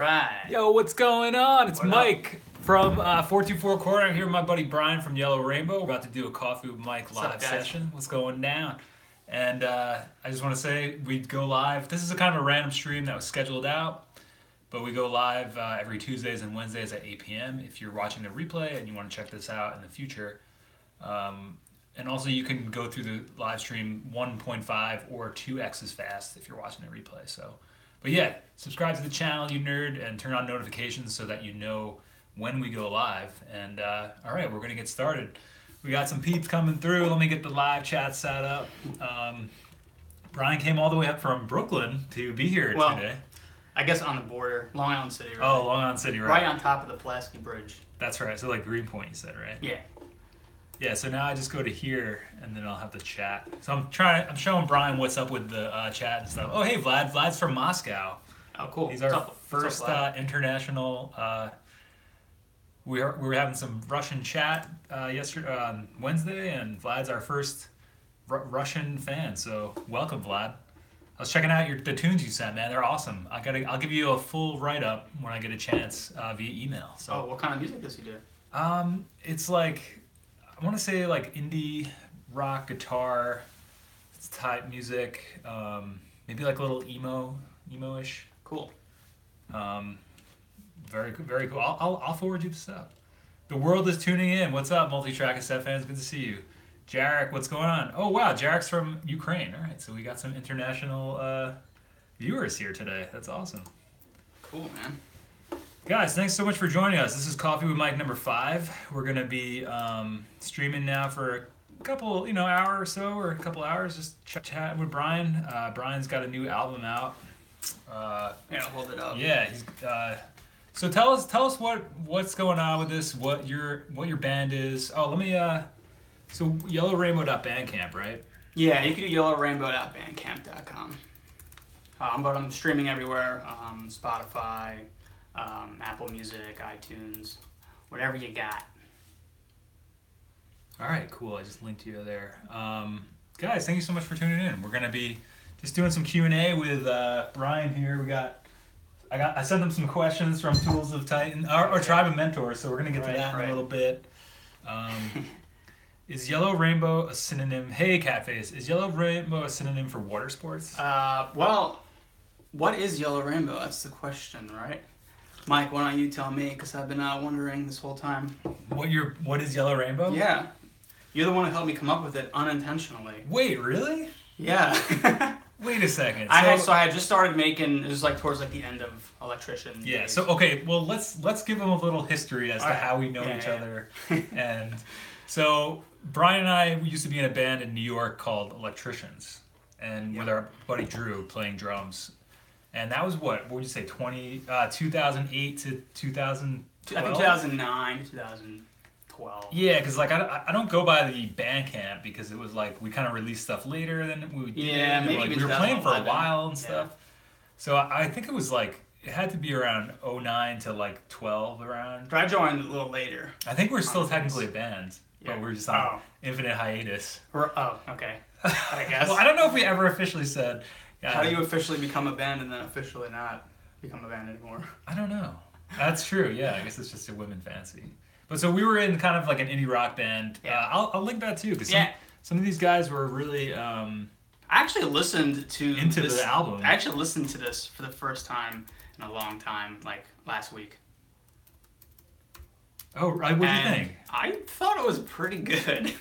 right. Yo, what's going on? It's What Mike from 424 Corner. I'm here with my buddy Brian from Yellow Rainbow. We're about to do a Coffee with Mike What's up, live guys? session. What's going down? And I just want to say we go live. This is a kind of a random stream that was scheduled out, but we go live every Tuesdays and Wednesdays at 8 p.m. if you're watching the replay and you want to check this out in the future. And also you can go through the live stream 1.5 or 2x as fast if you're watching the replay. So, but yeah, subscribe to the channel, you nerd, and turn on notifications so that you know when we go live. And all right, we're gonna get started. We got some peeps coming through. Let me get the live chat set up. Brian came all the way up from Brooklyn to be here today. I guess on the border, Long Island City, right? Oh, Long Island City, right? Right on top of the Pulaski Bridge. That's right. So like Greenpoint, you said, right? Yeah. Yeah. So now I just go to here, and then I'll have the chat. So I'm showing Brian what's up with the chat and stuff. Oh, hey, Vlad. Vlad's from Moscow. Oh, cool. He's What's our up? first What's up, Vlad? international. We were having some Russian chat yesterday on Wednesday, and Vlad's our first Russian fan. So welcome, Vlad. I was checking out the tunes you sent, man. They're awesome. I'll give you a full write up when I get a chance via email. So Oh, what kind of music does he do? it's like I want to say like indie rock guitar type music. Maybe like a little emo-ish. Cool. Very cool. I'll forward you the stuff. The world is tuning in. What's up, multi-track SF fans? Good to see you. Jarek, what's going on? Oh wow, Jarek's from Ukraine. All right, so we got some international viewers here today. That's awesome. Cool, man. Guys, thanks so much for joining us. This is Coffee with Mike number 5. We're gonna be streaming now for a couple, hour or so, or a couple hours, just chatting with Brian. Brian's got a new album out. Yeah, hold it up. Yeah, he's. So tell us what's going on with this. What your band is. Oh, let me. So yellowrainbow.bandcamp, right? Yeah, you can do yellowrainbow.bandcamp.com. But I'm streaming everywhere. Spotify, Apple Music, iTunes, whatever you got. All right, cool. I just linked you there. Guys, thank you so much for tuning in. We're gonna be just doing some Q&A with Brian here. I sent them some questions from Tools of Titan, our Tribe of Mentors, so we're gonna get to that in a little bit. Is Yellow Rainbow a synonym? Hey, Catface, is Yellow Rainbow a synonym for water sports? Well, what is Yellow Rainbow? That's the question, right? Mike, why don't you tell me? Because I've been wondering this whole time. What is Yellow Rainbow? Yeah. You're the one who helped me come up with it unintentionally. Wait, really? Yeah. Wait a second. I had just started making, it was like towards like the end of Electrician. Yeah, days. so okay, well let's give them a little history as to how we know each other. And so Brian and I used to be in a band in New York called Electricians, and with our buddy Drew playing drums. And that was what would you say, 2008 to 2012? I think 2009, 2012. Yeah, because like I don't go by the Bandcamp because it was like we kind of released stuff later than we did. Yeah, maybe like, even we were playing for a 2011. while and stuff. So I think it was like it had to be around 09 to like 12 around. But I joined a little later. I think we're still technically a band, but we're just on Oh. infinite hiatus. Oh, okay. I guess. Well, I don't know if we ever officially said. How do you officially become a band and then officially not become a band anymore? I don't know. That's true. Yeah, I guess it's just a women fancy. But so we were in kind of like an indie rock band. Yeah. I'll link that too because some of these guys were really I actually listened to the album. I actually listened to this for the first time in a long time, like last week. Oh, right. What do you think? I thought it was pretty good.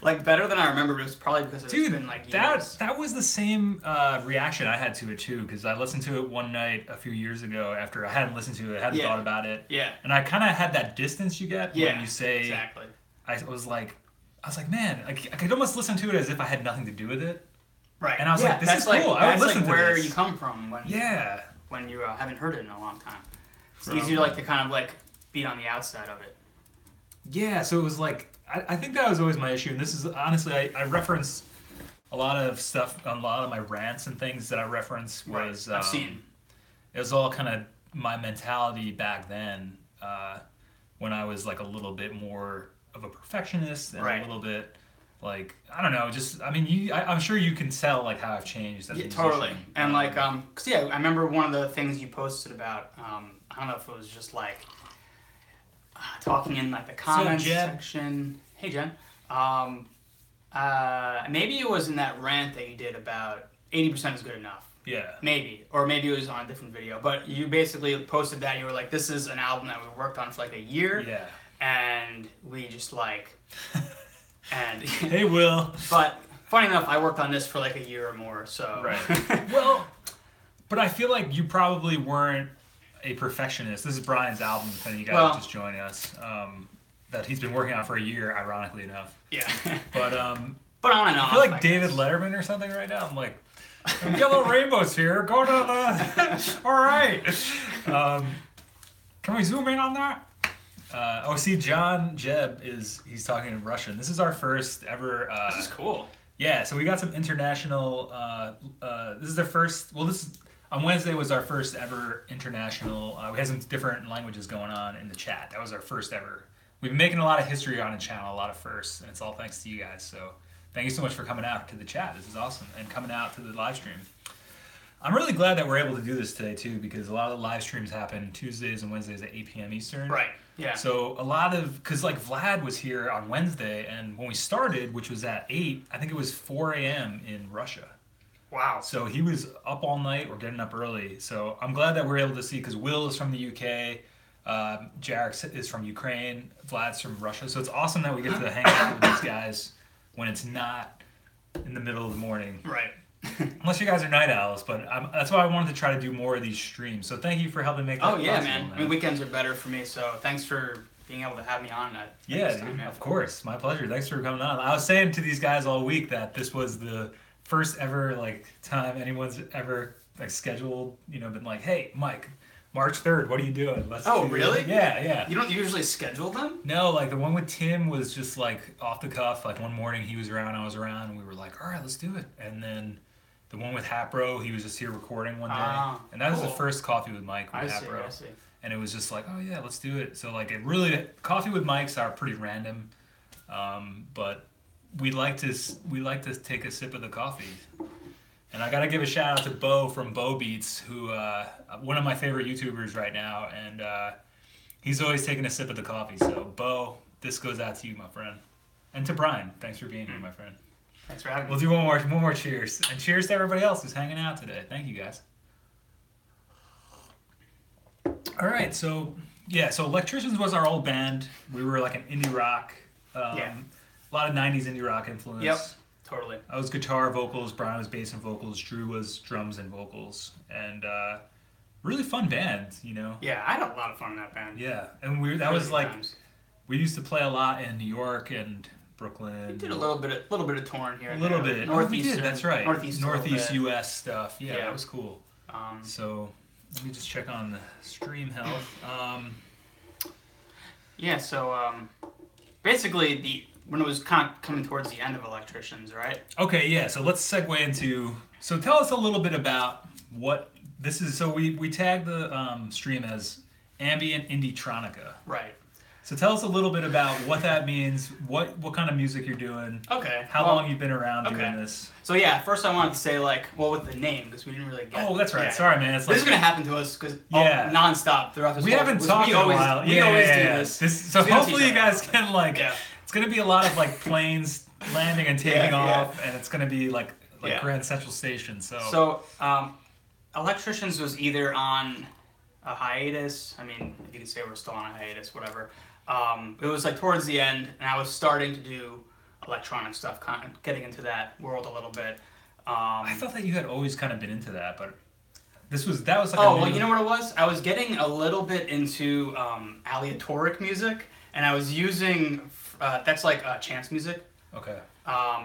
Like better than I remember, but it was probably because it's been like years. That was the same reaction I had to it too, because I listened to it one night a few years ago after I hadn't listened to it, hadn't thought about it. Yeah. And I kind of had that distance you get when you say. Exactly. I was like, man, I could almost listen to it as if I had nothing to do with it. Right. And I was like, this is cool. Like, I would listen to where this. you come from when you haven't heard it in a long time. It's easier like to kind of like be on the outside of it. Yeah, so it was like, I think that was always my issue. And this is, honestly, I reference a lot of stuff, a lot of my rants and things that I reference was, I've seen. It was all kind of my mentality back then when I was like a little bit more of a perfectionist and a little bit Like, I don't know, just, I mean, I'm sure you can tell, like, how I've changed as a Yeah, musician. totally. And like, cause yeah, I remember one of the things you posted about. I don't know if it was just like talking in like the comments Jen? section. Hey Jen. Maybe it was in that rant that you did about 80% is good enough. Yeah. Maybe, or maybe it was on a different video. But you basically posted that you were like, "This is an album that we worked on for like a year, Yeah. and we just like." And Hey, Will. but funny enough, I worked on this for like a year or more, so Right. Well, but I feel like you probably weren't a perfectionist. This is Brian's album, and you guys just joining us. That he's been working on for a year, ironically enough. yeah. But But on and I off. feel like David Letterman or something right now. I'm like, yellow rainbows here. Go to the. All right. Can we zoom in on that? See, John Jeb he's talking in Russian. This is our first ever. This is cool. Yeah, so we got some international. This is their first. Well, on Wednesday was our first ever international. We had some different languages going on in the chat. That was our first ever. We've been making a lot of history on the channel, a lot of firsts, and it's all thanks to you guys. So thank you so much for coming out to the chat. This is awesome, and coming out to the live stream. I'm really glad that we're able to do this today too, because a lot of the live streams happen Tuesdays and Wednesdays at 8 p.m. Eastern. Right. Yeah. So a lot of, because like Vlad was here on Wednesday, and when we started, which was at 8, I think it was 4 a.m. in Russia. Wow. So he was up all night or getting up early. So I'm glad that we're able to see, because Will is from the UK, Jarek is from Ukraine, Vlad's from Russia. So it's awesome that we get to hang out with these guys when it's not in the middle of the morning. Right. Unless you guys are night owls, but that's why I wanted to try to do more of these streams. So thank you for helping make that possible, man. I mean, weekends are better for me, so thanks for being able to have me on that. Yeah, dude, of course. My pleasure. Thanks for coming on. I was saying to these guys all week that this was the first ever like time anyone's ever like scheduled, been like, "Hey, Mike, March 3rd, what are you doing?" Really? Yeah. You don't usually schedule them? No, like the one with Tim was just like off the cuff. Like one morning he was around, I was around, and we were like, "All right, let's do it." And then the one with Hapro, he was just here recording one day. And that was the first Coffee with Mike with Hapro. I see. And it was just like, oh yeah, let's do it. So like it really, Coffee with Mike's are pretty random. But we like to take a sip of the coffee. And I gotta give a shout out to Bo from Bo Beats, who one of my favorite YouTubers right now, and he's always taking a sip of the coffee. So Bo, this goes out to you, my friend. And to Brian, thanks for being here, my friend. Thanks for having me. We'll do one more cheers. And cheers to everybody else who's hanging out today. Thank you guys. All right, so Electricians was our old band. We were like an indie rock. A lot of 90s indie rock influence. Yep, totally. I was guitar, vocals, Brian was bass and vocals, Drew was drums and vocals. And really fun band, Yeah, I had a lot of fun in that band. Yeah, and we used to play a lot in New York and Brooklyn. We did a little bit of touring here. A little bit. Northeast. We did, that's right. Northeast US stuff. Yeah, that was cool. So let me just check on the stream health. Basically when it was kind of coming towards the end of Electricians, right? Okay, yeah. So let's segue into. So tell us a little bit about what this is. So we tagged the stream as Ambient Indietronica. Right. So tell us a little bit about what that means, what kind of music you're doing, how long you've been around doing this. So first I wanted to say with the name, because we didn't really get. Oh, that's right. Yeah. Sorry, man. This is gonna happen to us because nonstop throughout this. We haven't talked in a while. We always do this. So hopefully you guys can It's gonna be a lot of planes landing and taking off, and it's gonna be like Grand Central Station. So Electricians was either on a hiatus. I mean, if you could say we're still on a hiatus, whatever. It was towards the end, and I was starting to do electronic stuff, kind of getting into that world a little bit. I thought that you had always kind of been into that, but that was you know what it was? I was getting a little bit into aleatoric music, and I was using that's chance music. Okay.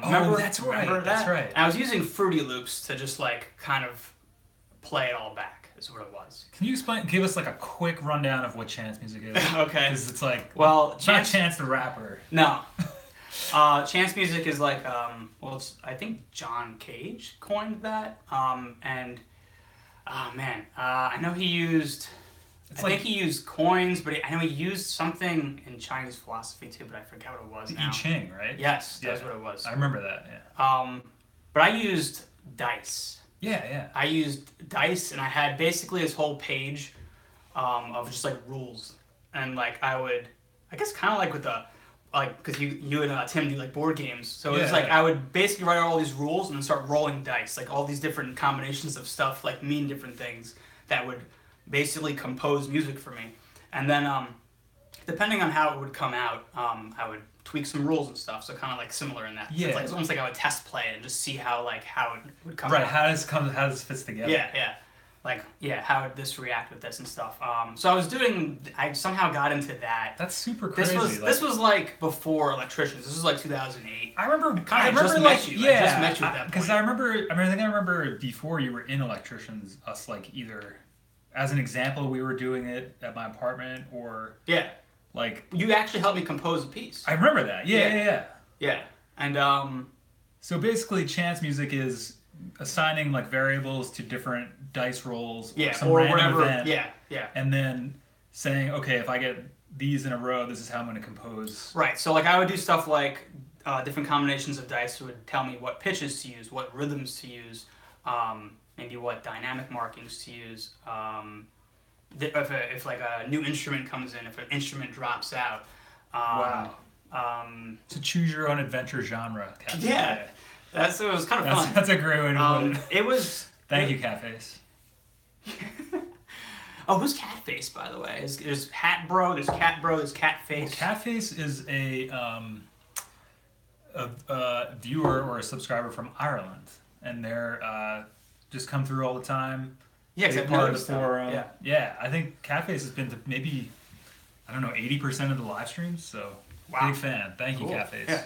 Remember that's right. Remember that? That's right. And I was using Fruity Loops to just kind of play it all back. Is what it was. Can you give us a quick rundown of what chance music is? Okay. Because it's it's not Chance the Rapper. No. Chance music is I think John Cage coined that. I know he used It's I think he used coins, but I know he used something in Chinese philosophy too, but I forget what it was I now. Ching, right? Yes, that's what it was. I remember that. Yeah. But I used dice. Yeah, yeah. I used dice, and I had basically this whole page of just like rules, and like I guess kind of like with the like because you and Tim do like board games, so it was like I would basically write out all these rules and then start rolling dice, like all these different combinations of stuff like mean different things that would basically compose music for me, and then depending on how it would come out, I would tweak some rules and stuff. So kind of like similar in that. Yeah. It's almost like I would test play it and just see how it would come Right. out. How this fits together? Yeah, yeah. Like, yeah, how would this react with this and stuff. So I somehow got into that. That's super crazy. This was like before Electricians. This was like 2008. I remember I just met you at that point. Because I remember before you were in Electricians, us like either as an example we were doing it at my apartment or yeah, like you actually helped me compose a piece. I remember that. Yeah. And so basically, chance music is assigning like variables to different dice rolls yeah, or some or random whatever. event, Yeah. and then saying, okay, if I get these in a row, this is how I'm going to compose. Right. So like I would do stuff like different combinations of dice would tell me what pitches to use, what rhythms to use, maybe what dynamic markings to use. If like a new instrument comes in, if an instrument drops out. Wow. To choose your own adventure genre. Yeah. It was kind of fun. That's a great way to put it. It was. Thank you, Catface. Oh, who's Catface, by the way? There's Hat Bro, there's Cat Bro, there's Catface. Well, Catface is a viewer or a subscriber from Ireland, and they're just come through all the time. Yeah, because part of the forum. Yeah, I think Catface has been to maybe 80% of the live streams. So big fan. Thank you, Catface. Yeah.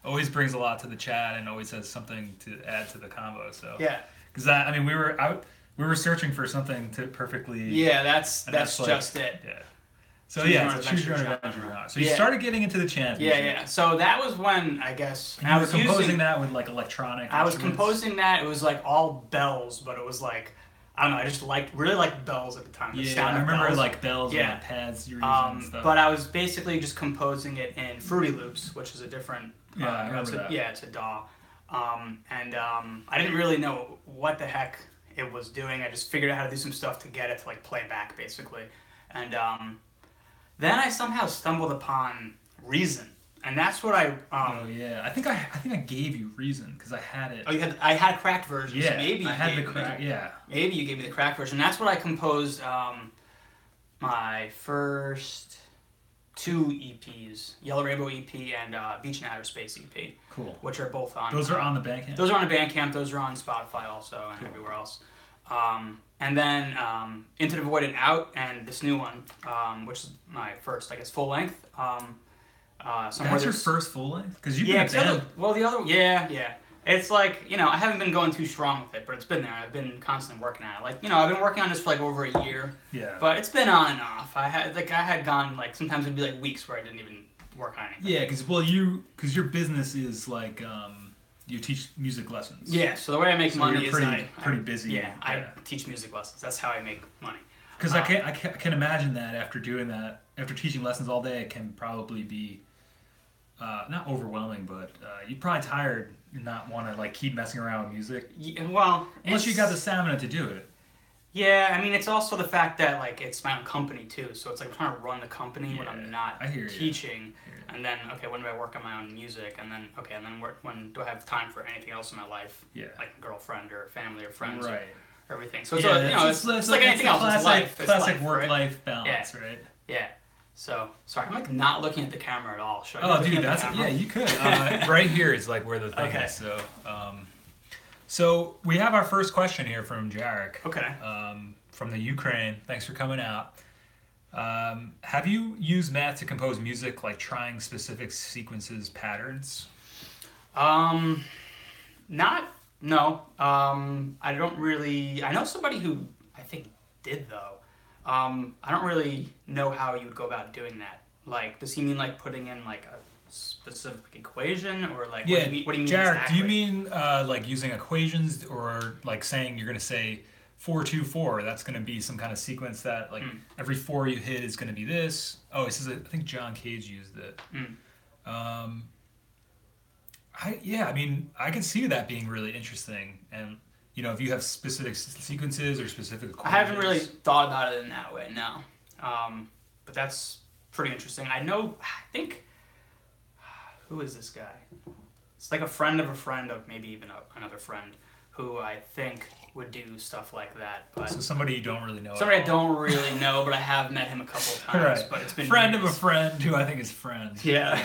Always brings a lot to the chat and always has something to add to the combo. So yeah, because we were searching for something to perfectly. Yeah, that's just it. Yeah. So choose your own adventure genre. So you started getting into the chant. Yeah. So that was when I guess I was composing that with like electronic. I was composing that. It was like all bells, but it was like I don't know. I just really liked bells at the time. The sound I remember bells. like bells and the pads you're using and stuff. But I was basically just composing it in Fruity Loops, which is a different. I remember that. Yeah, it's a DAW. I didn't really know what the heck it was doing. I just figured out how to do some stuff to get it to like play back, basically. And then I somehow stumbled upon Reason, and that's what I. I think I gave you Reason because I had it. Oh, I had cracked versions. Yeah, maybe I had the crack. Yeah. Maybe you gave me the cracked version. That's what I composed. My first 2 EPs, Yellow Rainbow EP and Beach in Outer Space EP. Cool. Which are both on. Those are on the Bandcamp? Those are on the Bandcamp. Those are on Spotify also and everywhere else. And then Into the Void and Out and this new one, which is my first, I guess, full length. That's your first full length? Because you've been a band. The other, yeah. It's like, I haven't been going too strong with it, but it's been there. I've been constantly working on it. Like, I've been working on this for like over a year. Yeah. But it's been on and off. I had gone like sometimes it'd be like weeks where I didn't even work on anything. Yeah, because your business is like you teach music lessons. Yeah. So the way I make money is pretty busy. Yeah, I teach music lessons. That's how I make money. Because I can imagine that after doing that, after teaching lessons all day, it can probably be not overwhelming, but you're probably tired and not want to like keep messing around with music. Yeah, well, unless you got the stamina to do it. Yeah, I mean, it's also the fact that like it's my own company too, so it's like I'm trying to run the company when I'm not teaching, and then when do I work on my own music, and then when do I have time for anything else in my life? Yeah, like a girlfriend or family or friends, right? Or everything. So it's like anything else. It's life. Classic work-life balance, right? Yeah. So sorry, I'm like not looking at the camera at all. Dude, you could. Right here is like where the thing is. So, so we have our first question here from Jarek. Okay. From the Ukraine. Thanks for coming out. Have you used math to compose music, like trying specific sequences, patterns? No. I don't really. I know somebody who I think did though. I don't really know how you would go about doing that. Like, does he mean like putting in like a specific equation or like? Yeah. What do you mean? Jarek, exactly? do you mean like using equations or like saying you're going to say 4-2-4. That's going to be some kind of sequence that like every 4 you hit is going to be this. Oh, this is I think John Cage used it. I mean, I can see that being really interesting, and you know, if you have specific sequences or specific equations. I haven't really thought about it in that way, no. But that's pretty interesting. I think, who is this guy? It's like a friend of a friend of maybe even another friend who I think would do stuff like that. But so somebody you don't really know. Somebody I don't really know, but I have met him a couple of times. Right. But it's been friend years. of a friend who I think is friend. Yeah.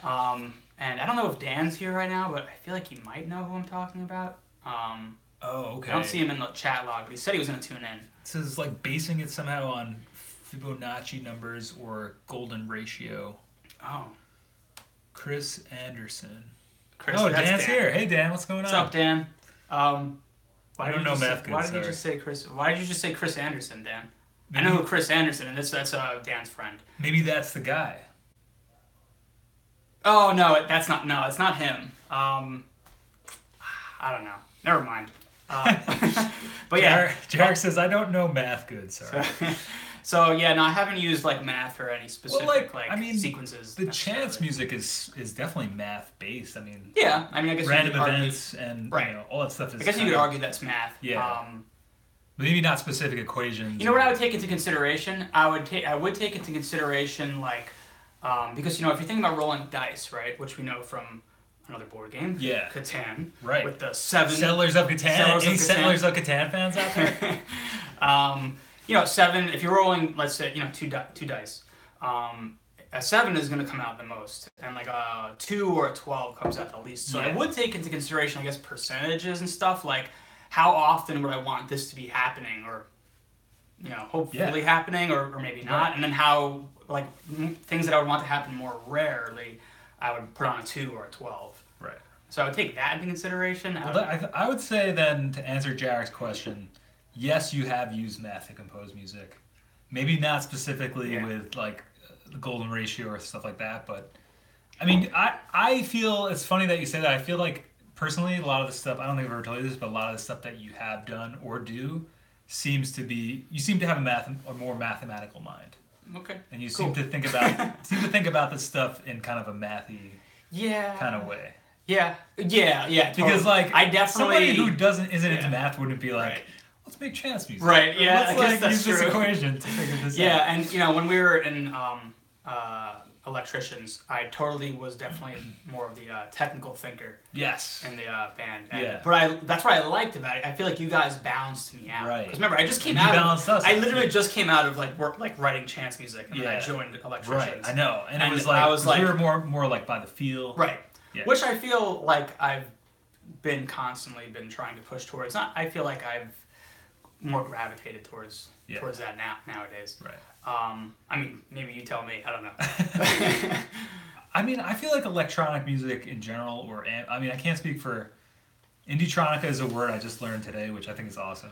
And I don't know if Dan's here right now, but I feel like he might know who I'm talking about. Okay. I don't see him in the chat log, but he said he was going to tune in. It says like basing it somehow on Fibonacci numbers or golden ratio. Oh. Chris Anderson. Chris, Dan's Dan. Here. Hey Dan, what's going on? What's up, Dan? I don't know math good. Why did you just say Chris? Why did you just say Chris Anderson, Dan? Maybe, I know who Chris Anderson is. That's Dan's friend. Maybe that's the guy. Oh no, that's not. No, it's not him. I don't know. Never mind. But yeah, Jarek says I don't know math good. Sorry. So yeah, no, I haven't used like math or any specific sequences. The chance music is definitely math based. I mean, yeah, I mean, I guess random events and you know, all that stuff is. I guess you could argue that's math. Yeah. Maybe not specific equations. You know what I would take into consideration? I would take into consideration like because you know if you're thinking about rolling dice, right, which we know from another board game, Catan, right, with the 7 Settlers of Catan. Any Settlers of Catan fans out there? You know, 7. If you're rolling, let's say, you know, two dice, a 7 is going to come out the most, and like a 2 or a 12 comes out the least. So I would take into consideration, I guess, percentages and stuff. Like, how often would I want this to be happening, or you know, hopefully happening, or maybe not, and then how like things that I would want to happen more rarely, I would put on a 2 or a 12. Right. So I would take that into consideration. I would say then, to answer Jarek's question, yes, you have used math to compose music. Maybe not specifically with like the golden ratio or stuff like that, but I mean, I feel it's funny that you say that. I feel like personally, a lot of the stuff, I don't think I've ever told you this, but a lot of the stuff that you have done or do seems to be, you seem to have a more mathematical mind. Okay. And you seem to think about this stuff in kind of a mathy kind of way. Yeah. Because like I definitely somebody who isn't into math wouldn't be like, let's make chance music. Right. Yeah. Let's like use this equation to figure this out. Yeah, and you know when we were in electricians, I totally was definitely more of the technical thinker. Yes. In the band. But that's what I liked about it. I feel like you guys balanced me out. Right. Because remember, I just came out. Balanced us. I literally just came out of writing chance music, and then I joined electricians. Right. I know, and it was like I was like, we were more like by the feel. Right. Yeah. Which I feel like I've constantly been trying to push towards. I feel like I've more gravitated towards that nowadays. Right. I mean, maybe you tell me. I don't know. I mean, I feel like electronic music in general, I mean, I can't speak for Indietronica is a word I just learned today, which I think is awesome.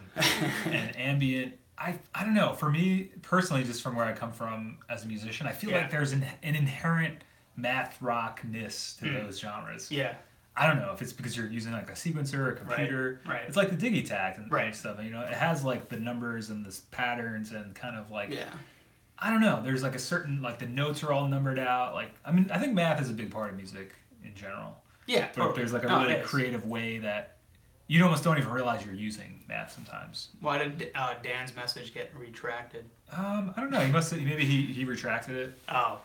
And ambient, I don't know. For me personally, just from where I come from as a musician, I feel like there's an inherent math rockness to those genres. Yeah. I don't know if it's because you're using like a sequencer or a computer. Right. It's like the Digitakt and stuff. You know, it has like the numbers and the patterns and kind of like. Yeah. I don't know. There's like a certain like the notes are all numbered out. Like I mean, I think math is a big part of music in general. Yeah. But there's like a really creative way that you almost don't even realize you're using math sometimes. Why did Dan's message get retracted? I don't know. Maybe he retracted it. Oh.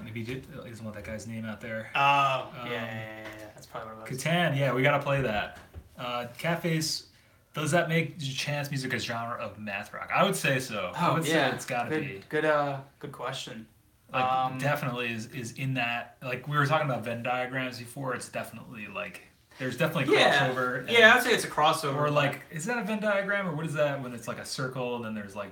Maybe he doesn't want that guy's name out there. Oh. Yeah. That's probably what it was. Catan. Yeah, we gotta play that. Catface. Does that make chance music a genre of math rock? I would say so. I would say it's gotta be. Good question. Like definitely is in that. Like we were talking about Venn diagrams before. It's definitely like. There's definitely crossover. Yeah, I'd say it's a crossover. Or like, is that a Venn diagram, or what is that when it's like a circle and then there's like...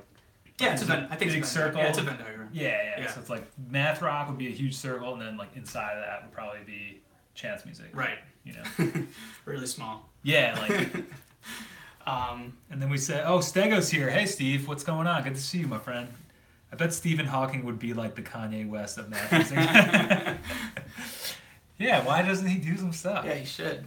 Yeah, it's a Venn. I think it's a circle. Yeah, it's a Venn diagram. Yeah. So it's like math rock would be a huge circle, and then like inside of that would probably be chance music. Right. You know. Really small. Yeah, like... and then we said, oh, Stego's here. Hey, Steve, what's going on? Good to see you, my friend. I bet Stephen Hawking would be like the Kanye West of math music. Yeah, why doesn't he do some stuff? Yeah, he should.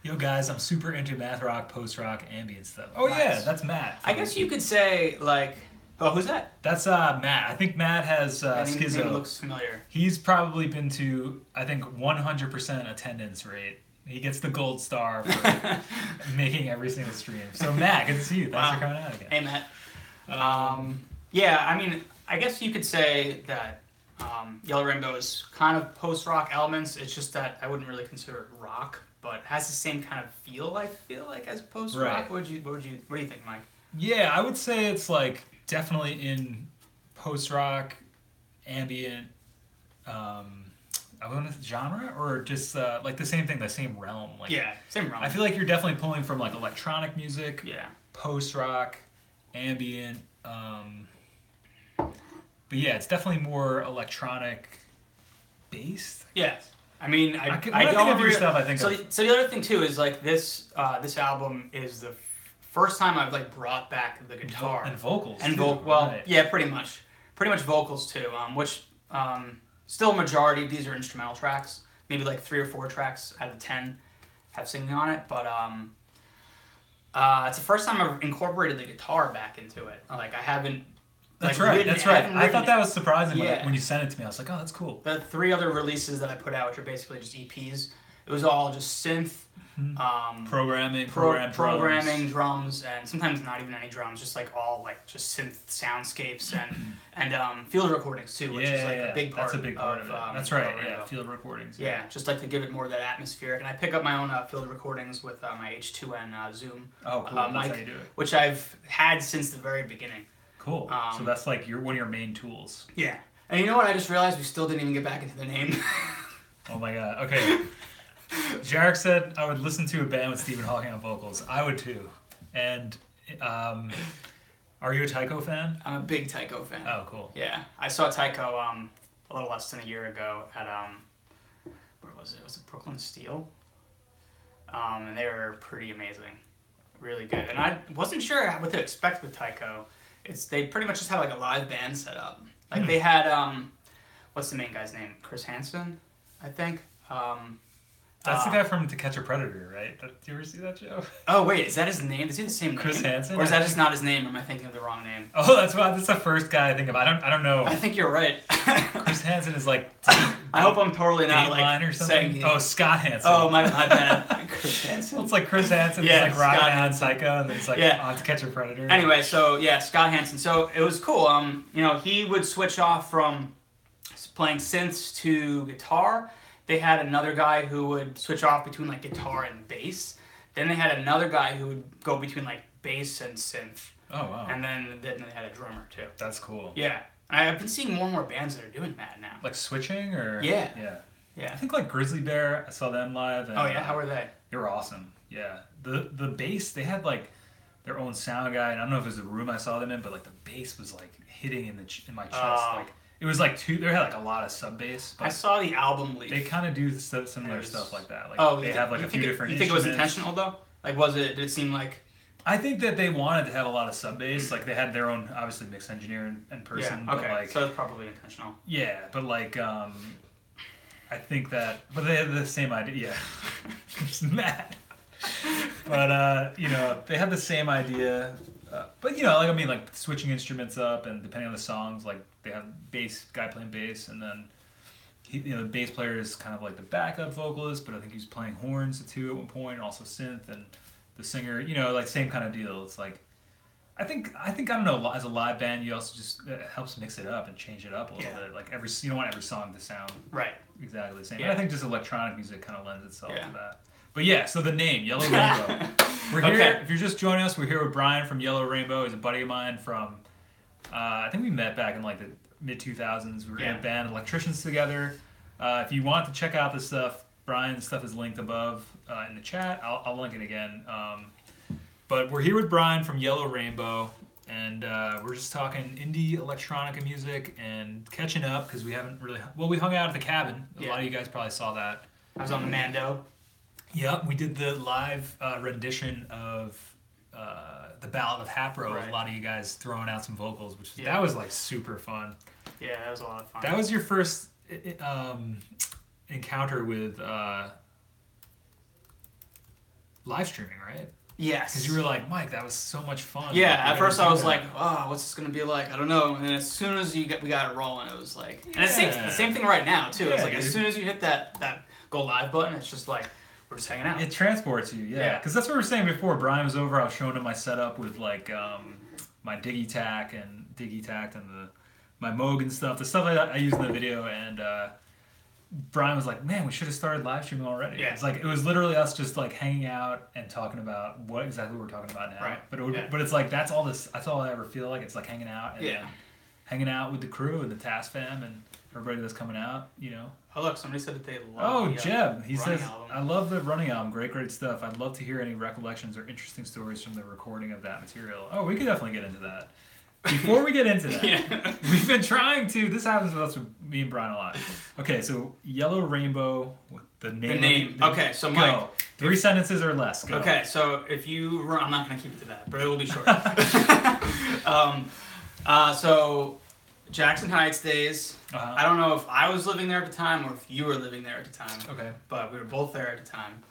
Yo, guys, I'm super into math rock, post rock, ambient stuff. Oh yeah, Nice. that's Matt. I guess you could say like, oh, who's that? That's Matt. I think Matt has That name Schizo. looks familiar. He's probably been to, I think, 100% attendance rate. He gets the gold star for making every single stream. So Matt, good to see you. Thanks Wow. for coming out again. Hey, Matt. Um, Yeah, I mean, I guess you could say that Yellow Rainbow is kind of post-rock elements. It's just that I wouldn't really consider it rock, but has the same kind of feel. I feel like as post-rock. Right. What do you think, Mike? yeah, I would say it's like definitely in post rock, ambient, I don't know, genre, or just like the same thing, the same realm. Like, Yeah, same realm. I feel like you're definitely pulling from like electronic music, Yeah. post rock, ambient. But yeah, it's definitely more electronic based. Yes. I mean, I when I think don't of your really- stuff, I think so. of So the other thing too is like this album is the first time I've like brought back the guitar and vocals. and too, well, right. yeah, pretty much vocals too. Which still majority of these are instrumental tracks. Maybe like 3 or 4 tracks out of 10 have singing on it, but it's the first time I've incorporated the guitar back into it. Like I haven't. That's like, right. written- That's right. haven't I written thought it. that was surprising Yeah. when you sent it to me. I was like, oh, that's cool. The 3 other releases that I put out, which are basically just EPs, it was all just synth, Programming, programming, drums, and sometimes not even any drums, just like all like just synth soundscapes and field recordings too, which is like a big part. That's a big part of it. That's right. Yeah, field recordings. Yeah, just like to give it more of that atmospheric. And I pick up my own field recordings with my H2N Zoom Oh, cool. That's mic, how you do it. which I've had since the very beginning. Cool. So that's like one of your main tools. Yeah. And you know what? I just realized we still didn't even get back into the name. Oh my god. Okay. Jarek said I would listen to a band with Stephen Hawking on vocals. I would too. And are you a Tycho fan? I'm a big Tycho fan. Oh, cool. Yeah, I saw Tycho a little less than a year ago at where was it? Was it Brooklyn Steel? And they were pretty amazing, really good. And I wasn't sure what to expect with Tycho. They pretty much just had like a live band set up. Like they had what's the main guy's name? Chris Hansen, I think. That's the guy from To Catch a Predator, right? Do you ever see that show? Oh wait, is that his name? Is he the same Chris name? Hansen? Or is that just not his name? Or am I thinking of the wrong name? Oh, that's the first guy I think of. I don't know. I think you're right. Chris Hansen is like I hope I'm totally not Dateline like or something. saying. Oh, Scott Hansen. Oh my bad. Chris Hansen. Well, it's like Chris Hansen Yeah, is like rocking Scott out Hansen. Psycho, and it's like Yeah. on To Catch a Predator. Anyway, so yeah, Scott Hansen. So it was cool. He would switch off from playing synths to guitar. They had another guy who would switch off between like guitar and bass. Then they had another guy who would go between like bass and synth. Oh wow. And then they had a drummer too. That's cool. Yeah. I've been seeing more and more bands that are doing that now. Like switching or Yeah. Yeah. I Yeah. think like Grizzly Bear. I saw them live. And, Oh yeah, how were they? They were awesome. Yeah. The bass, they had like their own sound guy, and I don't know if it was the room I saw them in, but like the bass was like hitting in my chest. Like it was like they had like a lot of sub bass. I saw the album leaf. They kind of do similar stuff like that. Like Oh, they have like a few different. You think it was instruments. intentional though? Like, did it seem like? I think that they wanted to have a lot of sub bass. Like they had their own, obviously, mix engineer and person. Yeah. Okay. But like, So it's probably intentional. yeah, but like, I think that, but they had the same idea. Yeah, it's mad. But they had the same idea. But like I mean, like switching instruments up and depending on the songs, like they have guy playing bass, and then the bass player is kind of like the backup vocalist, but I think he's playing horns too at one point, and also synth, and the singer, like same kind of deal. It's like I think I don't know. As a live band, you also just it helps mix it up and change it up a little bit. Like you don't want every song to sound right exactly the same. Yeah. And I think just electronic music kind of lends itself Yeah. to that. But yeah, so the name Yellow Rainbow. We're here. Okay. If you're just joining us, we're here with Brian from Yellow Rainbow. He's a buddy of mine from. I think we met back in like the mid 2000s. We were in a band, electricians together. If you want to check out this stuff, Brian's stuff is linked above in the chat. I'll link it again. But we're here with Brian from Yellow Rainbow, and we're just talking indie electronica music and catching up because we haven't really. Well, we hung out at the cabin. A lot of you guys probably saw that. I was on the Mando. Yep, we did the live rendition of the Ballad of Hapro. Right. A lot of you guys throwing out some vocals, that was like super fun. Yeah, that was a lot of fun. That was your first encounter with live streaming, right? Yes. Because you were like, Mike, that was so much fun. Yeah, Like, we at gotta first do I was that. like, oh, what's this gonna be like? I don't know. And then as soon as we got it rolling, it was like, and it's Yeah. the same thing right now too. It's Yeah, like as dude. soon as you hit that go live button, it's just like we're just hanging out. It transports you, yeah. Yeah. Because that's what we were saying before. Brian was over. I was showing him my setup with like my Digitakt and my Moog and stuff. The stuff I use in the video, and Brian was like, "Man, we should have started live streaming already." Yeah. It's like it was literally us just like hanging out and talking about what exactly we're talking about now. Right. But it's like that's all I ever feel like. It's like hanging out and Yeah. hanging out with the crew and the TascFam and everybody that's coming out. You know. Oh look, somebody said that they love. Oh, the, Jeb. He Running says, album. I love the Running album. Great stuff. I'd love to hear any recollections or interesting stories from the recording of that material. Oh, we could definitely get into that. Before we get into that, Yeah. we've been trying to. This happens with us with me and Brian a lot. Okay, so Yellow Rainbow, the name. The name. Okay, so Mike. Go. 3 sentences or less. Go. Okay, so if you run, I'm not gonna keep it to that, but it will be short. So Jackson Heights days. Uh-huh. I don't know if I was living there at the time or if you were living there at the time. Okay. But we were both there at the time.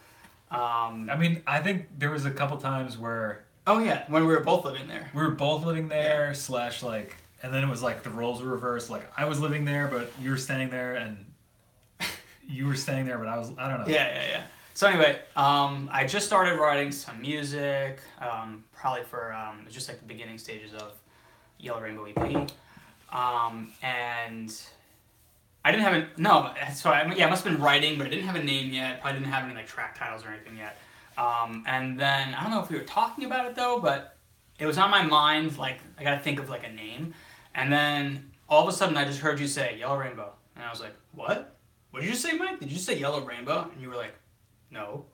I mean, I think there was a couple times where Oh yeah, when we were both living there. we were both living there, / like, and then it was like the roles were reversed. Like I was living there, but you were staying there, and you were staying there, but I don't know. Yeah. So anyway, I just started writing some music, probably for it was just like the beginning stages of Yellow Rainbow EP, and I didn't have I must have been writing, but I didn't have a name yet. I didn't have any like track titles or anything yet. And then I don't know if we were talking about it though, but it was on my mind. Like I gotta think of like a name, and then all of a sudden I just heard you say Yellow Rainbow, and I was like, what? What did you say, Mike? Did you say Yellow Rainbow? And you were like, no.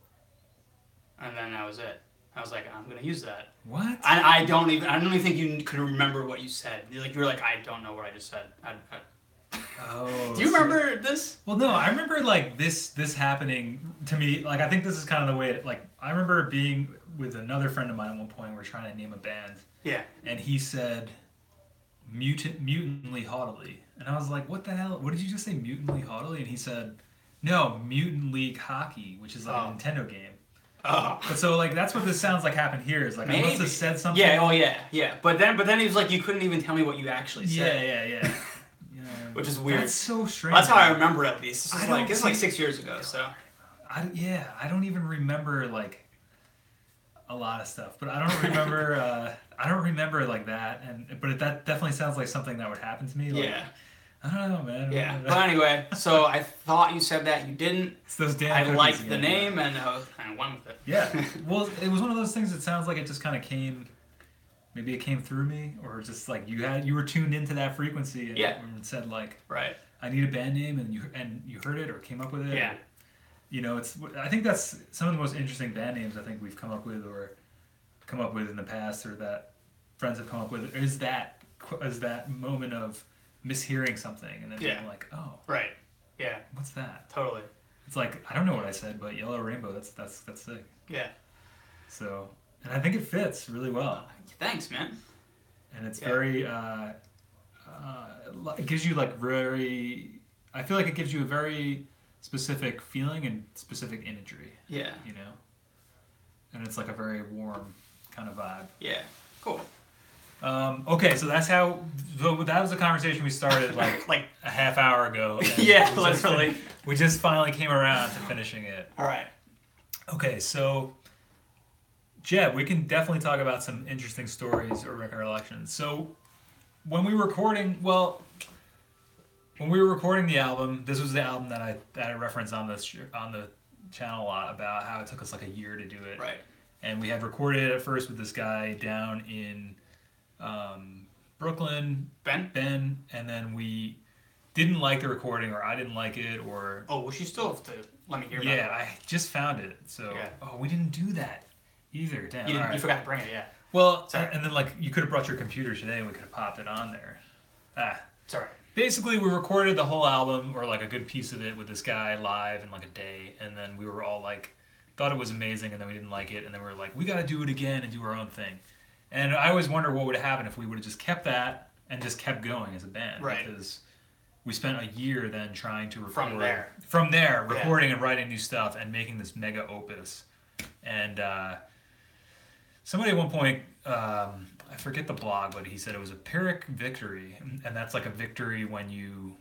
And then that was it. I was like, I'm gonna use that. What? I don't even think you could remember what you said. You were like, I don't know what I just said. Oh. Do you remember this? Well, no, I remember like this happening to me. Like I think this is kind of the way I remember being with another friend of mine at one point. We were trying to name a band. Yeah. And he said, mutantly haughtily, and I was like, what the hell? What did you just say, mutantly haughtily? And he said, no, Mutant League Hockey, which is like a Nintendo game. Oh. But so like that's what this sounds like happened here. Is like I must have said something. Yeah. Oh yeah. But then he was like, you couldn't even tell me what you actually said. Yeah. Which is weird. That's so strange. That's how I remember it, at least. This is like 6 years ago, so. I don't even remember like a lot of stuff, but I don't remember. I don't remember like that, but that definitely sounds like something that would happen to me. Like, Yeah. I don't know, man. Yeah. But anyway, so I thought you said that. You didn't. It's those damn I cookies liked again. the name, and I went with it. Yeah. Well, it was one of those things that sounds like it just kind of came. Maybe it came through me, or just like you were tuned into that frequency and said like, right. I need a band name, and you heard it or came up with it. Yeah. Or, you know, I think that's some of the most interesting band names I think we've come up with in the past, or that friends have come up with. Is that moment of mishearing something and then being like, oh, right, yeah, what's that? Totally. It's like I don't know what I said, but Yellow Rainbow. That's sick. Yeah. So, and I think it fits really well. Thanks, man. And it's very. It gives you like very. I feel like it gives you a very specific feeling and specific imagery. Yeah. You know. And it's like a very warm kind of vibe. Yeah. Cool. Okay, so that was a conversation we started like a half hour ago. Yeah, literally. We just finally came around to finishing it. All right. Okay, so Jeb, we can definitely talk about some interesting stories or recollections. So when we were recording the album, this was the album that I referenced on the channel a lot about how it took us like a year to do it. Right. And we had recorded it at first with this guy down in Brooklyn, Ben, and then we didn't like the recording, or I didn't like it, or well, you still have to let me hear about it. Yeah, I just found it, so we didn't do that either. Damn, you forgot to bring it, yeah. Well, and then like you could have brought your computer today, and we could have popped it on there. It's alright. Basically, we recorded the whole album, or like a good piece of it, with this guy live in like a day, and then we were all like, thought it was amazing, and then we didn't like it, and then we were like, we got to do it again and do our own thing. And I always wonder what would have happened if we would have just kept that and just kept going as a band. Right. Because we spent a year then trying to record. From there. Recording and writing new stuff and making this mega opus And somebody at one point, I forget the blog, but he said it was a Pyrrhic victory, and that's like a victory when you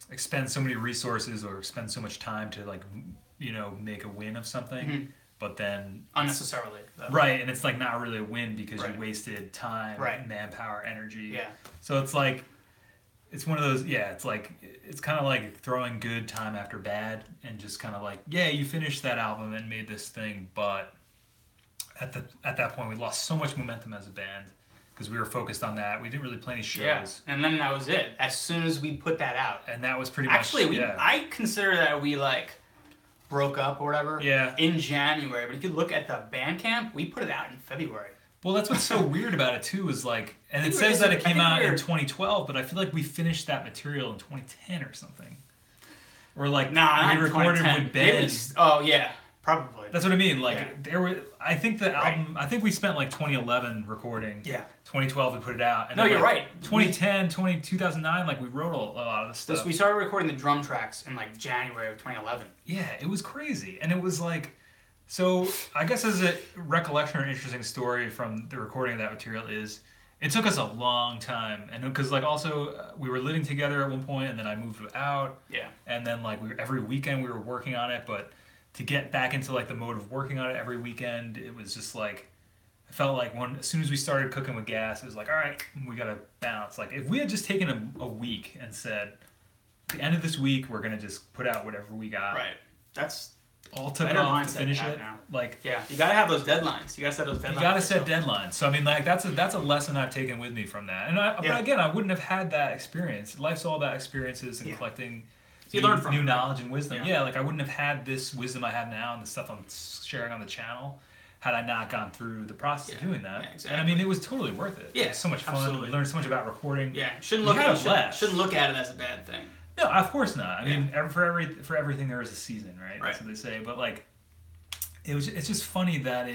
expend so many resources or expend so much time to like make a win of something, but then unnecessarily. Right, and it's like not really a win because Right. you wasted time, manpower, energy. Yeah. So it's like it's one of those. Yeah, it's like it's kind of like throwing good time after bad, and just kind of like you finished that album and made this thing, but at that point we lost so much momentum as a band because we were focused on that. We didn't really play any shows. Yeah, and then that was it. As soon as we put that out, and that was pretty actually much. I consider that we like broke up or whatever. Yeah. In January, but if you look at the Bandcamp, we put it out in February. Well, that's what's so weird about it too is like, and it says that it came out in 2012, but I feel like we finished that material in 2010 or something. Or like we recorded with Ben. Oh yeah. Probably. That's what I mean. Like there were, I think the album. I think we spent like 2011 recording. Yeah. 2012 we put it out. And no, you're like, right. 2010, 2009, like we wrote a lot of this stuff. We started recording the drum tracks in like January of 2011. Yeah, it was crazy, and it was like, so I guess as a recollection or an interesting story from the recording of that material is, it took us a long time, and because like also we were living together at one point, and then I moved out. Yeah. And then like every weekend we were working on it, but to get back into like the mode of working on it every weekend, it was just like, I felt like as soon as we started cooking with gas, it was like, all right, we gotta bounce. Like if we had just taken a week and said, at the end of this week we're gonna just put out whatever we got. Right. That's all took off to finish it. Now. Like you gotta have those deadlines. You gotta set those deadlines. You gotta set deadlines. So I mean, like that's a lesson I've taken with me from that. And but again, I wouldn't have had that experience. Life's all about experiences and collecting. You learn from new knowledge and wisdom. Yeah, like I wouldn't have had this wisdom I have now and the stuff I'm sharing on the channel had I not gone through the process of doing that. Yeah, exactly. And I mean, it was totally worth it. Yeah, it was so much fun. Absolutely. We learned so much about recording. Yeah, shouldn't look at it as a bad thing. No, of course not. I mean, for everything there is a season, right? That's what they say. But like, it's just funny that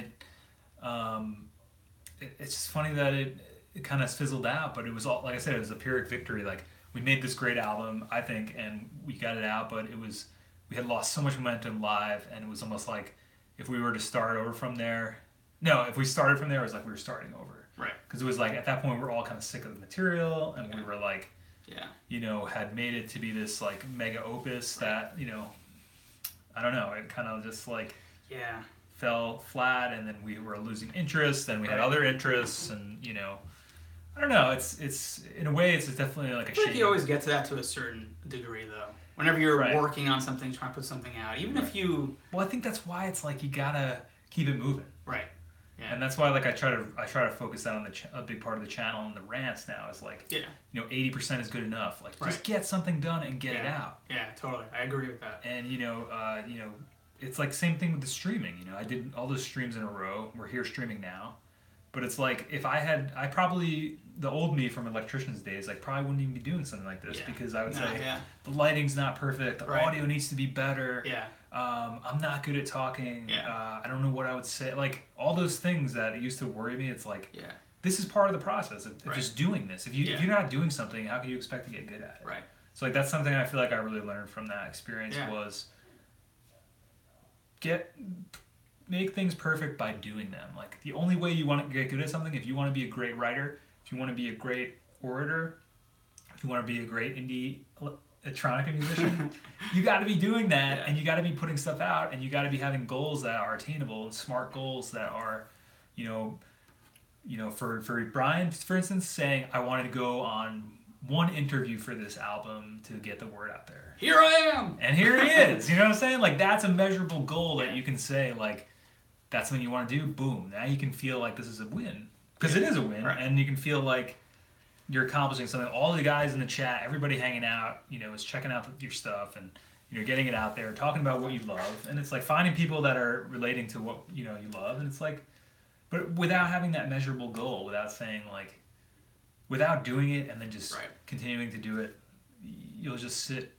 it's just funny that it kind of fizzled out. But it was all, like I said, it was a Pyrrhic victory. Like, we made this great album, I think, and we got it out, but we had lost so much momentum live, and it was almost like if we were to start over from there. No, if we started from there, it was like we were starting over. Right. Because it was like at that point we were all kind of sick of the material, and we were like, had made it to be this like mega opus that I don't know, it kind of just like fell flat, and then we were losing interest. Then we had other interests, and I don't know. It's in a way, it's definitely like a shame. I think you always get to that to a certain degree, though. Whenever you're working on something, trying to put something out, even if you. Well, I think that's why it's like you gotta keep it moving. Right. Yeah. And that's why like I try to focus that on a big part of the channel and the rants now is like 80% is good enough. Like just get something done and get it out. Yeah, totally. I agree with that. And it's like same thing with the streaming. I did all those streams in a row. We're here streaming now. But it's like if I probably the old me from electrician's days like probably wouldn't even be doing something like this because I would say the lighting's not perfect, the audio needs to be better. Yeah. I'm not good at talking. I don't know what I would say. Like all those things that used to worry me. It's like this is part of the process of just doing this. If you're not doing something, how can you expect to get good at it? Right. So like that's something I feel like I really learned from that experience was make things perfect by doing them. Like the only way you want to get good at something, if you want to be a great writer, if you want to be a great orator, if you want to be a great indie electronica musician, you got to be doing that, and you got to be putting stuff out, and you got to be having goals that are attainable and smart goals that are, for Brian, for instance, saying I wanted to go on one interview for this album to get the word out there. Here I am, and here he is. You know what I'm saying? Like that's a measurable goal that you can say like. That's something you want to do, boom. Now you can feel like this is a win. Because it is a win, and you can feel like you're accomplishing something. All the guys in the chat, everybody hanging out, is checking out your stuff, and you're getting it out there, talking about what you love. And it's like finding people that are relating to what you love. And it's like, but without having that measurable goal, without saying like, without doing it and then just continuing to do it, you'll just sit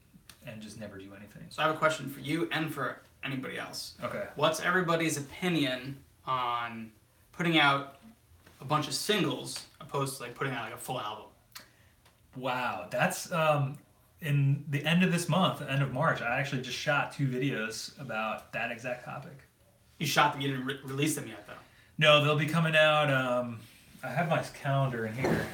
and just never do anything. So I have a question for you and for anybody else. Okay. What's everybody's opinion on putting out a bunch of singles opposed to like putting out like a full album? Wow, that's in the end of this month, the end of March, I actually just shot 2 videos about that exact topic. You shot them, you didn't release them yet, though. No, they'll be coming out. I have my calendar in here.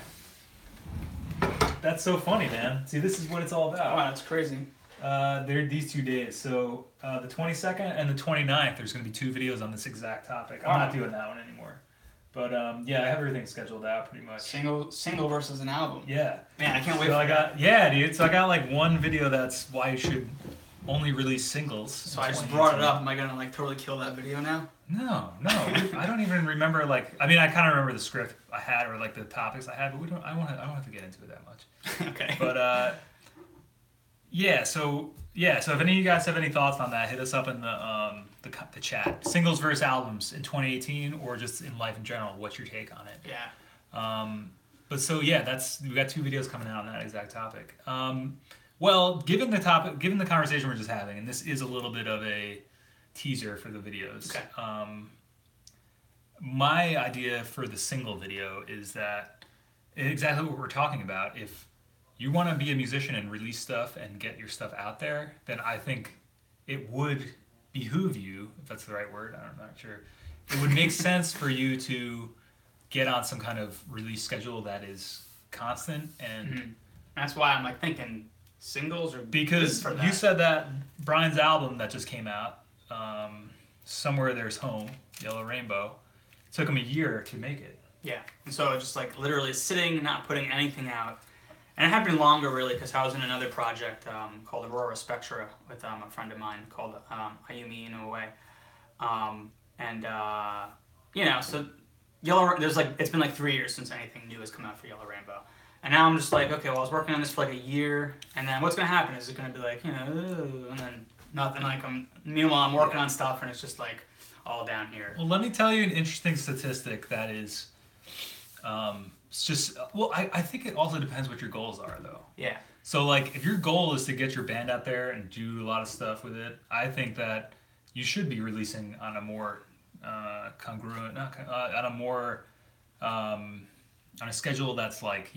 That's so funny, man. See, this is what it's all about. Wow, that's crazy. They're these 2 days. So the 22nd and the 29th, there's going to be 2 videos on this exact topic. I'm not doing that one anymore. But yeah, I have everything scheduled out pretty much. Single versus an album. Yeah. Man, I can't wait So for that. Yeah, dude. So I got like one video that's why you should only release singles. So I just brought it up. Am I gonna like totally kill that video now? No. I don't even remember like. I mean, I kind of remember the script I had or like the topics I had, but we don't. I don't have to get into it that much. Okay. But yeah. So if any of you guys have any thoughts on that, hit us up in the chat. Singles versus albums in 2018, or just in life in general. What's your take on it? Yeah. But so yeah, we got 2 videos coming out on that exact topic. Well, given the conversation we're just having, and this is a little bit of a teaser for the videos. Okay. My idea for the single video is that exactly what we're talking about. If you want to be a musician and release stuff and get your stuff out there, then I think it would behoove you, if that's the right word, I'm not sure. It would make sense for you to get on some kind of release schedule that is constant and That's why I'm like thinking singles or because for that. you said that Brian's album that just came out, Somewhere There's Home, Yellow Rainbow, took him a year to make it. Yeah, and so just like literally sitting, not putting anything out, and it had been longer really because I was in another project called Aurora Spectra with a friend of mine called Ayumi Inoue, so it's been like 3 years since anything new has come out for Yellow Rainbow. And now I'm just like, okay, well, I was working on this for like a year, and then what's going to happen? Is it going to be like, and then nothing like meanwhile, I'm working on stuff, and it's just like all down here. Well, let me tell you an interesting statistic that is, it's just, well, I think it also depends what your goals are, though. Yeah. So, like, if your goal is to get your band out there and do a lot of stuff with it, I think that you should be releasing on a more on a schedule that's like,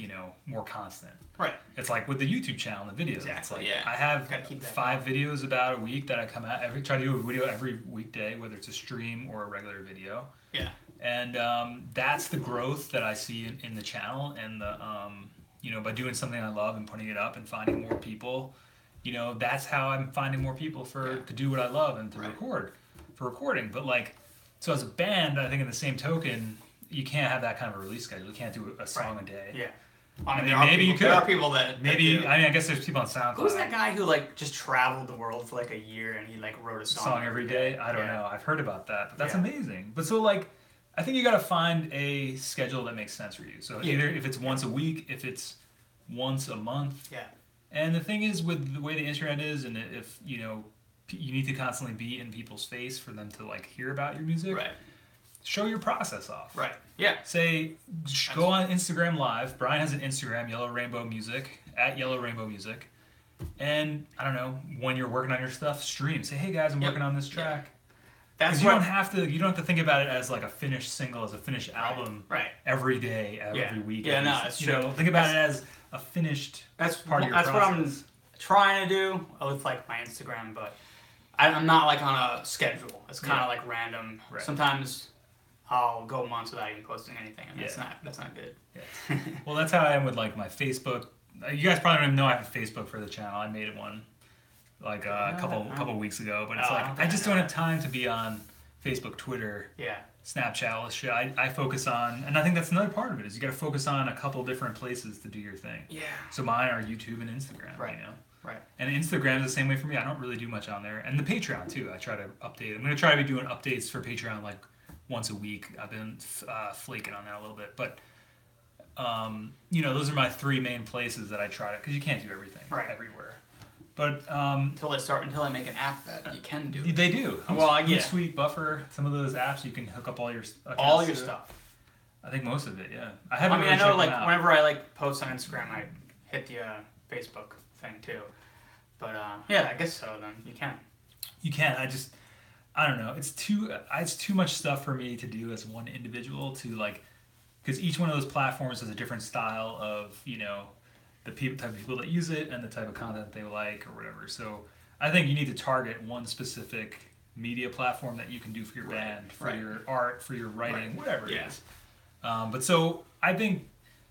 more constant. Right. It's like with the YouTube channel and the videos. Exactly, It's like yeah. I have Gotta keep that 5 videos about a week that I come out try to do a video every weekday, whether it's a stream or a regular video. Yeah. And that's the growth that I see in the channel, and the by doing something I love and putting it up and finding more people, that's how I'm finding more people to do what I love and to record for recording. But like, so as a band, I think in the same token, you can't have that kind of a release schedule. You can't do a song a day. Yeah. I mean, maybe you could. There are people that maybe. that do. I mean, I guess there's people on SoundCloud. Who's that guy who like just traveled the world for like a year and he like wrote a song every day? I don't know. I've heard about that, but that's Yeah. amazing. But so like, I think you got to find a schedule that makes sense for you. So either if it's once a week, if it's once a month. Yeah. And the thing is, with the way the internet is, and if you need to constantly be in people's face for them to like hear about your music. Right. Show your process off. Right. Yeah. Say, go on Instagram Live. Brian has an Instagram, Yellow Rainbow Music, at Yellow Rainbow Music. And, I don't know, when you're working on your stuff, stream. Say, hey guys, I'm working on this track. Because you don't have to think about it as like a finished single, as a finished album every day, every week. Yeah, no, that's true. Think about it as a finished part of your process. That's what I'm trying to do with like my Instagram, but I'm not like on a schedule. It's kind of like random. Right. Sometimes I'll go months without even posting anything, and that's not good. Yeah. Well, that's how I am with like my Facebook. You guys probably don't even know I have a Facebook for the channel. I made one like a couple weeks ago, but it's like I just don't have time to be on Facebook, Twitter, Snapchat, all this shit. I focus on, and I think that's another part of it, is you got to focus on a couple different places to do your thing. Yeah. So mine are YouTube and Instagram. Right. Right. And Instagram is the same way for me. I don't really do much on there, and the Patreon too. I try to update. I'm going to try to be doing updates for Patreon like once a week. I've been flaking on that a little bit, but those are my 3 main places that I try to, because you can't do everything everywhere. But until they make an app that you can do. They do. Well, Hootsuite, Buffer, some of those apps you can hook up all your stuff. I think most of it, yeah. I know like whenever I like post on Instagram, I hit the Facebook thing too. But I guess so. Then you can. You can. I don't know. It's too much stuff for me to do as one individual to like, because each one of those platforms has a different style of the type of people that use it and the type of content they like or whatever. So I think you need to target one specific media platform that you can do for your band, for Right. your art, for your writing, whatever it Yeah. is. But so I think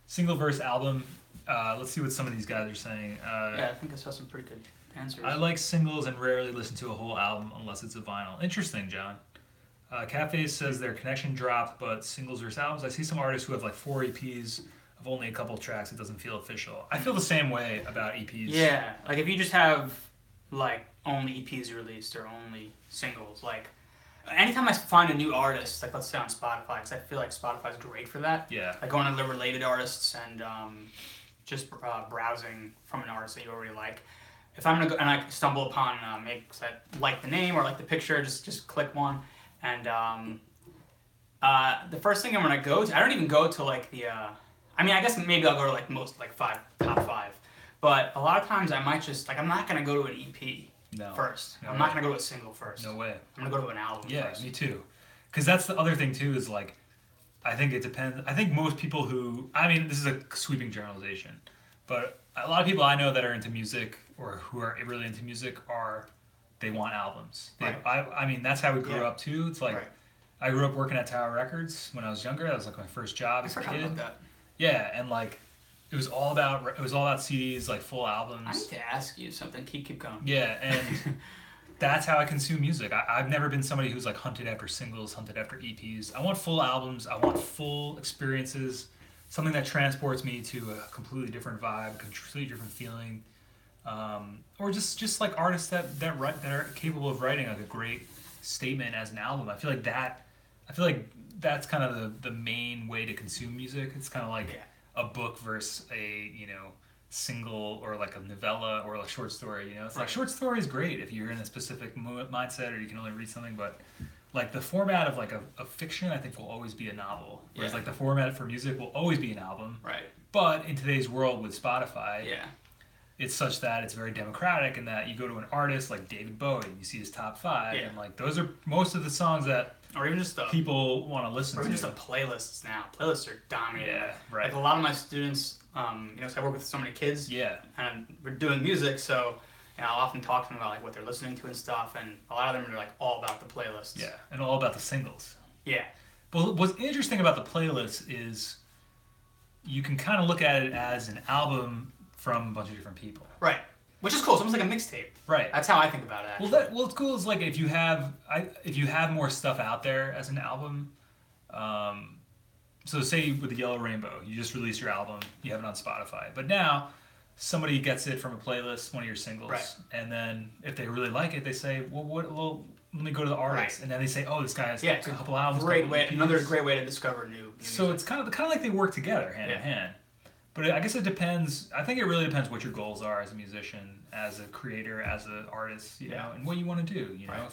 single verse album. Let's see what some of these guys are saying. Yeah, I think I saw some pretty good answers. I like singles and rarely listen to a whole album unless it's a vinyl. Interesting, John. Cafe says their connection dropped, but singles versus albums. I see some artists who have like 4 EPs of only a couple tracks. It doesn't feel official. I feel the same way about EPs. Yeah, like if you just have like only EPs released or only singles, like anytime I find a new artist, like let's say on Spotify, because I feel like Spotify's great for that. Yeah. Like going to the related artists and just browsing from an artist that you already like. If I'm gonna go and I stumble upon maybe cause I like the name or like the picture, just click one, and the first thing I'm gonna go to, I don't even go to like the. I mean, I guess maybe I'll go to like most like top five, but a lot of times I might just like I'm not gonna go to an EP first. No I'm way. not gonna go to a single first. No way. I'm gonna go to an album Yeah, first. me too. Because that's the other thing too is like, I think it depends. I think most people who, I mean, this is a sweeping generalization, but a lot of people I know that are into music or who are really into music they want albums. Right. I mean, that's how we grew up too. It's like, Right. I grew up working at Tower Records when I was younger. That was like my first job I as a forgot kid. about that. Yeah, and like, it was all about CDs, like full I albums. need to ask you something. Keep going. Yeah, and that's how I consume music. I've never been somebody who's like hunted after singles, hunted after EPs. I want full albums. I want full experiences, something that transports me to a completely different vibe, a completely different feeling, or just like artists that are capable of writing like a great statement as an album. I feel like that's kind of the main way to consume music. It's kind of like a book versus a single or like a novella or a short story. It's like short story is great if you're in a specific mindset or you can only read something, but like the format of like a fiction I think will always be a novel, whereas like the format for music will always be an album. Right. But in today's world with Spotify, Yeah. it's such that it's very democratic in that you go to an artist like David Bowie and you see his top 5 and like those are most of the songs that or even just people want to listen or to. even just the playlists now. Playlists are dominating. Yeah, right. Like a lot of my students, 'cause I work with so many kids. Yeah. And we're doing music, so I'll often talk to them about like what they're listening to and stuff, and a lot of them are like all about the playlists. Yeah, and all about the singles. Yeah. Well, what's interesting about the playlist is you can kind of look at it as an album from a bunch of different people. Right. Which is cool. It's almost like a mixtape. Right. That's how I think about it. Actually. What's cool is like if you have more stuff out there as an album. So say with the Yellow Rainbow, you just released your album, you have it on Spotify, but now somebody gets it from a playlist, one of your singles, and then if they really like it, they say, well, let me go to the artist, and then they say, oh, this guy has a couple albums. Another great way to discover new so music. it's kind of like they work together hand in hand. But I guess it depends. I think it really depends what your goals are as a musician, as a creator, as an artist, know, and what you want to do. You know,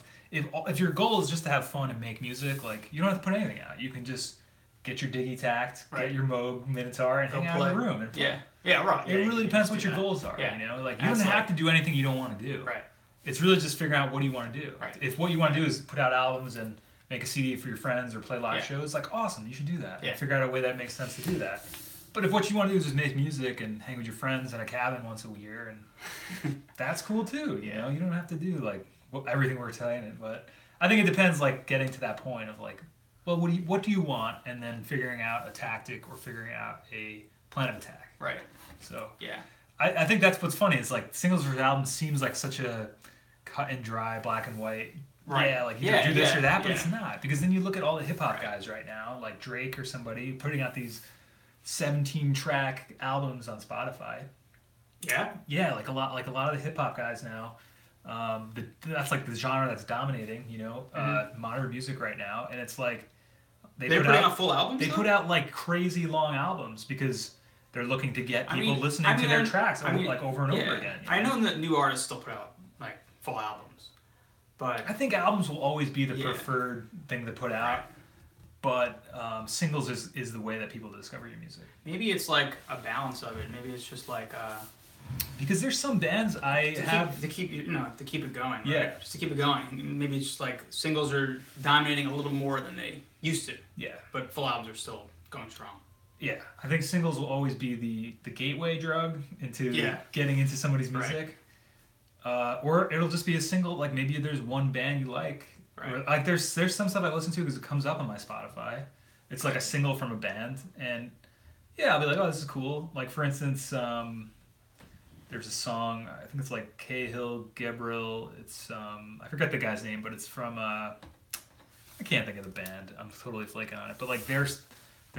if your goal is just to have fun and make music, like you don't have to put anything out. You can just get your Digitakt, get your Moog Minotaur, and hang out in the room and play. Yeah, right. It really depends what your goals are. Yeah. You know, like you don't have to do anything you don't want to do. Right. It's really just figuring out what do you want to do. Right. If what you want to do is put out albums and make a CD for your friends or play live shows, like awesome, you should do that. Yeah. Figure out a way that makes sense to do that. But if what you want to do is just make music and hang with your friends in a cabin once a year, and that's cool too. You know, you don't have to do like everything we're telling it. But I think it depends, like getting to that point of like, well, what do you want, and then figuring out a tactic or figuring out a plan of attack. Right. So yeah, I think that's what's funny. It's like singles versus albums seems like such a cut and dry, black and white. Right. Yeah, like you can do this or that, but it's not, because then you look at all the hip hop guys right now, like Drake or somebody putting out these 17-track albums on Spotify. Yeah. Yeah, like a lot of the hip hop guys now. That's like the genre that's dominating, modern music right now, and it's like they're putting out full albums. They put out like crazy long albums because they're looking to get people listening to their tracks like over and over again. I know that new artists still put out like full albums, but I think albums will always be the preferred thing to put out. Right. But singles is the way that people discover your music. Maybe it's like a balance of it. Maybe it's just like because there's some bands to keep it going. Yeah, right? Just to keep it going. Maybe it's just like singles are dominating a little more than they used to. Yeah, but full albums are still going strong. Yeah, I think singles will always be the gateway drug into getting into somebody's music. Or it'll just be a single. Like maybe there's one band you like Right. Like there's some stuff I listen to because it comes up on my Spotify. It's like a single from a band, and yeah, I'll be like, oh, this is cool. Like for instance, there's a song, I think it's like Cahill Gabriel. It's I forget the guy's name, but it's from I can't think of the band. I'm totally flaking on it. But like their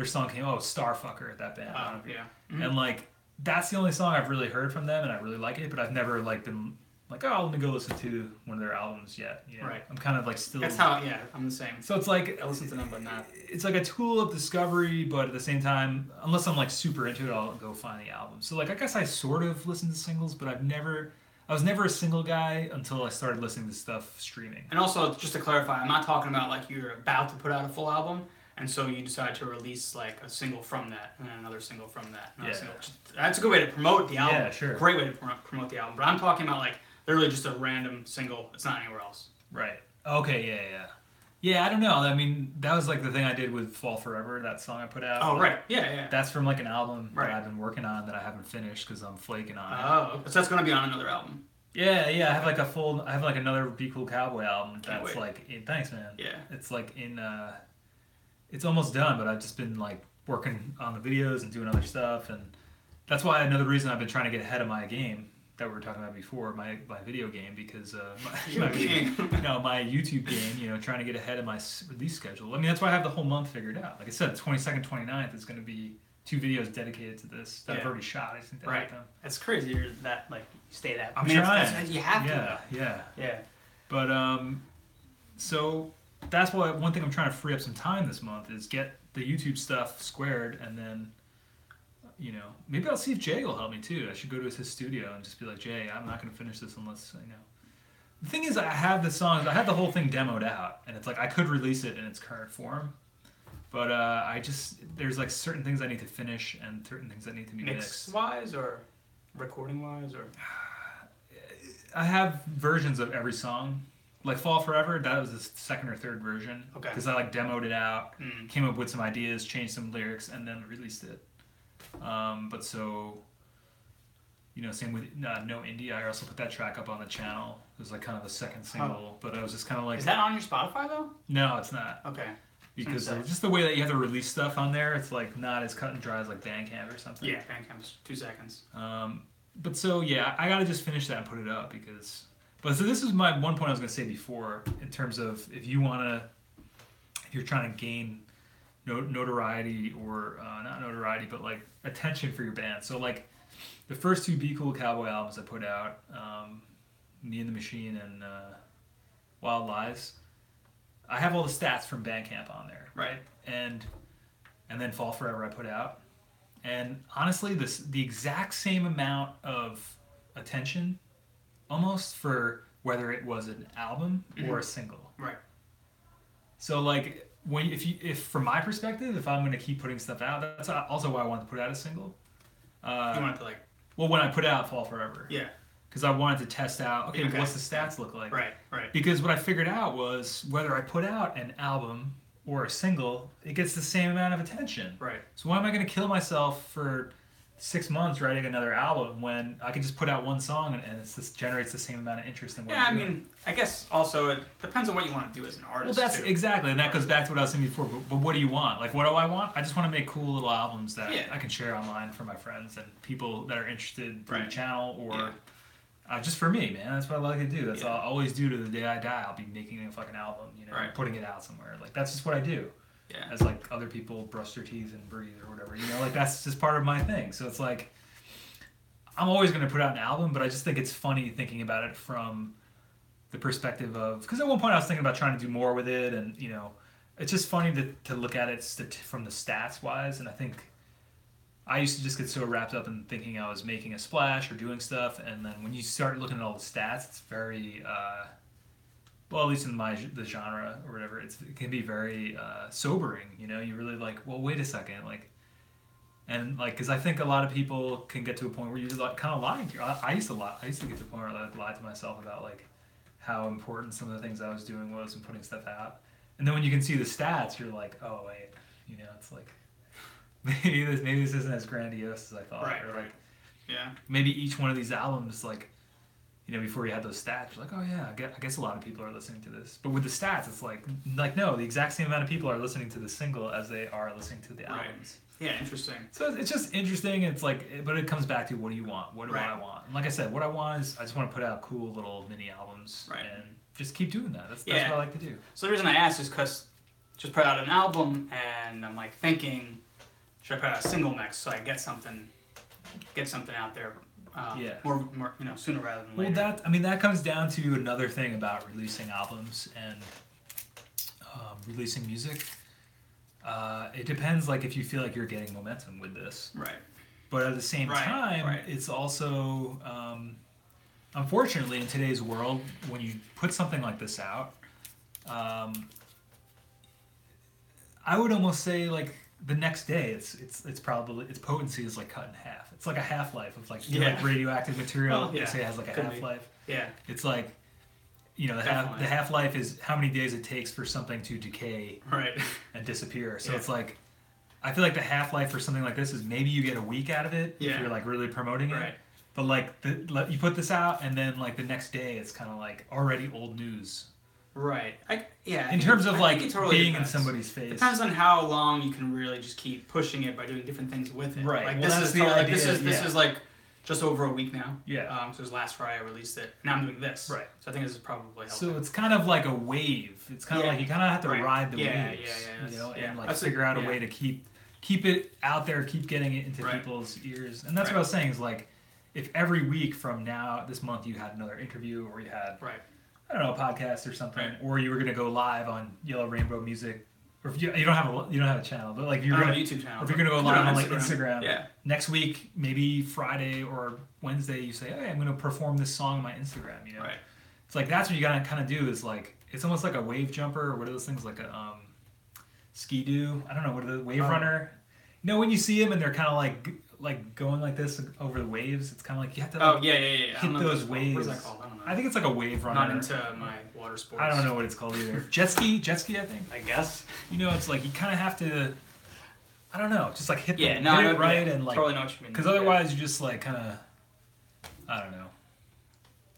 song came, oh, Starfucker, that band. Yeah. And like that's the only song I've really heard from them, and I really like it. But I've never like been like, oh, let me go listen to one of their albums yet. You know? Right. I'm kind of like still. That's how. Yeah, I'm the same. So it's like I listen to them, but not. It's like a tool of discovery, but at the same time, unless I'm like super into it, I'll go find the album. So like I guess I sort of listen to singles, but I was never a single guy until I started listening to stuff streaming. And also, just to clarify, I'm not talking about like you're about to put out a full album, and so you decide to release like a single from that, and then another single from that. Single. That's a good way to promote the album. Yeah, sure. Great way to promote the album. But I'm talking about like literally just a random single. It's not anywhere else. Right. Okay, yeah. Yeah, I don't know. I mean, that was like the thing I did with Fall Forever, that song I put out. Oh, right. Yeah. That's from like an album Right. that I've been working on that I haven't finished because I'm flaking on it. Oh, so that's going to be on another album. Yeah. I have like another Be Cool Cowboy album that's like, thanks, man. Yeah. It's like it's almost done, but I've just been like working on the videos and doing other stuff. And that's why another reason I've been trying to get ahead of my game that we were talking about before, my video game, because my YouTube game, trying to get ahead of my release schedule. I mean, that's why I have the whole month figured out. Like I said, 22nd, 29th is going to be 2 videos dedicated to this that I've already shot. I think that right. It's crazy you're that, like, you stay that. I'm trying. You have to. Yeah. But, so that's why one thing I'm trying to free up some time this month is get the YouTube stuff squared, and then maybe I'll see if Jay will help me too. I should go to his studio and just be like, Jay, I'm not going to finish this unless, The thing is, I have the songs, I have the whole thing demoed out, and it's like, I could release it in its current form, but there's like certain things I need to finish and certain things that need to be mixed. Mix-wise or recording-wise or? I have versions of every song. Like Fall Forever, that was the second or third version. Okay. Because I like demoed it out, came up with some ideas, changed some lyrics, and then released it. But so, same with No Indie. I also put that track up on the channel. It was like kind of a second single, but I was just kind of like. Is that on your Spotify though? No, it's not. Okay. Because just the way that you have to release stuff on there, it's like not as cut and dry as like Bandcamp or something. Yeah, Bandcamp's 2 seconds. But so yeah, I gotta just finish that and put it up because. But so this is my one point I was gonna say before in terms of if you're trying to gain notoriety or not notoriety, but like attention for your band. So like the first 2 Be Cool Cowboy albums I put out, Me and the Machine and Wild Lies, I have all the stats from Bandcamp on there, right? And then Fall Forever I put out, and honestly, the exact same amount of attention, almost, for whether it was an album or a single, right? So like. If from my perspective, if I'm going to keep putting stuff out, that's also why I wanted to put out a single. You wanted to like. Well, when I put out Fall Forever. Yeah. Because I wanted to test out, what's the stats look like? Right. Because what I figured out was whether I put out an album or a single, it gets the same amount of attention. Right. So why am I going to kill myself for 6 months writing another album when I can just put out one song and it just generates the same amount of interest in what I'm doing? mean, I guess also it depends on what you want to do as an artist. Well, that's exactly, and that goes back to what I was saying before. But what do you want? Like, what do I want? I just want to make cool little albums that I can share online for my friends and people that are interested through the channel, or just for me, man. That's what I like to do. That's what I'll always do to the day I die. I'll be making a fucking album, putting it out somewhere. Like, that's just what I do. Yeah. As like other people brush their teeth and breathe or whatever, like that's just part of my thing. So it's like I'm always going to put out an album, but I just think it's funny thinking about it from the perspective of, because at one point I was thinking about trying to do more with it, and it's just funny to look at it from the stats wise. And I think I used to just get so wrapped up in thinking I was making a splash or doing stuff, and then when you start looking at all the stats, it's very well, at least in the genre or whatever, it can be very sobering. You really like, well, wait a second, like, and like, because I think a lot of people can get to a point where you're like kind of lying to. I used to get to a point where I lied to myself about like how important some of the things I was doing was and putting stuff out. And then when you can see the stats, you're like, oh wait, it's like maybe this isn't as grandiose as I thought. Right. Or like, yeah, maybe each one of these albums like before you had those stats, you're like, oh yeah, I guess a lot of people are listening to this. But with the stats, it's like no, the exact same amount of people are listening to the single as they are listening to the albums. Yeah, interesting. So it's just interesting. It's like, but it comes back to what do you want? What do I want? And like I said, what I want is I just want to put out cool little mini albums and just keep doing that. That's what I like to do. So the reason I asked is because just put out an album, and I'm like thinking, should I put out a single next so I get something out there more sooner rather than later. Well, that comes down to another thing about releasing albums and releasing music. It depends, like, if you feel like you're getting momentum with this. Right. But at the same time, it's also, unfortunately, in today's world, when you put something like this out, I would almost say, like, the next day, it's probably, its potency is like cut in half. It's like a half-life of like, like radioactive material. They say it has like a half-life. Yeah. It's like, the half-life is how many days it takes for something to decay and disappear. So it's like, I feel like the half-life for something like this is maybe you get a week out of it if you're like really promoting it. But like you put this out and then like the next day it's kind of like already old news. Right. In terms of like being in somebody's face. Depends on how long you can really just keep pushing it by doing different things with it. Right. Like, well, this is like just over a week now. Yeah. So it was last Friday I released it. Now I'm doing this. Right. So I think this is probably helpful. So it's kind of like a wave. It's kind of like you kind of have to ride the waves. And like figure out a way to keep it out there, keep getting it into people's ears. And that's what I was saying is like, if every week from now, this month, you had another interview or you had I don't know, a podcast or something, or you were going to go live on Yellow Rainbow Music, or if you don't have a channel, but like you're going to YouTube channel, or if you're going to go live on like Instagram, next week, maybe Friday or Wednesday, you say, hey, I'm going to perform this song on my Instagram, It's like that's what you got to kind of do is like it's almost like a wave jumper or what are those things like a ski-doo? I don't know, what are the wave runner? When you see them and they're kind of like going like this over the waves, it's kind of like you have to hit those waves. What's that called? I don't know. I think it's like a wave runner. Not into my water sports. I don't know what it's called either. Jet ski, I think. I guess. It's like you kind of have to. I don't know, just like hit it and like. Totally know what you mean. Because otherwise, you just like kind of. I don't know.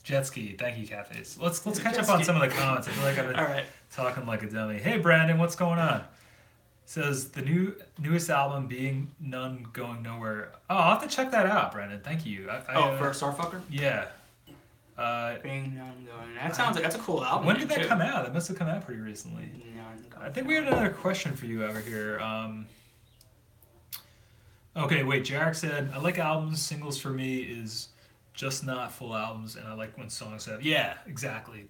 Jet ski. Thank you, Cafes. Let's catch up on some of the comments. I feel like I've been talking like a dummy. Hey, Brandon, what's going on? Says the newest album, Being None Going Nowhere. Oh, I'll have to check that out, Brandon. Thank you. For Starfucker? Yeah. Being None Going. That sounds like that's a cool album. When did that come out? That must have come out pretty recently. I think we had another question for you over here. Okay, wait. Jarek said, I like albums. Singles for me is just not full albums, and I like when songs have. Yeah, exactly.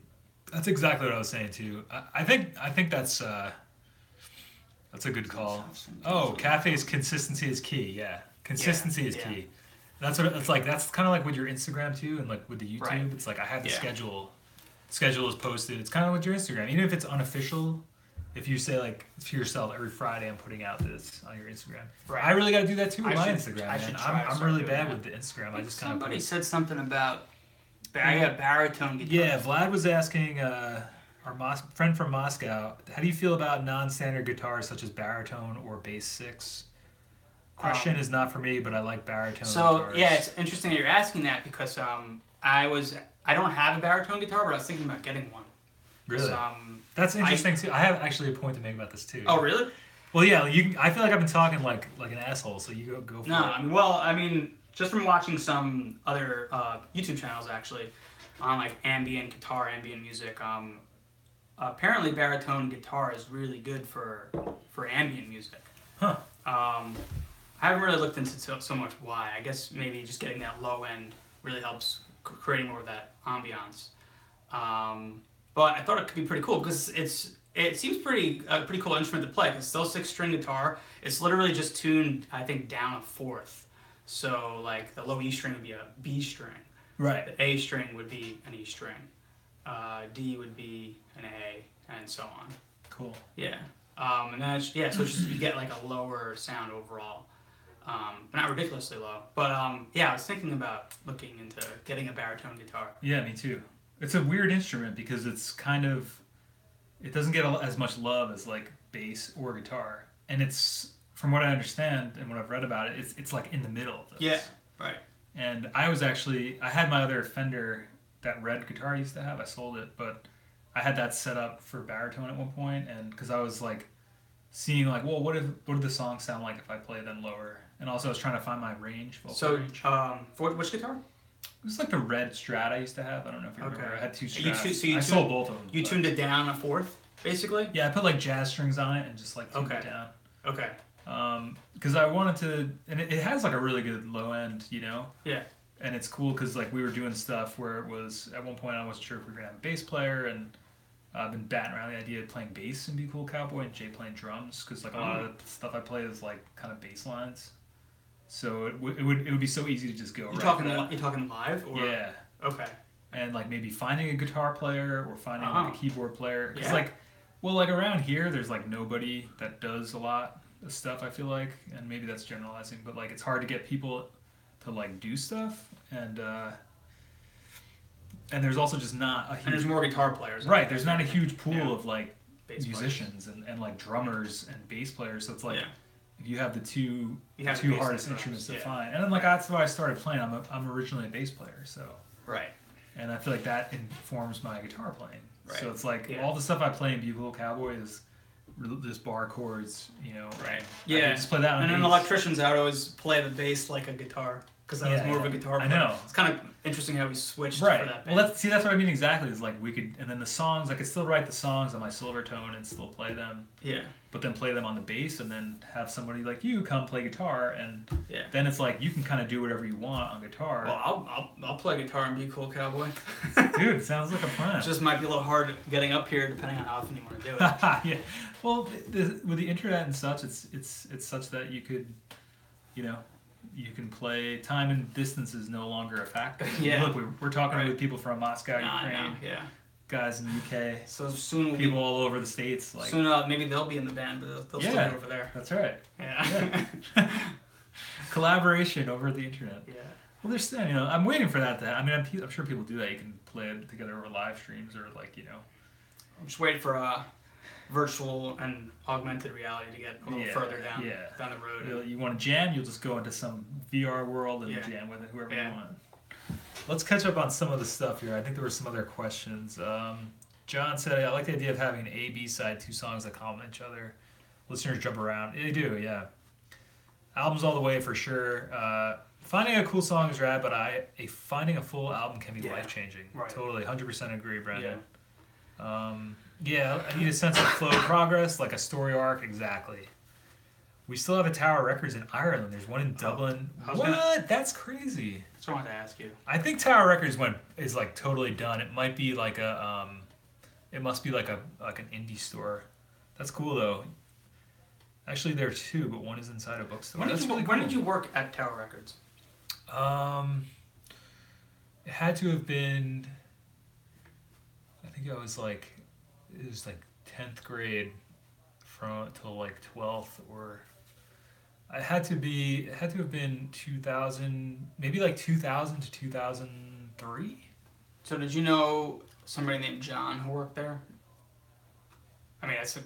That's exactly what I was saying too. I think that's a good call. Oh, Cafe's consistency is key. Yeah, consistency is key. That's what it's like. That's kind of like with your Instagram too, and like with the YouTube. It's like I have the schedule. Schedule is posted. It's kind of with your Instagram, even if it's unofficial. If you say like to yourself every Friday, I'm putting out this on your Instagram. Right. I really got to do that too with my Instagram. I'm really bad with the Instagram. I just kind of. Somebody said something about baritone guitar. Yeah, Vlad was asking. Our friend from Moscow, how do you feel about non-standard guitars such as baritone or bass six? Question is not for me, but I like baritone guitars. Yeah, it's interesting that you're asking that because I don't have a baritone guitar, but I was thinking about getting one. Really? That's interesting too. I have actually a point to make about this too. Oh, really? Well, yeah. I feel like I've been talking like an asshole, so you go for it. I mean, just from watching some other YouTube channels actually on like ambient guitar, ambient music. Apparently, baritone guitar is really good for ambient music. Huh. I haven't really looked into so much why. I guess maybe just getting that low end really helps creating more of that ambiance. But I thought it could be pretty cool because it seems pretty cool instrument to play. It's still 6-string guitar. It's literally just tuned, I think, down a fourth. So like the low E string would be a B string. Right. The A string would be an E string. D would be an A, and so on. Cool. Yeah. And then so it's just, you get like a lower sound overall. But not ridiculously low. But I was thinking about looking into getting a baritone guitar. Yeah, me too. It's a weird instrument because it's kind of, it doesn't get as much love as like bass or guitar. And it's, from what I understand and what I've read about it, it's like in the middle of this. Yeah, right. And I had my other Fender that red guitar I used to have. I sold it, but I had that set up for baritone at one point, and because I was like seeing like, well, what do the songs sound like if I play them lower? And also I was trying to find my range, vocal So, range. for which guitar? It was like the red Strat I used to have. I don't know if you remember. I had two You Strats. you I sold both of them. You tuned it down a fourth, basically. Yeah, I put like jazz strings on it and just like tuned it down. Okay. Because I wanted to, and it has like a really good low end, Yeah. And it's cool because like we were doing stuff where it was at one point I wasn't sure if we were gonna have a bass player, and I've been batting around the idea of playing bass and Be Cool Cowboy, and Jay playing drums because like a lot of the stuff I play is like kind of bass lines. So it would be so easy to just go. You talking live or? Yeah. Okay. And like maybe finding a guitar player or finding like a keyboard player. Because Yeah. like around here there's like nobody that does a lot of stuff, I feel like, and maybe that's generalizing, but like it's hard to get people to like do stuff, and there's also just not a huge, and there's more guitar players. Right, there's not a huge pool Yeah. of like Bass musicians and like drummers and bass players, so it's like Yeah. if you have the two bass hardest and instruments to drums, find, and then like that's why I started playing. I'm originally a bass player, so Right. and I feel like that informs my guitar playing. Right. So it's like Yeah. all the stuff I play in Be Cool Cowboy is just bar chords, Right. I Yeah. just play that on And then bass. electricians, I would always play the bass like a guitar because I was more of a guitar player. I know. It's kind of interesting how we switched Right. for that. Well, that's what I mean exactly. Is like we could, and then the songs, I could still write the songs on my Silvertone and still play them. Yeah. But then play them on the bass, and then have somebody like you come play guitar, and Yeah. then it's like you can kind of do whatever you want on guitar. Well, I'll play guitar and Be Cool Cowboy. Dude, sounds like a plan. It just might be a little hard getting up here depending on how often you want to do it. Yeah. Well, with the internet and such, it's such that you could, you can play. Time and distance is no longer a factor. Yeah. Look, we're talking with people from Moscow, I Ukraine, know, yeah. guys in the UK, So soon we'll people all over the states. Like, soon maybe they'll be in the band, but they'll still be over there. That's right. Yeah. Collaboration over the internet. Yeah. Well, there's still, I'm waiting for that to happen. I mean, I'm sure people do that. You can play it together over live streams or like, I'm just waiting for virtual and augmented reality to get a little further down the road. You want to jam, you'll just go into some VR world and jam with it, whoever you want. Let's catch up on some of the stuff here. I think there were some other questions. John said, I like the idea of having an A, B side, two songs that complement each other. Listeners jump around. They do, yeah. Albums all the way for sure. Finding a cool song is rad, but finding a full album can be life-changing. Right. Totally, 100% agree, Brandon. I need a sense of flow progress, like a story arc, exactly. We still have a Tower Records in Ireland. There's one in Dublin. What? That's crazy. That's what I wanted to ask you. I think Tower Records is like totally done. It might be like it must be like an indie store. That's cool though. Actually, there are two, but one is inside a bookstore. When did you work at Tower Records? It had to have been. I think it was like 10th grade till like 12th, or it had to have been 2000, maybe like 2000 to 2003. So did you know somebody named John who worked there? I mean, that's a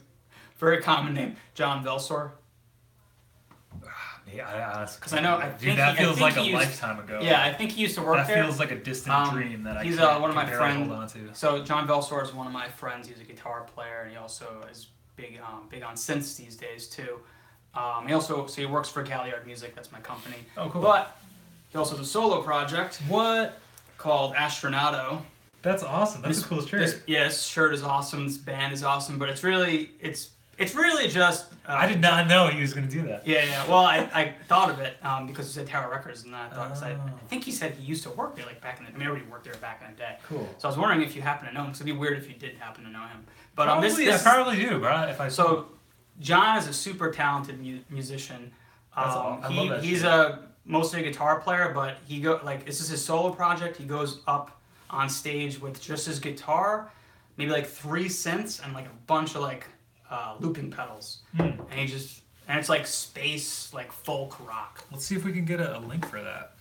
very common name, John Velsor. Yeah, because I think that feels like a used, lifetime ago. Yeah, I think he used to work there. That feels like a distant dream that he's I one of my friends. Hold on to. So John Velsor is one of my friends. He's a guitar player, and he also is big on synths these days too. He works for Galliard Music. That's my company. Oh, cool. But he also has a solo project. What? Called Astronauto. That's awesome. That's a cool shirt. This shirt is awesome. This band is awesome. But it's really just. I did not know he was going to do that. Yeah. Well, I thought of it because he said Tower Records, and I thought I think he said he used to work there, like back in the. I mean, everybody worked there back in the day. Cool. So I was wondering if you happen to know him. Because it'd be weird if you did happen to know him. But I probably do, bro. So John is a super talented musician. That's awesome. I love that He's mostly a guitar player, but this is his solo project. He goes up on stage with just his guitar, maybe like 3 synths and like a bunch of like looping pedals, and it's like space, like folk rock. Let's see if we can get a link for that.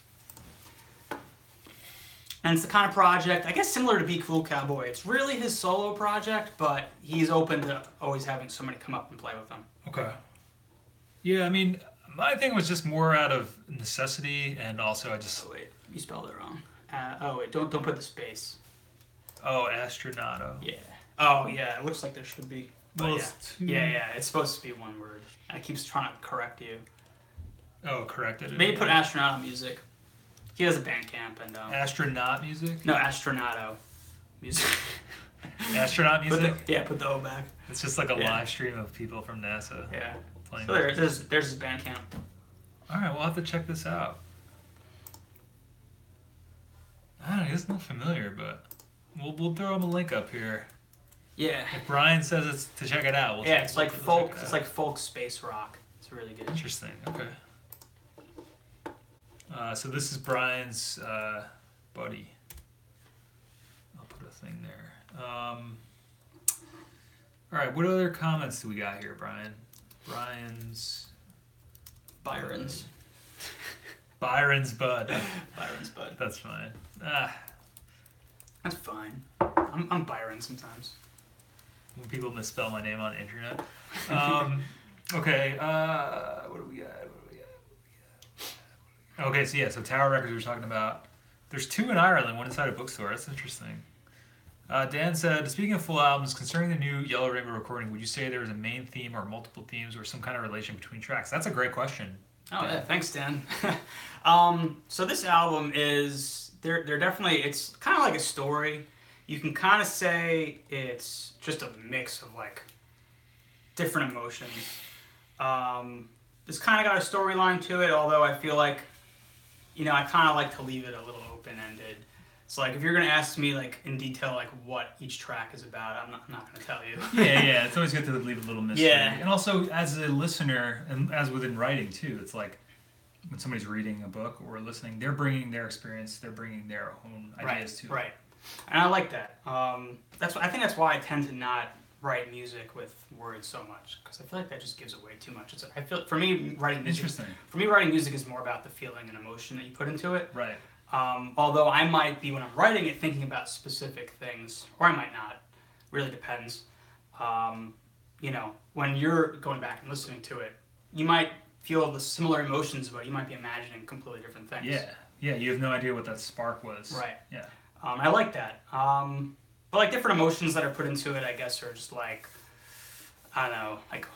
And it's the kind of project, I guess, similar to Be Cool Cowboy. It's really his solo project, but he's open to always having somebody come up and play with him. Okay. Yeah, I mean, my thing was just more out of necessity, and also I just... Oh, wait, you spelled it wrong. Oh wait, don't put the space. Oh, Astronauto. Yeah. Oh yeah, it looks like there should be. But Well, yeah. it's two... Yeah, it's supposed to be one word. And it keeps trying to correct you. Oh, corrected it. Maybe put astronaut music. He has a Bandcamp and Astronaut music? No, astronauto music. Astronaut music? Put the O back. It's just like a live stream of people from NASA. Yeah. Playing So there's his Bandcamp. Alright, we'll have to check this out. I don't know, he doesn't look familiar, but we'll throw him a link up here. Yeah. If Brian says it's to check it out, it's like folk. It's like folk space rock. It's really good. Interesting. Okay. So this is Brian's buddy. I'll put a thing there. All right. What other comments do we got here, Brian? Byron's bud. Byron's bud. That's fine. That's fine. I'm Byron sometimes. When people misspell my name on the internet. Okay. What do we got? Okay, so Tower Records we were talking about. There's 2 in Ireland, one inside a bookstore. That's interesting. Dan said, speaking of full albums, concerning the new Yellow Rainbow recording, would you say there was a main theme or multiple themes or some kind of relation between tracks? That's a great question. Oh, yeah, thanks, Dan. So this album is, they're definitely, it's kind of like a story. You can kind of say it's just a mix of like different emotions. It's kind of got a storyline to it, although I feel like, I kind of like to leave it a little open-ended. So like if you're gonna ask me like in detail like what each track is about, I'm not gonna tell you. Yeah, it's always good to leave a little mystery. Yeah. And also as a listener, and as within writing too, it's like when somebody's reading a book or listening, they're bringing their experience, they're bringing their own ideas too. Right. And I like that. I think that's why I tend to not write music with words so much, because I feel like that just gives away too much. I feel for me writing music. Interesting. For me, writing music is more about the feeling and emotion that you put into it. Right. Although I might be, when I'm writing it, thinking about specific things, or I might not. Really depends. When you're going back and listening to it, you might feel the similar emotions, but you might be imagining completely different things. Yeah. You have no idea what that spark was. Right. Yeah. I like that. But like different emotions that are put into it, I guess, are just like, I don't know, like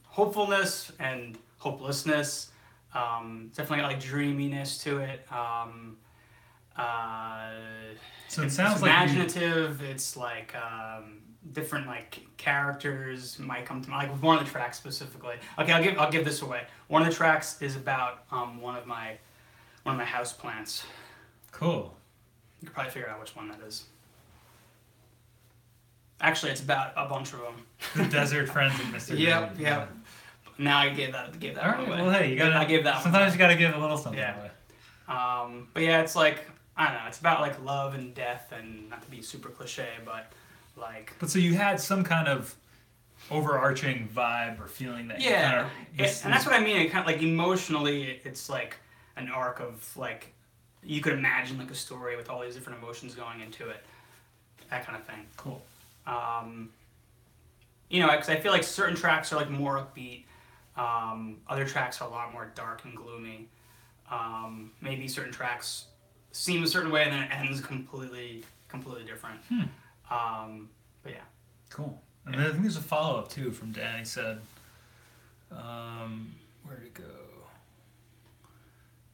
hopefulness and hopelessness. Definitely got like dreaminess to it. So it sounds like imaginative. It's like different like characters might come to mind. Like with one of the tracks specifically. Okay, I'll give this away. One of the tracks is about one of my house plants. Cool. You could probably figure out which one that is. Actually, it's about a bunch of them. The Desert Friends of Mr. Yep. Now I gave that All right. away. Well, hey, I gave that sometimes one. you gotta give a little something away. But yeah, it's like, I don't know, it's about like love and death, and not to be super cliche, but like... But so you had some kind of overarching vibe or feeling that you kind of... And that's what I mean, it kind of like emotionally, it's like an arc of like, you could imagine like a story with all these different emotions going into it. That kind of thing. Cool. Because I feel like certain tracks are like more upbeat. Other tracks are a lot more dark and gloomy. Maybe certain tracks seem a certain way and then it ends completely different. But yeah. Cool. And then I think there's a follow-up too from Dan. He said, where'd it go?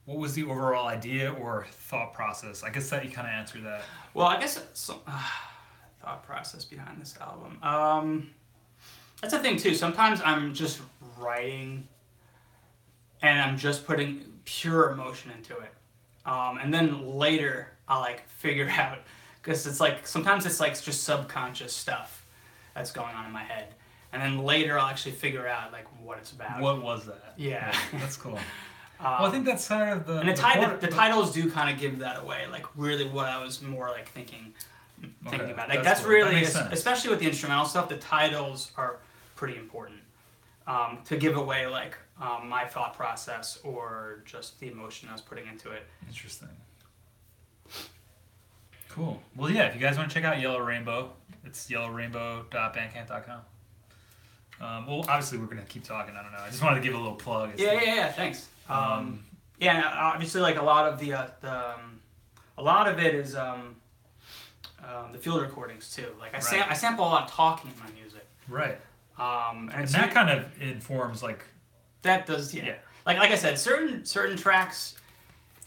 What was the overall idea or thought process? I guess that you kind of answered that. Well, I guess thought process behind this album. That's the thing too. Sometimes I'm just writing and I'm just putting pure emotion into it. And then later I'll like figure out, because it's like, sometimes it's like just subconscious stuff that's going on in my head. And then later I'll actually figure out like what it's about. What was that? Yeah. That's cool. Well, I think that's kind of the... And the titles do kind of give that away, like really what I was more like thinking about. Like that's cool. Really, especially with the instrumental stuff, the titles are pretty important to give away like my thought process or just the emotion I was putting into it. Interesting. Cool. Well, yeah, if you guys want to check out Yellow Rainbow, it's yellowrainbow.bandcamp.com. Well, obviously we're going to keep talking. I don't know. I just wanted to give a little plug. Yeah, thanks. Obviously like a lot of the a lot of it is the field recordings too. Like I sample a lot of talking in my music. Right. And that kind of informs like that does Like I said, certain tracks.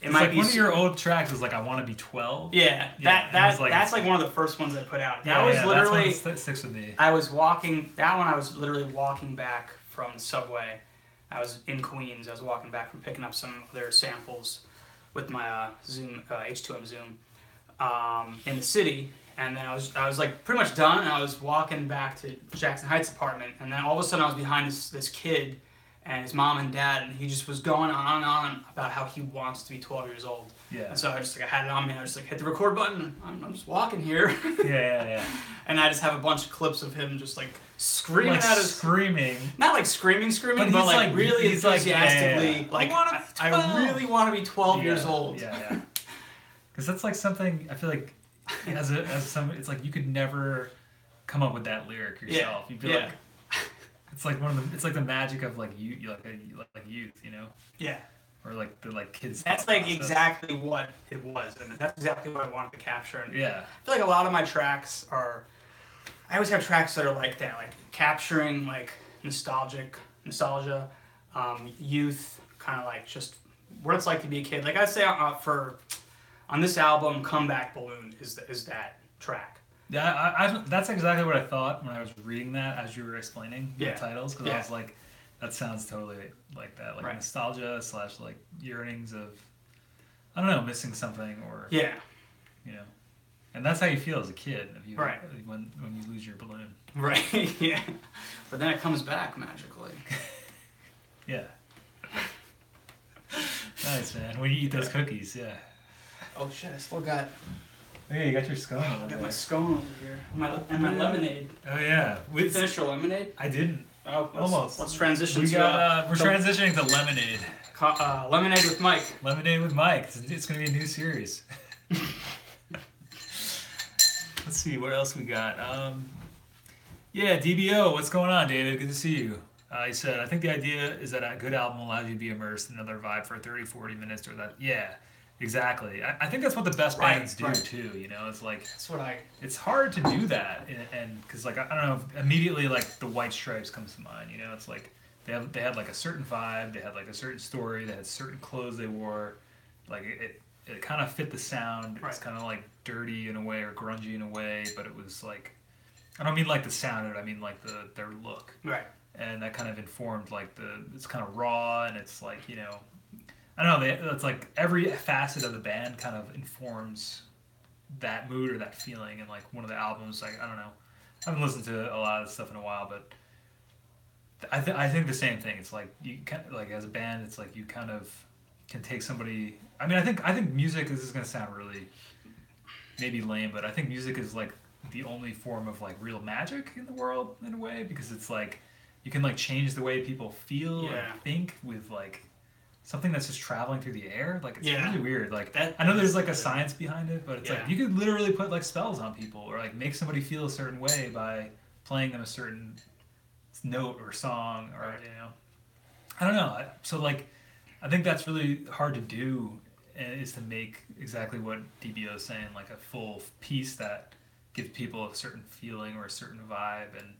It might like be one of your old tracks is like I Want to Be 12. Yeah, that's like one of the first ones I put out. That was literally that's one that sticks with me. I was literally walking back from the subway. I was in Queens. I was walking back from picking up some other samples with my Zoom H2M Zoom in the city, and then I was like pretty much done. And I was walking back to Jackson Heights apartment, and then all of a sudden I was behind this kid and his mom and dad, and he just was going on and on about how he wants to be 12 years old. Yeah. And so I had it on me. I just hit the record button. I'm just walking here. Yeah. And I just have a bunch of clips of him just screaming at his screaming. Not like screaming, but like really enthusiastically. I really want to be 12 years old. Yeah. Because that's like something I feel like as it's like you could never come up with that lyric yourself. You'd be like. It's like it's like the magic of like you like youth, you know? Yeah. Or like the kids. That's like exactly what it was, and that's exactly what I wanted to capture. And yeah. I feel like a lot of my tracks are. I always have tracks that are like that, like capturing like nostalgia, youth, kind of like just what it's like to be a kid. Like I'd say on this album, "Comeback Balloon" is that track. Yeah, that's exactly what I thought when I was reading that as you were explaining the titles, because I was like, that sounds totally like that, like nostalgia / like yearnings of, I don't know, missing something or you know, and that's how you feel as a kid, when you lose your balloon. Right. Yeah. But then it comes back magically. Yeah. Nice, man. When you eat those cookies, Oh shit! I still got. Oh, yeah, you got your scone. I got my scone over here. And my lemonade. Oh yeah. We finished your lemonade? I didn't. Oh, almost. Let's transition we're transitioning to lemonade. Lemonade with Mike. Lemonade with Mike. It's going to be a new series. Let's see what else we got. DBO. What's going on, David? Good to see you. He said, I think the idea is that a good album allows you to be immersed in another vibe for 30, 40 minutes or that. Yeah. Exactly. I think that's what the best bands do too. You know, it's like it's hard to do that, and because like I don't know, immediately like the White Stripes comes to mind. You know, it's like they had like a certain vibe, they had like a certain story, they had certain clothes they wore, like it kind of fit the sound. It's kind of like dirty in a way or grungy in a way, but it was like I don't mean like the sound of it. I mean like their look. Right. And that kind of informed like it's kind of raw and it's like I don't know, it's like every facet of the band kind of informs that mood or that feeling. And like one of the albums, like I don't know, I haven't listened to a lot of stuff in a while, but I think the same thing. It's like you kind of, like as a band, it's like you kind of can take somebody. I mean, I think music. This is gonna sound really maybe lame, but I think music is like the only form of like real magic in the world in a way, because it's like you can like change the way people feel and think with like something that's just traveling through the air. Like it's really weird. Like I know there's like a science behind it, but it's like you could literally put like spells on people or like make somebody feel a certain way by playing them a certain note or song or I don't know. So like I think that's really hard to do, is to make exactly what DBO is saying, like a full piece that gives people a certain feeling or a certain vibe, and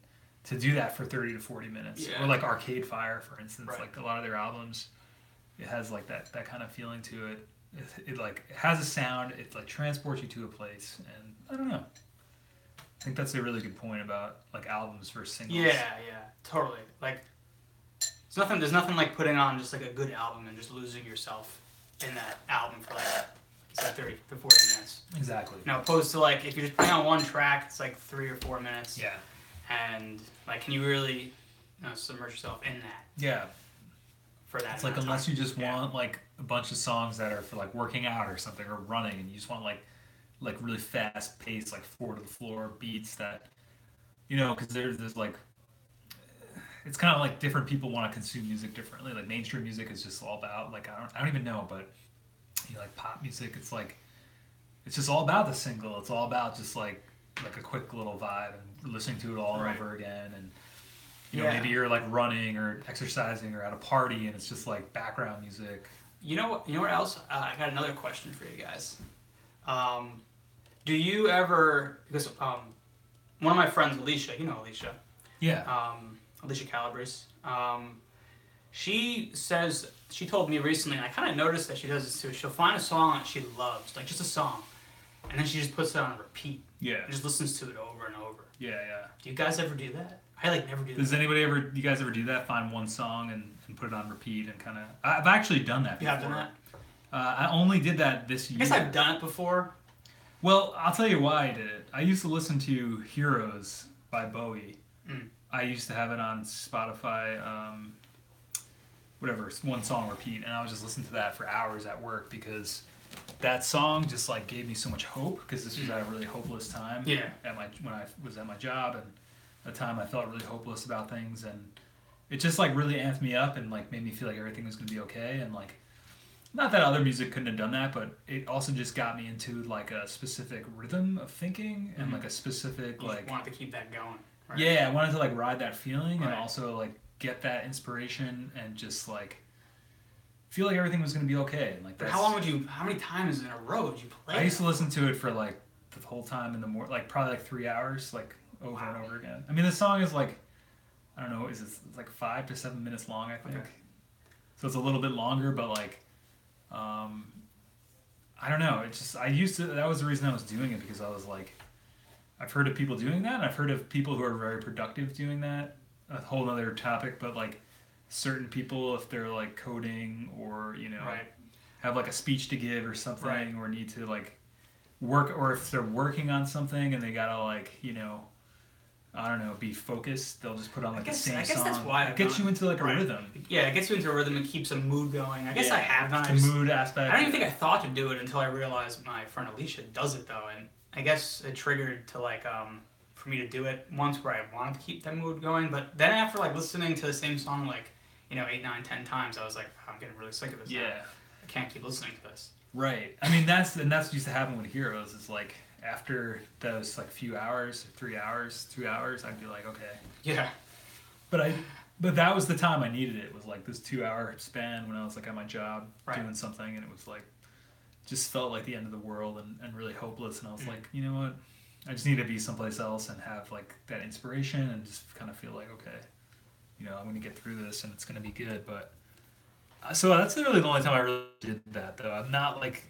to do that for 30 to 40 minutes. Or like Arcade Fire, for instance, like a lot of their albums, it has like that kind of feeling to it. It like it has a sound, it like transports you to a place, and I don't know. I think that's a really good point about like albums versus singles. Yeah, totally. Like there's nothing like putting on just like a good album and just losing yourself in that album for like 30 to 40 minutes. Exactly. Opposed to like if you're just putting on one track, it's like 3 or 4 minutes. Yeah. And like, can you really submerge yourself in that? Yeah. For that. It's like unless you just want like a bunch of songs that are for like working out or something or running, and you just want like really fast paced, like 4 to the floor beats that, because there's like, it's kind of like different people want to consume music differently. Like mainstream music is just all about like I don't even know, but like pop music, it's like it's just all about the single. It's all about just like a quick little vibe and listening to it all over again, and maybe you're like running or exercising or at a party and it's just like background music. You know what else? I got another question for you guys. Um, do you ever, because one of my friends, Alicia, you know Alicia, Yeah. Alicia Calabrese, she says, she told me recently, and I kind of noticed that she does this too. She'll find a song that she loves, like just a song, and then she just puts it on repeat. Yeah. And just listens to it over and over. Yeah, yeah. Do you guys ever do that? I like never do that. Does anybody ever? You guys ever do that? Find one song and put it on repeat and kind of. I've actually done that You before. have done that? I only did that this year. I guess I've done it before. Well, I'll tell you why I did it. I used to listen to Heroes by Bowie. Mm. I used to have it on Spotify, whatever, one song repeat, and I would just listen to that for hours at work because that song just like gave me so much hope because this was at a really hopeless time. Yeah. When I was at my job and a time I felt really hopeless about things, and it just like really amped me up and like made me feel like everything was gonna be okay. And like, not that other music couldn't have done that, but it also just got me into like a specific rhythm of thinking and like a specific You like. wanted to keep that going. Right? Yeah, I wanted to like ride that feeling Right. and also like get that inspiration and just like feel like everything was gonna be okay. And like, But that's, how many times in a row did you play I used to that? listen to it for like the whole time in the morning, like probably like 3 hours, like over and over again. I mean, the song is like, I don't know, it's like 5 to 7 minutes long, I think. Okay. So it's a little bit longer, but like, I don't know. It just that was the reason I was doing it because I was like, I've heard of people doing that. And I've heard of people who are very productive doing that. A whole other topic, but like certain people, if they're like coding or Right. have like a speech to give or something, Right. or need to like work, or if they're working on something and they gotta like I don't know, be focused, they'll just put on like the same I guess song. that's why It gets you into like a Right. rhythm. Yeah, it gets you into a rhythm and keeps a mood going. I guess I have done it. The mood aspect. I don't even think I thought to do it until I realized my friend Alicia does it though, and I guess it triggered to like for me to do it once where I wanted to keep that mood going. But then after like listening to the same song like 8, 9, 10 times, I was like, I'm getting really sick of this. Now. I can't keep listening to this. Right. I mean, that's what used to happen with Heroes. Is like after those like few hours, 3 hours, 2 hours, I'd be like, okay. Yeah. But that was the time I needed it. Was like this 2 hour span when I was like at my job doing something, and it was like just felt like the end of the world and really hopeless. And I was like, you know what? I just need to be someplace else and have like that inspiration and just kind of feel like, okay, I'm going to get through this and it's going to be good. But so that's really the only time I really did that, though. I'm not like,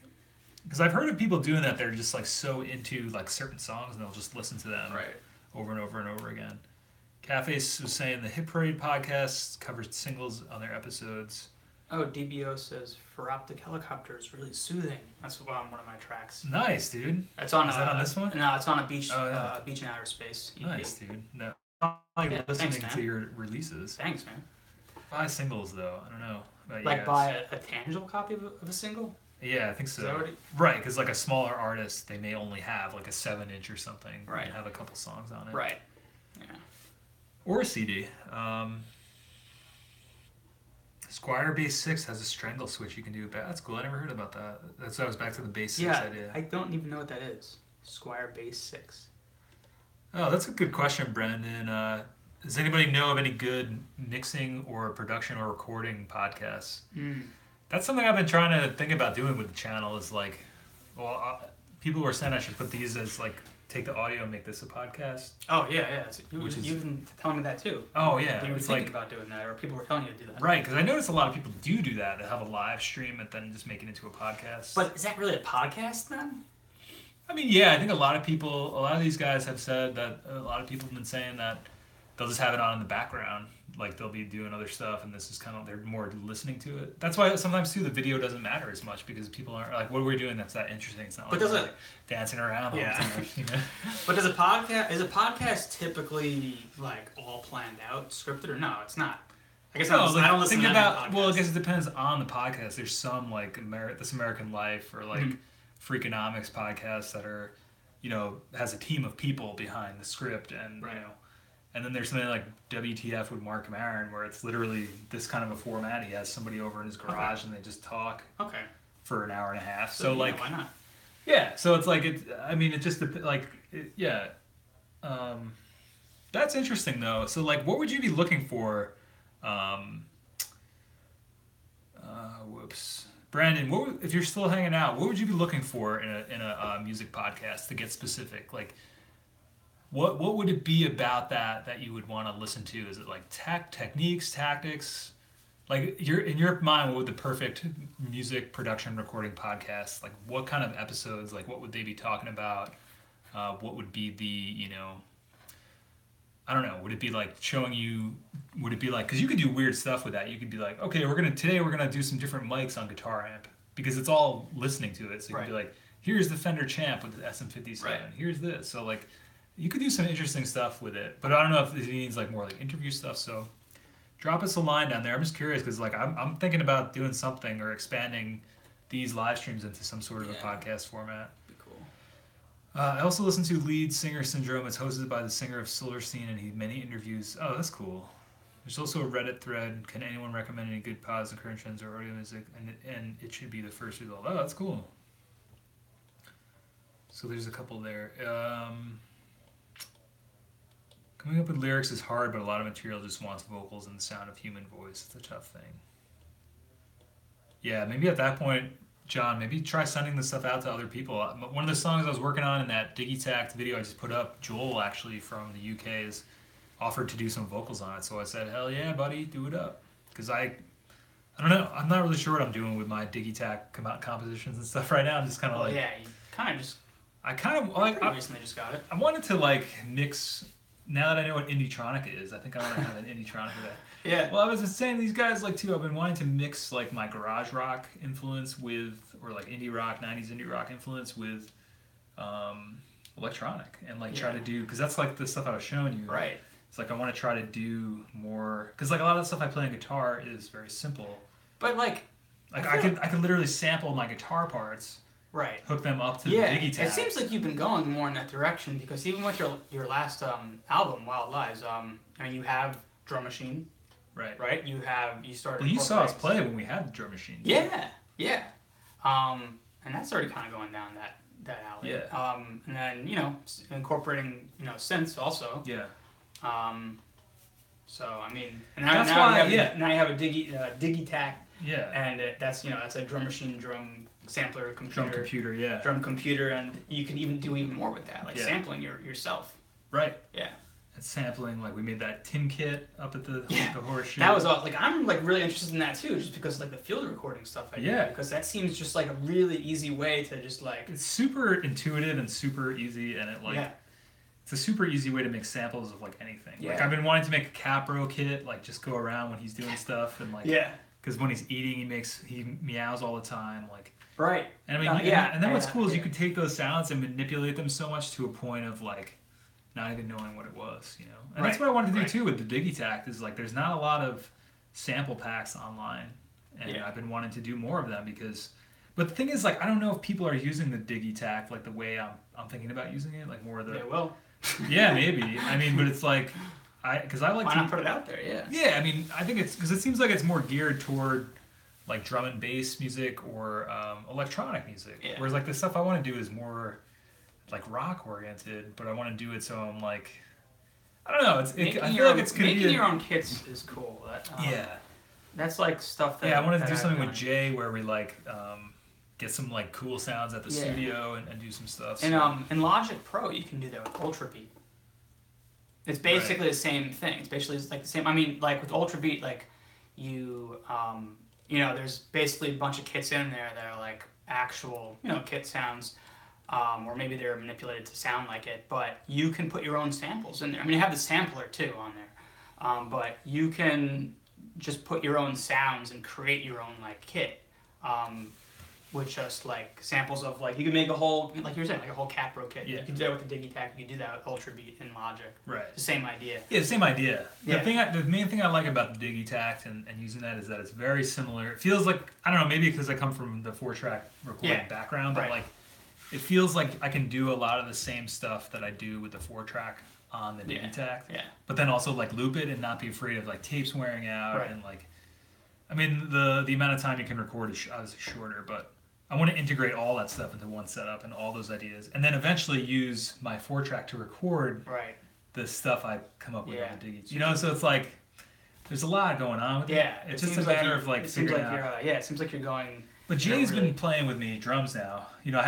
because I've heard of people doing that. They're just like so into like certain songs and they'll just listen to them over and over and over again. Cafe was saying the Hit Parade podcast covers singles on their episodes. Oh, DBO says for optic helicopter is really soothing. That's one of my tracks. Nice, dude. It's on. Is that on this one? No, it's on a beach. Oh, yeah. Beach in outer space. EP. Nice, dude. No, I'm like listening to your releases. Thanks, man. Buy singles though. I don't know. About Like you guys. buy a tangible copy of a single. Yeah, I think so. Is that what Right, because like a smaller artist, they may only have like a 7-inch or something. Right. And have a couple songs on it. Right. Yeah. Or a CD. Squire Bass 6 has a strangle switch you can do. That's cool. I never heard about that. That's why I was back to the Bass 6 idea. I don't even know what that is. Squire Bass 6. Oh, that's a good question, Brandon. Does anybody know of any good mixing or production or recording podcasts? That's something I've been trying to think about doing with the channel. Is like, people were saying I should put these as like take the audio and make this a podcast. Oh yeah. You've been telling me that too. Oh yeah, You were it's thinking like about doing that, or people were telling you to do that. right, because I noticed a lot of people do that. They have a live stream and then just make it into a podcast. But is that really a podcast then? I mean, yeah, I think a lot of these guys have said that. A lot of people have been saying that they'll just have it on in the background, like they'll be doing other stuff, and this is kind of they're more listening to it. That's why sometimes too the video doesn't matter as much because people aren't like, what are we doing that's that interesting? It's not But like does we're, like dancing around all the time. But is a podcast typically like all planned out, scripted, or no? It's not. I guess No, I don't listen think to about. that Well, I guess it depends on the podcast. There's some like This American Life or like Freakonomics podcasts that are, has a team of people behind the script and and then there's something like WTF with Mark Maron where it's literally this kind of a format. He has somebody over in his garage and they just talk for an hour and a half. So like, why not? Yeah, so it's like it just like that's interesting though. So like, what would you be looking for? Whoops. Brandon, if you're still hanging out, what would you be looking for in a music podcast to get specific? Like, what would it be about that you would want to listen to? Is it like techniques, tactics? Like, in your mind, what would the perfect music production recording podcast, like, what kind of episodes, like, what would they be talking about? What would be the, I don't know, would it be like showing you, would it be like, because you could do weird stuff with that. You could be like, okay, today we're going to do some different mics on guitar amp, because it's all listening to it. So you could be like, here's the Fender Champ with the SM57. Right. Here's this. So, like, you could do some interesting stuff with it. But I don't know if it needs, like, more, like, interview stuff. So drop us a line down there. I'm just curious, because, like, I'm thinking about doing something or expanding these live streams into some sort of a podcast format. I also listen to Lead Singer Syndrome. It's hosted by the singer of Silverstein, and he had many interviews. Oh, that's cool. There's also a Reddit thread. Can anyone recommend any good pods and current trends or audio music? And it should be the first result. Oh, that's cool. So there's a couple there. Coming up with lyrics is hard, but a lot of material just wants vocals and the sound of human voice. It's a tough thing. Yeah, maybe at that point, John, maybe try sending this stuff out to other people. One of the songs I was working on in that Digitakt video I just put up, Joel, actually, from the UK, has offered to do some vocals on it. So I said, hell yeah, buddy, do it up. Because I don't know. I'm not really sure what I'm doing with my Digitakt compositions and stuff right now. I'm just kind of like... yeah, you kind of just... I kind of... like, I recently just got it. I wanted to, like, mix... Now that I know what Indietronica is, I think I want to have an Indietronica there. Yeah. Well, I was just saying, these guys, like, too, I've been wanting to mix, like, my garage rock influence with, or, like, indie rock, 90s indie rock influence with electronic. And, like, try to do, because that's, like, the stuff I was showing you. Right. It's like I want to try to do more, because, like, a lot of the stuff I play on guitar is very simple. But, like... I could literally sample my guitar parts. Right. Hook them up to the Digitakt. It seems like you've been going more in that direction, because even with your last album, Wild Lies, I mean, you have drum machine. Right. Right? You started... Well, you saw us play when we had the drum machine. Yeah. Yeah. And that's already kind of going down that alley. Yeah. And then, incorporating, synths also. Yeah. So, I mean... And now you have a Digitakt. Yeah. And that's a drum machine, drum sampler, computer. Drum computer, and you can even do even more with that, like sampling yourself. Right. Yeah. And sampling, like, we made that tin kit up at the Horseshoe. That was all. Like, I'm like really interested in that too, just because like the field recording stuff I do. Because that seems just like a really easy way to just like. It's super intuitive and super easy, and it like. Yeah. It's a super easy way to make samples of like anything. Yeah. Like, I've been wanting to make a Capro kit, like just go around when he's doing stuff and like. Yeah. Because when he's eating, he meows all the time, like. Right. And I mean, and then what's cool is you could take those sounds and manipulate them so much to a point of like. Not even knowing what it was, And that's what I wanted to do too with the Digitakt, is like there's not a lot of sample packs online, and I've been wanting to do more of them but the thing is, like, I don't know if people are using the Digitakt like the way I'm thinking about using it, like more of the... They will. Yeah, maybe. I mean, but it's like, because I like Why not put it out there, yeah. Yeah, I mean, I think it's, because it seems like it's more geared toward like drum and bass music or electronic music, whereas like the stuff I want to do is more... like rock oriented, but I want to do it so I'm like, I don't know. I feel like it's gonna making your own kits is cool. That's like stuff that. Yeah, I wanted to do something with Jay where we like get some like cool sounds at the studio and do some stuff. And in Logic Pro, you can do that with Ultra Beat. It's basically the same thing. It's basically like the same. I mean, like with Ultra Beat, like there's basically a bunch of kits in there that are like actual kit sounds. Or maybe they're manipulated to sound like it, but you can put your own samples in there. I mean, you have the sampler too on there, but you can just put your own sounds and create your own like kit with just like samples of like you can make a whole, like you were saying, like a whole Capro kit. Yeah. You can do that with the Digitakt. You can do that with Ultra Beat in Logic. Right. The same idea. Yeah, the same idea. Yeah. The main thing I like about the Digitakt and using that is that it's very similar. It feels like, I don't know, maybe because I come from the 4-track recording background, but like. It feels like I can do a lot of the same stuff that I do with the 4-track on the Digitakt, but then also like loop it and not be afraid of like tapes wearing out and like, I mean the amount of time you can record is obviously shorter, but I want to integrate all that stuff into one setup and all those ideas, and then eventually use my 4-track to record the stuff I come up with on the Digitakt. So it's like there's a lot going on with it. Yeah, it's just a matter of like figuring out. It seems like you're going. But Jay's been playing with me drums now. You know,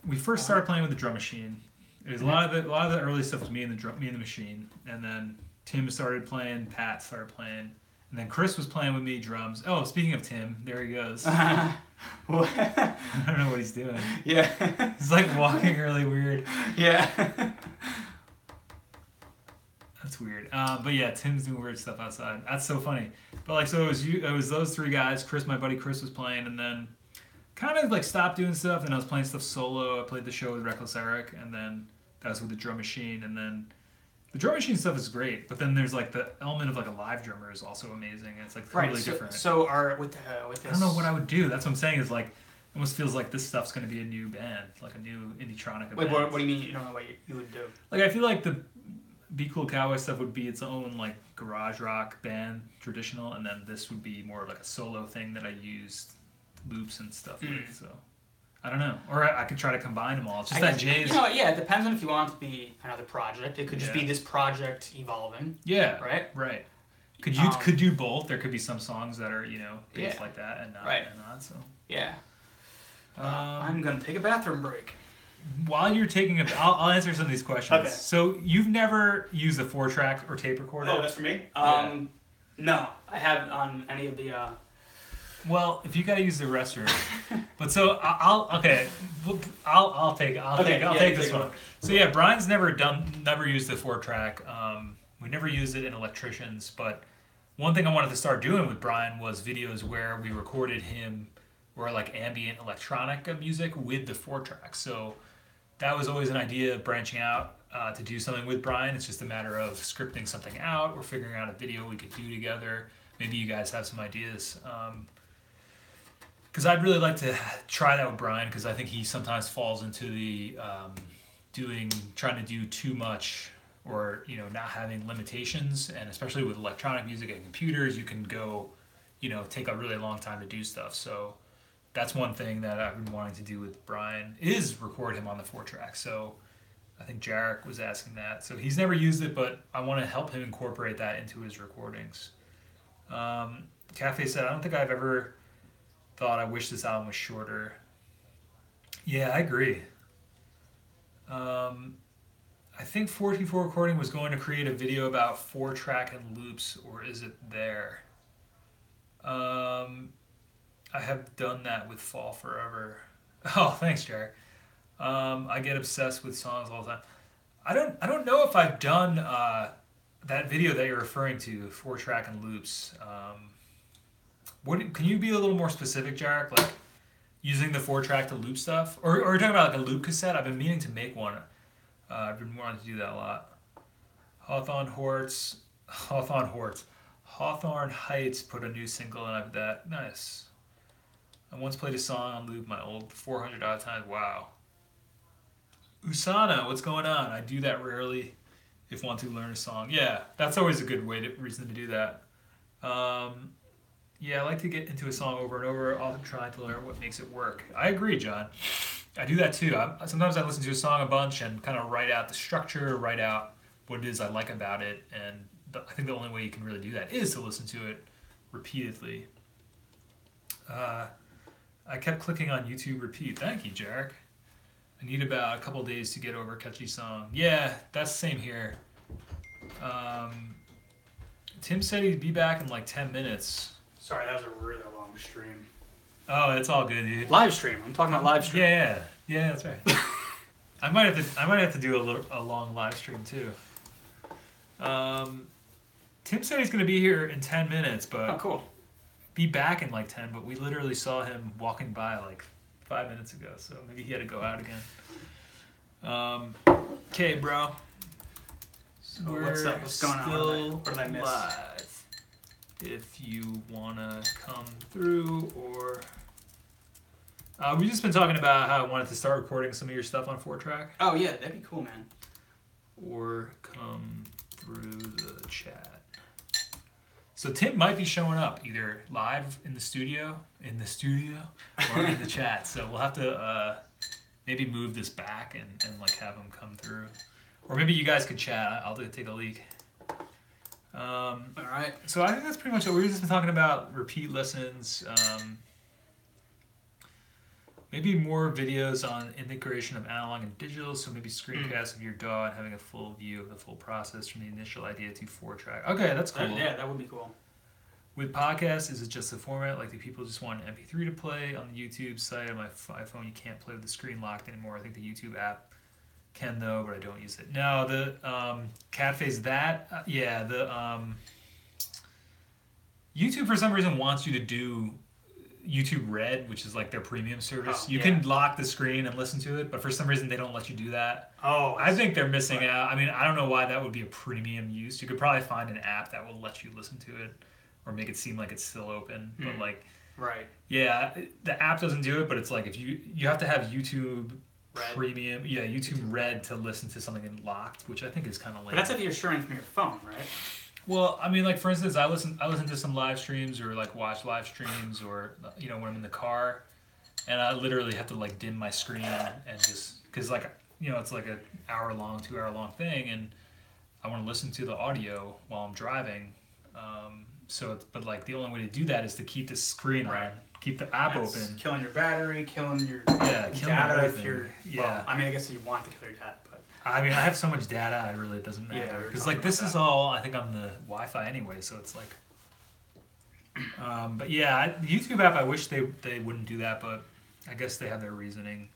we first started playing with the drum machine. It was a lot of the early stuff was me and the machine, and then Tim started playing, Pat started playing, and then Chris was playing with me drums. Oh, speaking of Tim, there he goes. I don't know what he's doing. Yeah. He's like walking really weird. Yeah. That's weird. But yeah, Tim's doing weird stuff outside. That's so funny. But like, so it was those three guys. Chris, my buddy Chris, was playing, and then kind of like stopped doing stuff. And I was playing stuff solo. I played the show with Reckless Eric, and then that was with the drum machine. And then the drum machine stuff is great, but then there's like the element of like a live drummer is also amazing. It's like totally different. So with this, I don't know what I would do. That's what I'm saying. Is like it almost feels like this stuff's gonna be a new band, like a new Indietronica Wait, band. what do you mean you don't know what you would do? Like I feel like the Be Cool Cowboy stuff would be its own like garage rock band, traditional, and then this would be more like a solo thing that I used loops and stuff with. So I don't know, or I could try to combine them all. It's just that Jay's. You know, yeah, it depends on if you want it to be another project. It could just be this project evolving. Yeah. Right. Right. Could do both. There could be some songs that are based like that and not. So yeah. I'm gonna take a bathroom break. While you're taking I'll answer some of these questions. Okay. So you've never used a 4-track or tape recorder? Oh, that's for me. No, I haven't on any of the. Well, if you gotta use the restroom, but so I'll take this one. So yeah, Brian's never used the 4-track. We never used it in Electricians, but one thing I wanted to start doing with Brian was videos where we recorded him or like ambient electronica music with the 4-track. So that was always an idea of branching out to do something with Brian. It's just a matter of scripting something out or figuring out a video we could do together. Maybe you guys have some ideas. Because I'd really like to try that with Brian, because I think he sometimes falls into the trying to do too much, or not having limitations. And especially with electronic music and computers, you can go take a really long time to do stuff. So that's one thing that I've been wanting to do with Brian, is record him on the 4-track. So I think Jarek was asking that. So he's never used it, but I want to help him incorporate that into his recordings. Cafe said, I don't think I've ever thought I wish this album was shorter. Yeah, I agree. I think 424 Recording was going to create a video about 4-track and loops, or is it there? I have done that with Fall Forever. Oh, thanks, Jared. I get obsessed with songs all the time. I don't know if I've done that video that you're referring to, 4-track and loops. Can you be a little more specific, Jarek? Like using the 4-track to loop stuff, or are you talking about like a loop cassette? I've been meaning to make one. I've been wanting to do that a lot. Hawthorne Heights put a new single and I've that. Nice. I once played a song on loop my old 400 odd times. Wow. Usana, what's going on? I do that rarely if want to learn a song. Yeah, that's always a good reason to do that. Yeah, I like to get into a song over and over, often trying to learn what makes it work. I agree, John. I do that too. Sometimes I listen to a song a bunch and kind of write out the structure, write out what it is I like about it, and I think the only way you can really do that is to listen to it repeatedly. I kept clicking on YouTube repeat. Thank you, Jarek. I need about a couple days to get over a catchy song. Yeah, that's the same here. Tim said he'd be back in like 10 minutes. Sorry, that was a really long stream. Oh, it's all good, dude. Live stream. I'm talking about live stream. Yeah, that's right. I might have to do a long live stream too. Tim said he's gonna be here in 10 minutes, but cool. Be back in like 10. But we literally saw him walking by like 5 minutes ago, so maybe he had to go out again. Okay, bro. So what's going on? What did I miss? Live. If you wanna come through, or we've just been talking about how I wanted to start recording some of your stuff on 4-track. Oh yeah, that'd be cool, man. Or come through the chat. So Tim might be showing up either live in the studio, or in the chat. So we'll have to maybe move this back and like have him come through, or maybe you guys could chat. I'll take a leak. All right. So I think that's pretty much it. We've just been talking about repeat listens. Maybe more videos on integration of analog and digital, so maybe screencasts of your DAW and having a full view of the full process from the initial idea to 4-track. Okay, that's cool. Yeah, that would be cool. With podcasts, is it just the format? Like, do people just want an MP3 to play on the YouTube site? On my iPhone, you can't play with the screen locked anymore. I think the YouTube app can, though, but I don't use it. No, the Cafe that, yeah, the YouTube for some reason wants you to do YouTube Red, which is like their premium service. You can lock the screen and listen to it, but for some reason they don't let you do that. Oh, I think they're missing out. I mean, I don't know why that would be a premium use. You could probably find an app that will let you listen to it or make it seem like it's still open. But like, right. Yeah, the app doesn't do it, but it's like if you have to have YouTube Red. Premium, YouTube Red to listen to something in locked, which I think is kind of lame. But that's if you're streaming from your phone, right? Well, I mean, like for instance, I listen to some live streams or like watch live streams or when I'm in the car, and I literally have to like dim my screen and just because like it's like an hour long, 2 hour long thing, and I want to listen to the audio while I'm driving. But like the only way to do that is to keep the screen on, keep the app open. Killing your battery, killing your killing data everything. if you're. Well, I mean, I guess you want to kill your data, but. I mean, I have so much data, it really doesn't matter. Because like this is all I think on the Wi-Fi anyway, so it's like. But yeah, the YouTube app. I wish they wouldn't do that, but I guess they have their reasoning.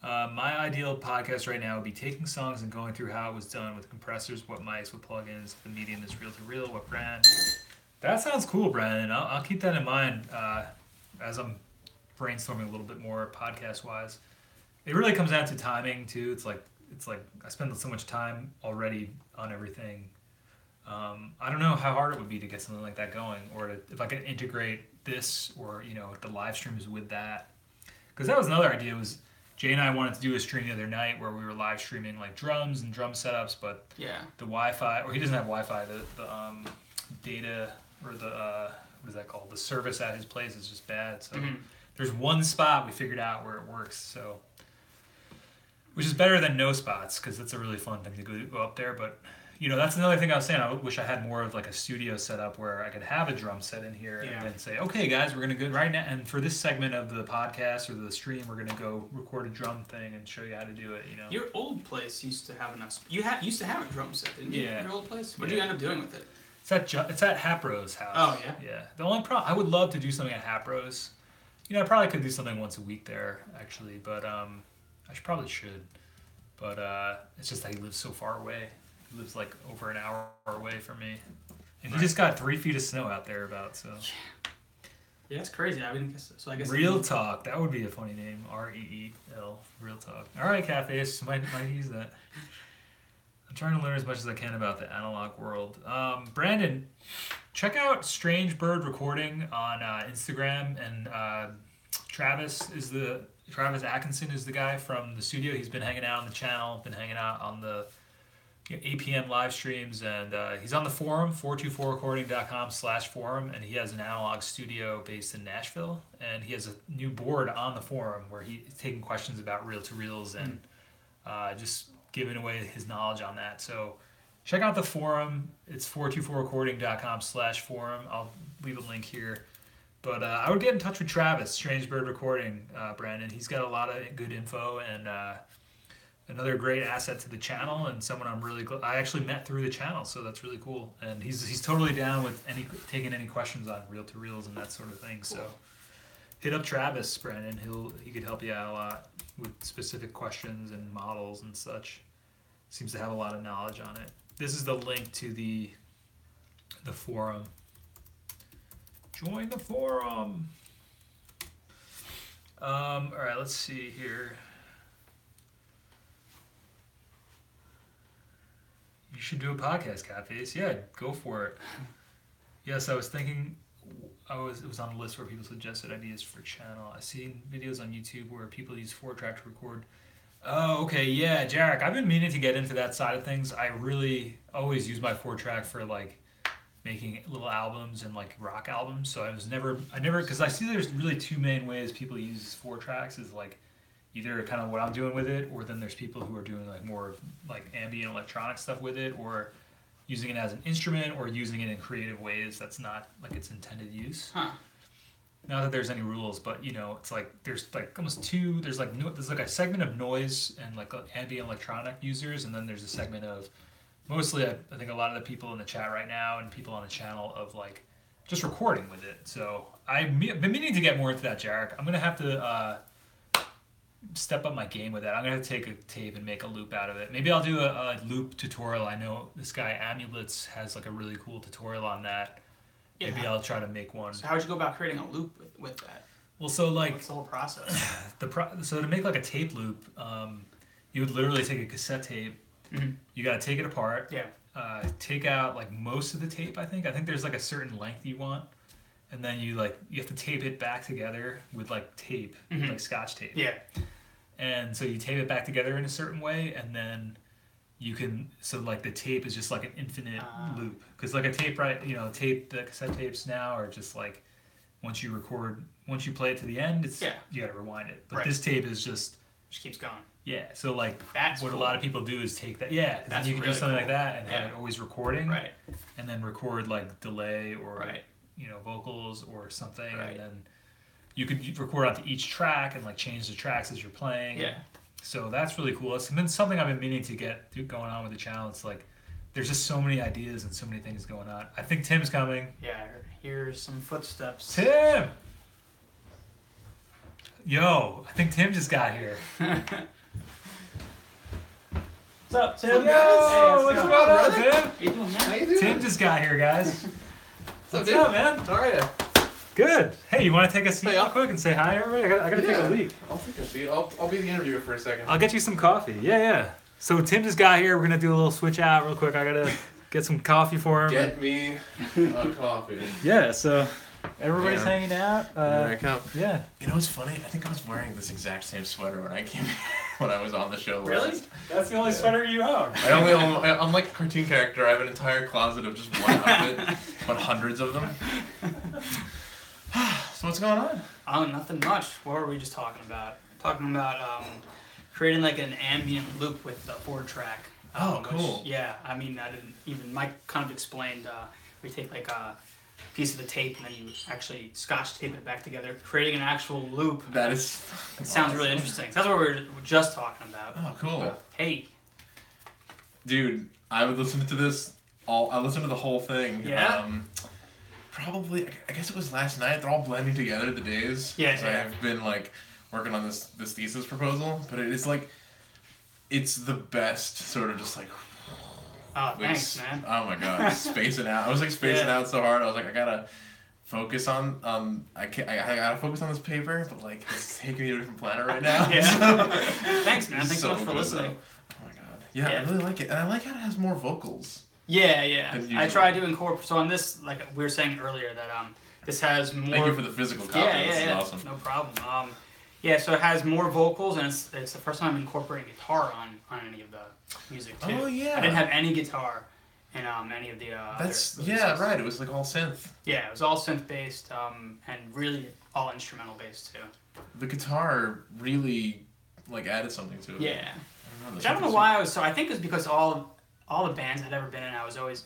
My ideal podcast right now would be taking songs and going through how it was done with compressors, what mics, what plugins, the medium is reel to reel, what brand. That sounds cool, Brandon. I'll keep that in mind as I'm brainstorming a little bit more podcast wise. It really comes down to timing too. It's like I spend so much time already on everything. I don't know how hard it would be to get something like that going, or if I could integrate this or the live streams with that. Because that was another idea. Was Jay and I wanted to do a stream the other night where we were live streaming like drums and drum setups, but the Wi-Fi, or he doesn't have Wi-Fi. The data or the what is that called? The service at his place is just bad. So there's one spot we figured out where it works. So. Which is better than no spots, because it's a really fun thing to go up there. But, that's another thing I was saying. I wish I had more of like a studio setup where I could have a drum set in here and then say, okay, guys, we're going to go right now. And for this segment of the podcast or the stream, we're going to go record a drum thing and show you how to do it, Your old place used to have enough. You used to have a drum set, didn't you? Your old place? What did you end up doing with it? It's at Hapro's house. Oh, yeah? Yeah. The only problem, I would love to do something at Hapro's. I probably could do something once a week there, actually. But I probably should. But it's just that he lives so far away. He lives like over an hour away from me. And he just got 3 feet of snow out there so. Yeah, it's crazy. I guess Real Talk. That would be a funny name. REEL. Real Talk. All right, Cafes. Might use that. I'm trying to learn as much as I can about the analog world. Brandon, check out Strange Bird Recording on Instagram, and Travis Atkinson is the guy from the studio. He's been hanging out on the channel, been hanging out on the APM live streams, and he's on the forum, 424recording.com/forum, and he has an analog studio based in Nashville, and he has a new board on the forum where he's taking questions about reel-to-reels and just giving away his knowledge on that. So check out the forum. It's 424recording.com/forum. I'll leave a link here. But I would get in touch with Travis, Strange Bird Recording, Brandon. He's got a lot of good info and another great asset to the channel, and someone I actually met through the channel, so that's really cool. And he's totally down with taking any questions on reel-to-reels and that sort of thing. Cool. So hit up Travis, Brandon. He could help you out a lot with specific questions and models and such. Seems to have a lot of knowledge on it. This is the link to the forum. Join the forum. All right, let's see here. You should do a podcast, Cafes. Yeah, go for it. Yes, I was thinking. It was on a list where people suggested ideas for channel. I've seen videos on YouTube where people use 4-track to record. Oh, okay, yeah, Jarek. I've been meaning to get into that side of things. I really always use my 4-track for like making little albums and like rock albums. So I never, because I see there's really two main ways people use 4 tracks is like either kind of what I'm doing with it, or then there's people who are doing like more like ambient electronic stuff with it, or using it as an instrument, or using it in creative ways that's not like its intended use. Huh. not that there's any rules, but it's like there's like almost two. There's like a segment of noise and like ambient electronic users, and then there's a segment of mostly I think a lot of the people in the chat right now and people on the channel of like just recording with it. So I've been meaning to get more into that, Jarek. I'm gonna have to step up my game with that. I'm gonna take a tape and make a loop out of it. Maybe I'll do a loop tutorial. I know this guy Amulets has like a really cool tutorial on that. Yeah. Maybe I'll try to make one. So how would you go about creating a loop with that? Well, so like what's the whole process? So to make like a tape loop, you would literally take a cassette tape. Mm-hmm. You gotta take it apart. Yeah. Take out like most of the tape. I think there's like a certain length you want, and then you have to tape it back together with like tape, Mm-hmm. like Scotch tape. Yeah. And so you tape it back together in a certain way, and then you can like the tape is just like an infinite loop, because like a tape, right? The cassette tapes now are just like once you play it to the end, you gotta rewind it. But this tape is just keeps going. Yeah, so like that's what cool. A lot of people do is take that. Yeah, that's you can really do something cool. like that and have it always recording. Right. And then record like delay or right. Vocals or something, right. and then you could record onto each track and like change the tracks as you're playing. Yeah. So that's really cool. It's been something I've been meaning to get going on with the channel. It's like there's just so many ideas and so many things going on. I think Tim's coming. Yeah, here's some footsteps. Tim! Yo, I think Tim just got here. What's up, Tim? Yo, hey, what's going on, Tim? How you doing, man? How you doing? Tim just got here, guys. What's dude? up, man? How are you? Good. Hey, you want to take a seat Hey, real I'll- quick and say hi, everybody? I gotta take a leak. I'll take a seat. I'll be the interviewer for a second. I'll get you some coffee. Yeah. So Tim just got here. We're gonna do a little switch out real quick. I gotta get some coffee for him. Get me a coffee. Yeah. So everybody's Yeah. hanging out. Here I come. Yeah. You know what's funny? I think I was wearing this exact same sweater when I came when I was on the show. Really? last. That's the only sweater you own. I'm like a cartoon character. I have an entire closet of just one outfit, but hundreds of them. So what's going on? Oh, nothing much. What were we just talking about? Talking about creating like an ambient loop with the 4-track. Oh, cool. Yeah, I mean, I didn't even. Mike kind of explained. We take like a piece of the tape and then you actually Scotch tape it back together, creating an actual loop. That is. It sounds really interesting. That's what we were just talking about. Oh, cool. Hey. Dude, I would listen to this. I listened to the whole thing. Yeah. Probably, I guess it was last night. They're all blending together, the days. Yeah, 'Cause yeah. I've been like working on this thesis proposal, but it's like, it's the best sort of just like. Oh, thanks, man. Oh my god, spacing out. I was like spacing out so hard. I was like, I gotta focus on I gotta focus on this paper, but like it's taking me to a different planet right now. Yeah. Thanks, man. Thanks so so much for good, listening. though. Oh my god. Yeah, I really like it, and I like how it has more vocals. Yeah. Than I usual. tried to incorporate. So on this, like we were saying earlier, that this has more. Thank you for the physical copy. Yeah. This is awesome. No problem. Yeah, so it has more vocals, and it's the first time I'm incorporating guitar on any of the music too. Oh, yeah. I didn't have any guitar in any of the. That's other yeah, releases. right. It was like all synth. Yeah, it was all synth based, and really all instrumental based too. The guitar really like added something to it. Yeah. I Which I don't know why I was so. I think it was because all the bands I'd ever been in, it was always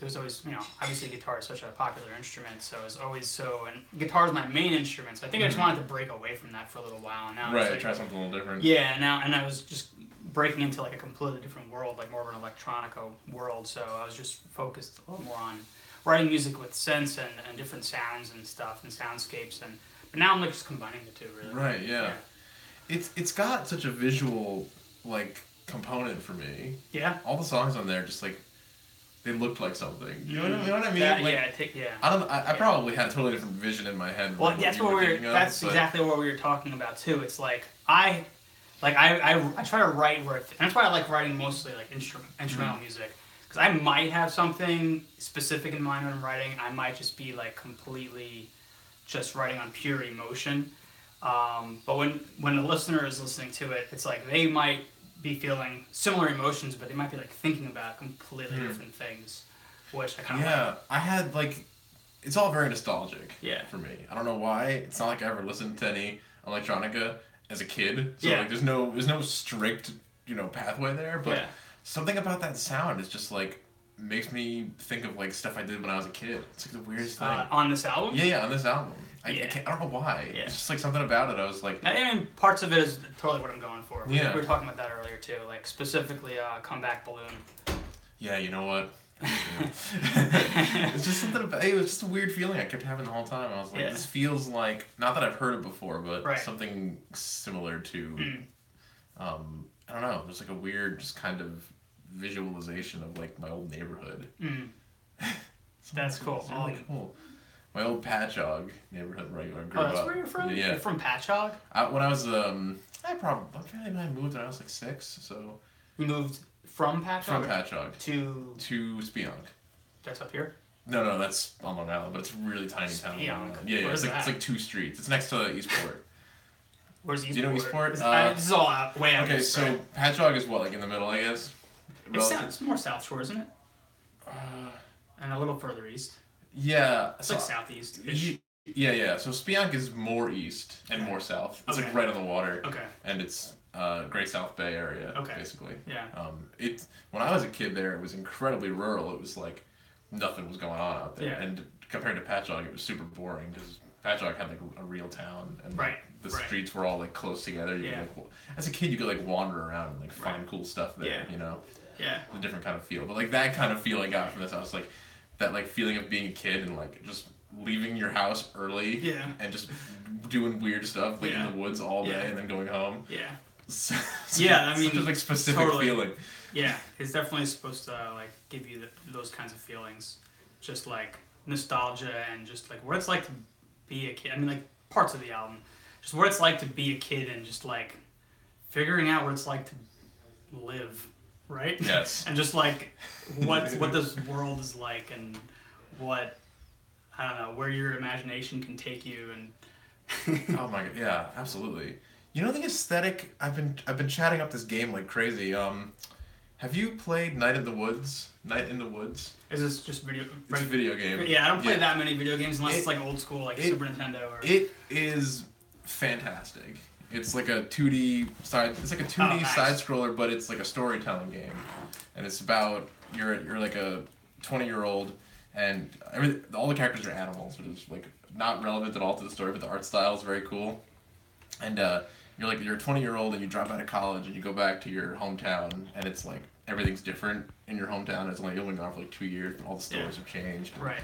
obviously guitar is such a popular instrument, so it was always so. And guitar is my main instrument, so I think I just wanted to break away from that for a little while. And now Right, it's like, try something a little different. yeah, and I was just breaking into like a completely different world, like more of an electronica world. So I was just focused a little more on writing music with synths and different sounds and stuff and soundscapes, but now I'm like just combining the two really. Right, yeah. It's got such a visual like component for me. Yeah. All the songs on there just like they looked like something. You know what I mean? That, like, yeah. I probably had a totally different vision in my head. Well, than that's you what were we're. thinking of, That's but- exactly what we were talking about too. It's like I try to write where, and that's why I like writing mostly like instrumental music, because I might have something specific in mind when I'm writing. I might just be like completely just writing on pure emotion. But when the listener is listening to it, it's like they might be feeling similar emotions, but they might be like thinking about completely different things, which I kind of Yeah, like. I had like, it's all very nostalgic. Yeah. For me, I don't know why. It's not like I ever listened to any electronica as a kid. So Yeah. like, there's no strict pathway there. But Yeah. something about that sound is just like makes me think of like stuff I did when I was a kid. It's like the weirdest thing. On this album. Yeah, on this album. I don't know why. Yeah. It's just like something about it. I was like, I mean, parts of it is totally what I'm going for. Yeah. We were talking about that earlier too, like specifically Comeback Balloon. yeah, you know what? It's just something about it. Was just a weird feeling I kept having the whole time. I was like, this feels like, not that I've heard it before, but something similar to, I don't know, there's like a weird just kind of visualization of like my old neighborhood. That's cool. It's really cool. My old Patchogue neighborhood where I grew up. That's where you're from? Yeah. You're from Patchogue? When I was, I moved when I was like 6, so. You moved from Patchogue? From Patchogue. To Speonk. That's up here? No, that's on Long Island, but it's a really tiny town. Speonk. Yeah, it's like 2 streets. It's next to Eastport. Where's Eastport? Do you know Eastport? This is all out, way out. Okay, so Patchogue is what, like in the middle, I guess? It's more South Shore, isn't it? And a little further east. Yeah. It's like southeast. Yeah. So Speonk is more east and more south. It's like right on the water. Okay. And it's Great South Bay area, basically. Yeah. When I was a kid there, it was incredibly rural. It was like nothing was going on out there. Yeah. And compared to Patchogue, it was super boring because Patchogue had like a real town and the streets were all like close together. You could, like, as a kid, you could like wander around and like find cool stuff there. You know. Yeah. A different kind of feel, but like that kind of feel I got from this, I was like, that like feeling of being a kid and like just leaving your house early and just doing weird stuff like in the woods all day and then going home. Yeah. So, I mean, just like specific feeling. Yeah, it's definitely supposed to like give you those kinds of feelings, just like nostalgia and just like what it's like to be a kid. I mean, like parts of the album, just what it's like to be a kid and just like figuring out what it's like to live. Right? Yes. And just like what this world is like and what, I don't know, where your imagination can take you and Oh my god, yeah, absolutely. You know the aesthetic, I've been chatting up this game like crazy. Have you played Night in the Woods? Is this just video? It's a video game. Yeah, I don't play that many video games unless it's like old school, like Super Nintendo or. It is fantastic. It's like a 2D side side scroller, but it's like a storytelling game, and it's about you're like a 20-year-old, and all the characters are animals, which is like not relevant at all to the story, but the art style is very cool, and you're a 20-year-old and you drop out of college and you go back to your hometown, and it's like everything's different in your hometown. It's only gone for like 2 years, and all the stories have changed. Right.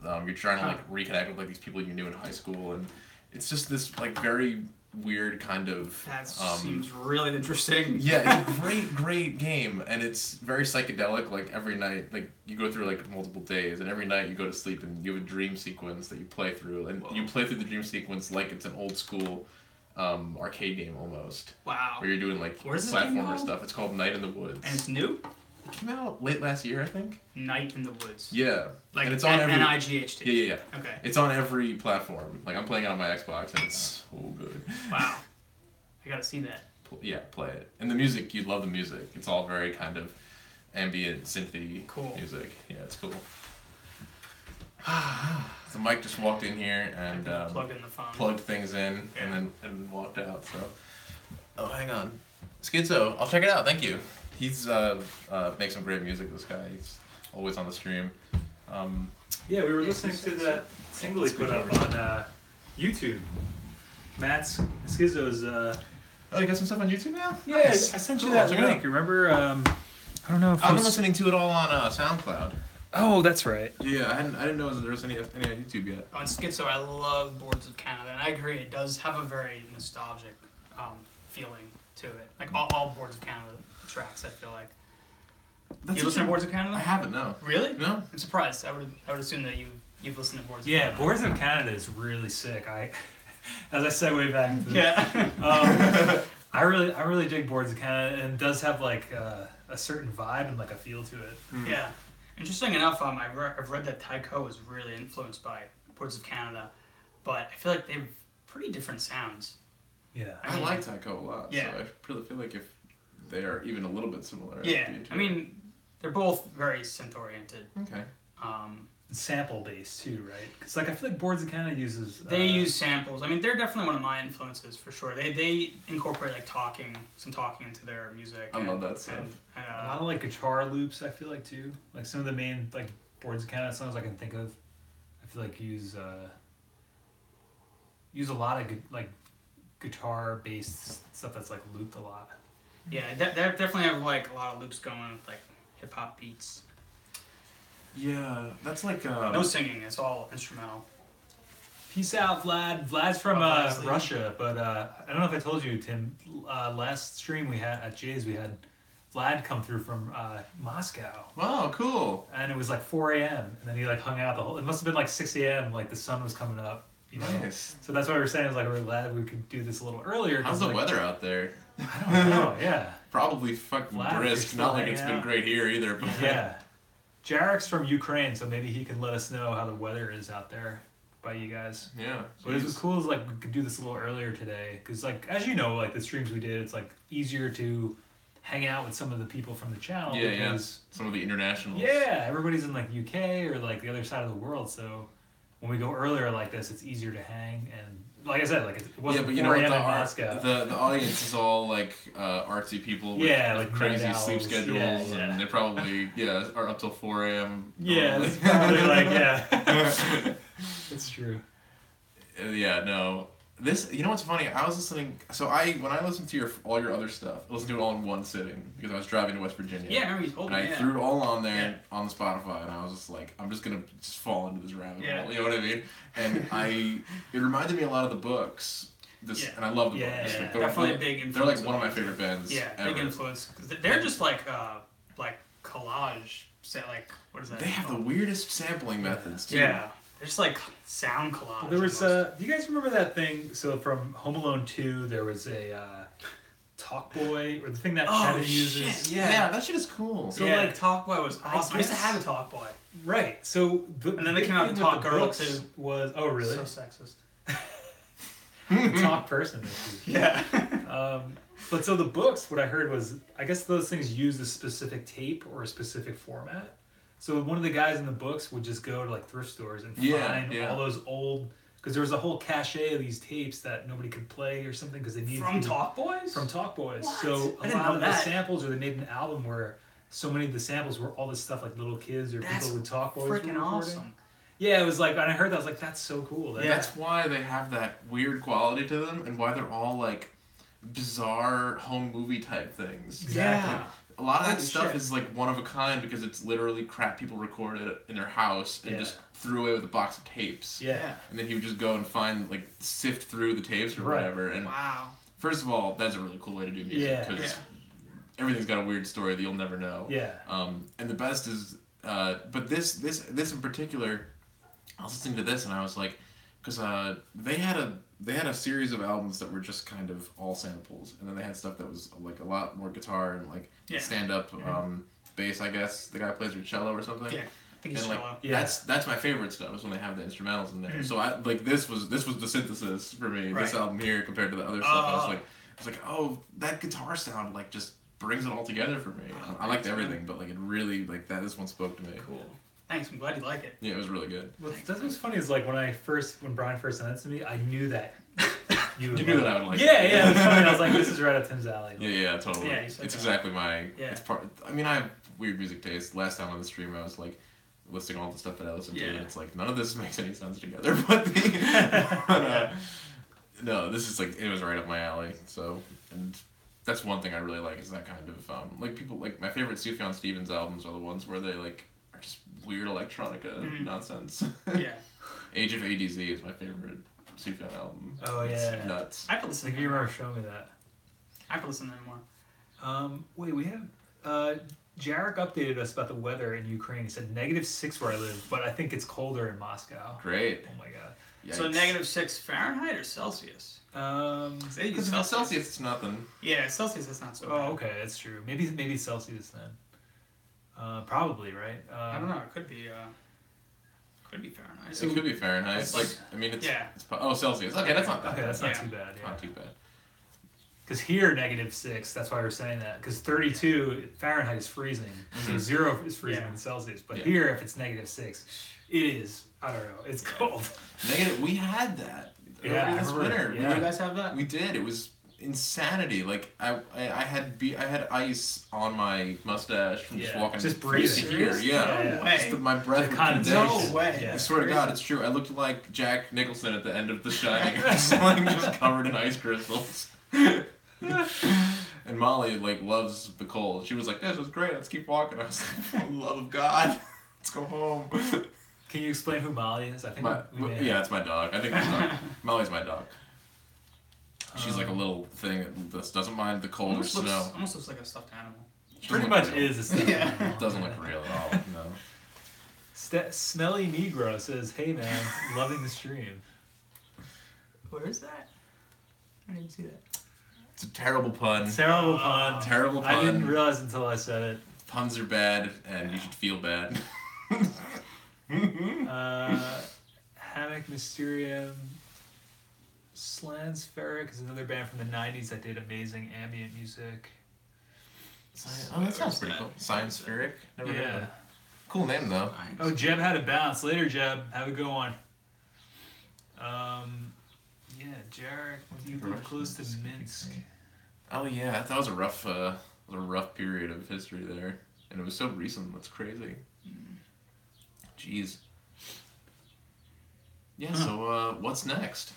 You're trying to like reconnect with like these people you knew in high school, and it's just this like very weird kind of that seems really interesting. Yeah, it's a great game, and it's very psychedelic. Like every night, like you go through like multiple days, and every night you go to sleep and you have a dream sequence that you play through, and you play through the dream sequence like it's an old school arcade game almost. Wow. Where you're doing like platformer stuff. It's called Night in the Woods. And it's new? It came out late last year, I think. Night in the Woods. Yeah. Like and it's on every NIGHT. Yeah. Okay. It's on every platform. Like I'm playing it on my Xbox, and it's so good. Wow. I gotta see that. Yeah, play it. And the music, you'd love the music. It's all very kind of ambient, synthy music. Yeah, it's cool. So Mike just walked in here and plugged things in and then walked out. So, oh, hang on, Schizo. I'll check it out. Thank you. He's makes some great music. This guy. He's always on the stream. Yeah, we were listening to that single he put up on YouTube. Matt's Schizo's. Oh, you got some stuff on YouTube now? Yeah, nice. I sent you that link. Remember? I don't know if I've been listening to it all on SoundCloud. Oh, that's right. Yeah, I didn't know there was any on YouTube yet. On Schizo, I love Boards of Canada, and I agree, it does have a very nostalgic feeling to it. Like all Boards of Canada tracks, I feel like. You listen to Boards of Canada? I haven't, no. Really? No. I'm surprised. I would assume that you've listened to Boards of Canada. Yeah, Boards of Canada is really sick. As I segue back into this, I really dig Boards of Canada, and it does have like a certain vibe and like a feel to it. Yeah. Interesting enough, I've read that Tycho was really influenced by Boards of Canada, but I feel like they have pretty different sounds. Yeah. I like Tycho a lot, so I really feel like if they are even a little bit similar. Yeah, I mean, they're both very synth-oriented. Okay. Sample based too, right? Because like I feel like Boards of Canada uses. They use samples. I mean, they're definitely one of my influences for sure. They incorporate like some talking into their music. I love that stuff. A lot of like guitar loops. I feel like too. Like some of the main like Boards of Canada songs I can think of. I feel like use use a lot of like guitar-based stuff that's like looped a lot. Yeah, they definitely have like a lot of loops going with like hip hop beats. Yeah, that's like No singing. It's all instrumental. Peace out, Vlad. Vlad's from Vlad's Russia, but I don't know if I told you, Tim. Last stream we had at Jay's, we had Vlad come through from Moscow. Wow, cool. And it was like 4 a.m. and then he like hung out the whole. It must have been like 6 a.m. Like the sun was coming up. You know? Nice. So that's what we were saying. Is like we're glad we could do this a little earlier. How's the like, weather out there? I don't know. Yeah. Probably fucking Vlad, brisk. you're Not like still it's hanging been out. great here either. But Yeah. Jarek's from Ukraine, so maybe he can let us know how the weather is out there by you guys. Yeah. But it was cool is like we could do this a little earlier today because like as you know like the streams we did it's like easier to hang out with some of the people from the channel. Yeah, because, some of the internationals. yeah, everybody's in like UK or like the other side of the world, so when we go earlier like this, it's easier to hang and like I said, like it wasn't but you 4 know what, a.m. in the Moscow. the audience is all like artsy people with, Yeah, with like crazy night sleep owls. schedules, Yeah, yeah. and they probably are up till 4 a.m. Yeah, normally. that's probably like yeah. It's true. Yeah, no. This, you know what's funny? I was listening. So when I listened to all your other stuff, I listened to it all in one sitting because I was driving to West Virginia. Yeah, I remember you told And me. I Yeah. threw it all on there on the Spotify, and I was just like, I'm just gonna just fall into this rabbit Yeah. hole. You know what I mean? And it reminded me a lot of the books. Yeah. And I love the Yeah, books. yeah. Like, Definitely a big They're influence. like one of my favorite bands. Yeah, ever. big influence. 'Cause they're just like collage. Say like what is that? They have the weirdest sampling methods too. Yeah, they're just like sound collage. Well, there was almost. do you guys remember that thing? So from Home Alone 2, there was a Talkboy or the thing that Kevin uses. shit, Yeah, that shit is cool. So, yeah, like, Talkboy was awesome. I used to guess- have a Talkboy. Right. So And then they came out with Talk Girl, too. Was really So sexist. Talk person. Yeah. But so the books, what I heard was, I guess those things use a specific tape or a specific format. So one of the guys in the books would just go to like thrift stores and find all those old, because there was a whole cache of these tapes that nobody could play or something because they needed From to- Talk Boys? From Talk Boys. What? So I a didn't lot know of the that. samples, or they made an album where so many of the samples were all this stuff like little kids or That's people with Talk Boys. were freaking recording. awesome. Yeah, it was like, and I heard that, I was like, that's so cool. Yeah. That's why they have that weird quality to them, and why they're all like bizarre home movie type things. Exactly. Yeah. A lot of that Holy stuff shit. is like one of a kind because it's literally crap people recorded in their house and Yeah. just threw away with a box of tapes. Yeah. And then he would just go and find, like, sift through the tapes or Right. whatever. And Wow. first of all, that's a really cool way to do music Yeah. because everything's got a weird story that you'll never know. Yeah. And the best is, but this in particular, I was listening to this and I was like, because they had a series of albums that were just kind of all samples, and then they had stuff that was like a lot more guitar and like stand up bass. I guess the guy plays with cello or something. Yeah. I think he's And like cello. that's my favorite stuff is when they have the instrumentals in there. So I like this was the synthesis for me. Right. This album here compared to the other stuff. I was like, oh, that guitar sound like just brings it all together for me. I liked everything, but like it really like that. This one spoke to me. Cool. Thanks. I'm glad you like it. Yeah, it was really good. That's what's funny is like when Brian first sent it to me, I knew that you You knew that I would like it. Yeah, it was funny. I was like, this is right up Tim's alley. Yeah, totally. Yeah, you said it's that. exactly my. Yeah. It's part. I mean, I have weird music taste. Last time on the stream, I was like listing all the stuff that I listen to, Yeah. and it's like none of this makes any sense together. But no, this is like it was right up my alley. So, and that's one thing I really like is that kind of like people like my favorite Sufjan Stevens albums are the ones where they like are just weird electronica nonsense. Yeah. Age of ADZ is my favorite Sufjan album. Oh, It's yeah. nuts. I have to I listen think to you him remember more. showing me that. I have to listen to him more. Wait, we have Jarek updated us about the weather in Ukraine. He said -6 where I live, but I think it's colder in Moscow. Great. Oh my god. So Yikes. -6 Fahrenheit or Celsius? They Because if it's Celsius, it's nothing. Yeah, Celsius is not so bad. Oh, okay, that's true. Maybe Celsius then. Probably right. I don't know. It could be Fahrenheit. It could be Fahrenheit. It's Like, like- I mean, it's, yeah. it's Celsius. Okay, that's not that Okay, bad. that's not Yeah. too bad. Yeah. Not too bad. Because here -6. That's why we're saying that. Because 32 Fahrenheit is freezing. So 0 is freezing Yeah. in Celsius. But Yeah. here, if it's -6, it is. I don't know. It's cold. Negative. We had that Yeah, earlier I this remember. winter. Yeah. You guys have that? We did. It was insanity. Like I had ice on my mustache from just walking just from breathing. here. Yeah, No way. Just my breath would kind of condense. No way. Yeah. I swear to God, it's true. I looked like Jack Nicholson at the end of The Shining. I was like just covered in ice crystals. And Molly like loves the cold. She was like, "This is great. Let's keep walking." I was like, "For the love of God, let's go home." Can you explain who Molly is? I think Yeah, it's my dog. I think Molly's my dog. She's like a little thing that doesn't mind the cold or snow. Almost looks like a stuffed animal. pretty much is a stuffed animal. It doesn't look real at all. No. Smelly Negro says, "Hey man, loving the stream." Where is that? I didn't see that. It's a terrible pun. Terrible pun. Terrible pun. I didn't realize until I said it. Puns are bad, and you should feel bad. Hammock Mysterium. Slanspheric is another band from the 90s that did amazing ambient music. Oh, that sounds pretty cool. Science-pheric? Never heard of Yeah. it. Cool name, though. Oh, Jeb had a bounce. Later, Jeb. Have a good one. Yeah, Jarek, you live close to Minsk. Oh, yeah. That was a rough period of history there. And it was so recent. That's crazy. Jeez. Yeah, so what's next?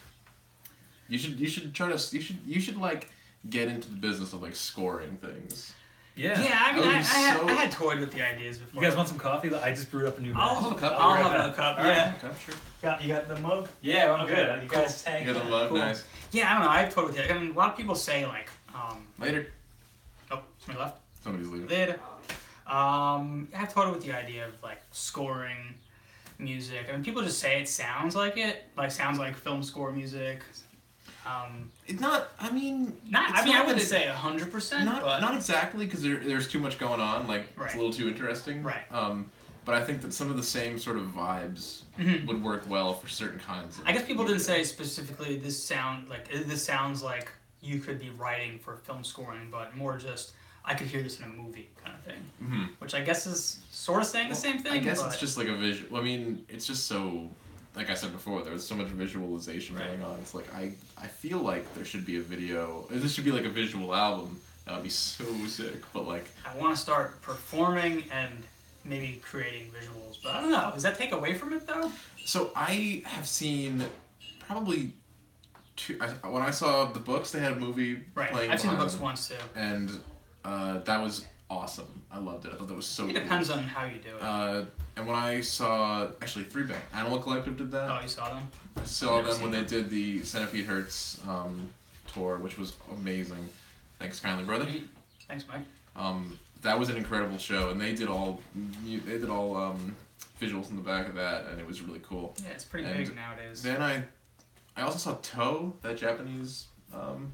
You should try to you should like get into the business of like scoring things. Yeah. Yeah, I mean, Oh, I so- had toyed with the ideas before. You guys want some coffee? I just brewed up a new batch. I'll have a cup. I'll Right have back. another cup. All Yeah. right, okay, sure. You got the mug? Yeah, I'm Okay, good. You cool. guys tank. You got the mug, Cool. nice. Yeah, I don't know. I've toyed with it. I mean, a lot of people say like, Later. oh, somebody left. Somebody's leaving. Later. I've toyed with the idea of like scoring music. I mean, people just say it sounds like sounds like film score music. It's not. I mean. I wouldn't say 100%. Not exactly, because there's too much going on. Like Right. it's a little too interesting. Right. But I think that some of the same sort of vibes would work well for certain kinds of. I guess people didn't say specifically this sounds like you could be writing for film scoring, but more just I could hear this in a movie kind of thing. Mm-hmm. Which I guess is sort of saying the same thing. I guess but it's just like a visual. I mean, it's just so. Like I said before, there's so much visualization going on. It's like I feel like there should be a video. This should be like a visual album. That would be so sick. But like I want to start performing and maybe creating visuals, but I don't know. Does that take away from it though? so, I have seen probably two. When I saw the books, they had a movie Right. playing. I've seen the on books them, once too. and that was awesome. I loved it. I thought that was so. It cool. depends on how you do it. And when I saw, actually 3 band, Animal Collective did that. Oh, you saw them? I saw never them when seen they did the Centipede Hurts tour, which was amazing. Thanks kindly, brother. Thanks, Mike. That was an incredible show, and they did all visuals in the back of that, and it was really cool. Yeah, it's pretty And big nowadays. Then I also saw Toe, that Japanese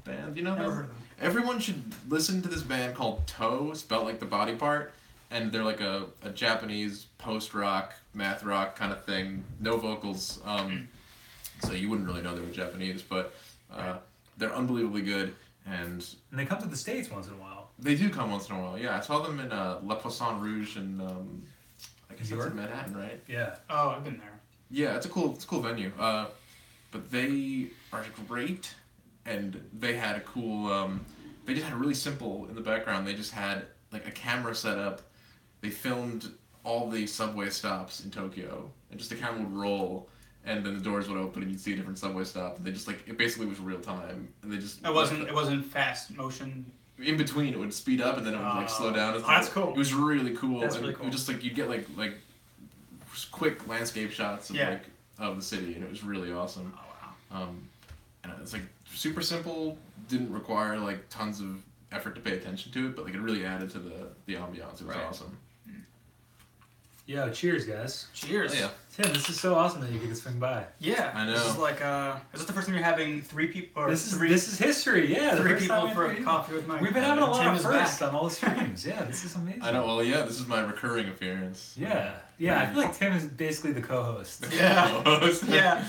band. You know Never them? heard of them. Everyone should listen to this band called Toe, spelled like the body part, and they're like a Japanese post-rock, math rock kind of thing. No vocals, so you wouldn't really know they were Japanese, but they're unbelievably good, and And they come to the States once in a while. they do come once in a while. Yeah, I saw them in Le Poisson Rouge in I guess that's York? in Manhattan, right? Yeah. Oh, I've been there. Yeah, it's a cool venue. But they are great, and they had a cool. They just had really simple in the background. They just had like a camera set up. They filmed all the subway stops in Tokyo, and just the camera would roll, and then the doors would open, and you'd see a different subway stop. And they just it basically was real time, and they just. It wasn't fast motion. In between, it would speed up, and then it would slow down. That's cool. It was really cool. That's and really cool. It was just you'd get like quick landscape shots of Yeah. of the city, and it was really awesome. Oh wow. And it's like super simple. Didn't require like tons of effort to pay attention to it, but like it really added to the ambiance. It was Right. awesome. Yo, cheers, guys. Cheers. Oh, yeah. Tim, this is so awesome that you could swing by. Yeah. I This is know. like is this the first time you're having three people or This three is history, yeah. the three first time people in for a 3 coffee with Mike? We've been having a lot Tim of is firsts back. on all the streams. Yeah, this is amazing. I know. Well, yeah. This is my recurring appearance. Yeah, yeah. I feel like Tim is basically the co-host. Yeah. Yeah.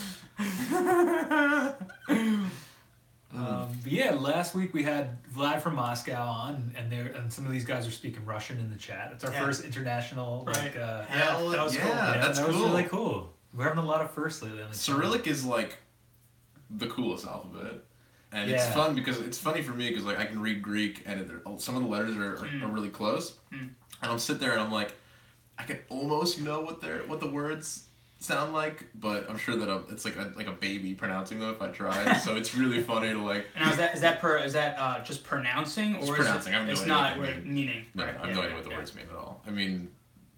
But yeah, last week we had Vlad from Moscow on, and some of these guys are speaking Russian in the chat. It's our Yeah. first international Right. like. Hell that was yeah, cool. that's that was cool. really cool. We're having a lot of firsts lately on the channel. Cyrillic is like the coolest alphabet, And it's fun because it's funny for me because like I can read Greek and some of the letters are really close, and I'll sit there and I'm like, I can almost know what the words sound like, but I'm sure that it's like a baby pronouncing them if I try. So it's really funny to like. Now is that just pronouncing, or It's is pronouncing. I have no it's idea not what they mean. meaning? No, Right. I have no idea what the words mean at all. I mean,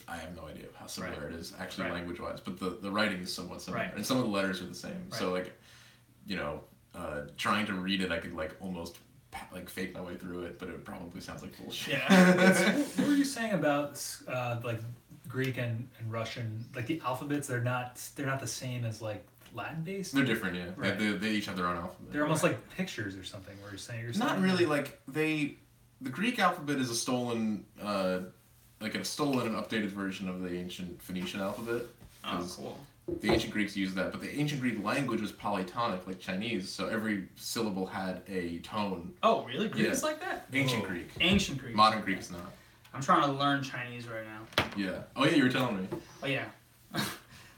I have no idea how similar it is actually language-wise, but the writing is somewhat similar, and some of the letters are the same. Right. So like, trying to read it, I could like almost like fake my way through it, but it probably sounds like bullshit. Yeah. What were you saying about like Greek and Russian? Like the alphabets, they're not the same as like Latin based. They're different, yeah. Right. They each have their own alphabet. They're almost like pictures or something. Where you're saying not really like the Greek alphabet is a stolen and updated version of the ancient Phoenician alphabet. Oh, cool. The ancient Greeks used that, but the ancient Greek language was polytonic, like Chinese, so every syllable had a tone. Oh, really? Greek is like that? Ancient Greek. Ancient Greek. Modern Greek is not. I'm trying to learn Chinese right now. Yeah. Oh, yeah, you were telling me. Oh, yeah.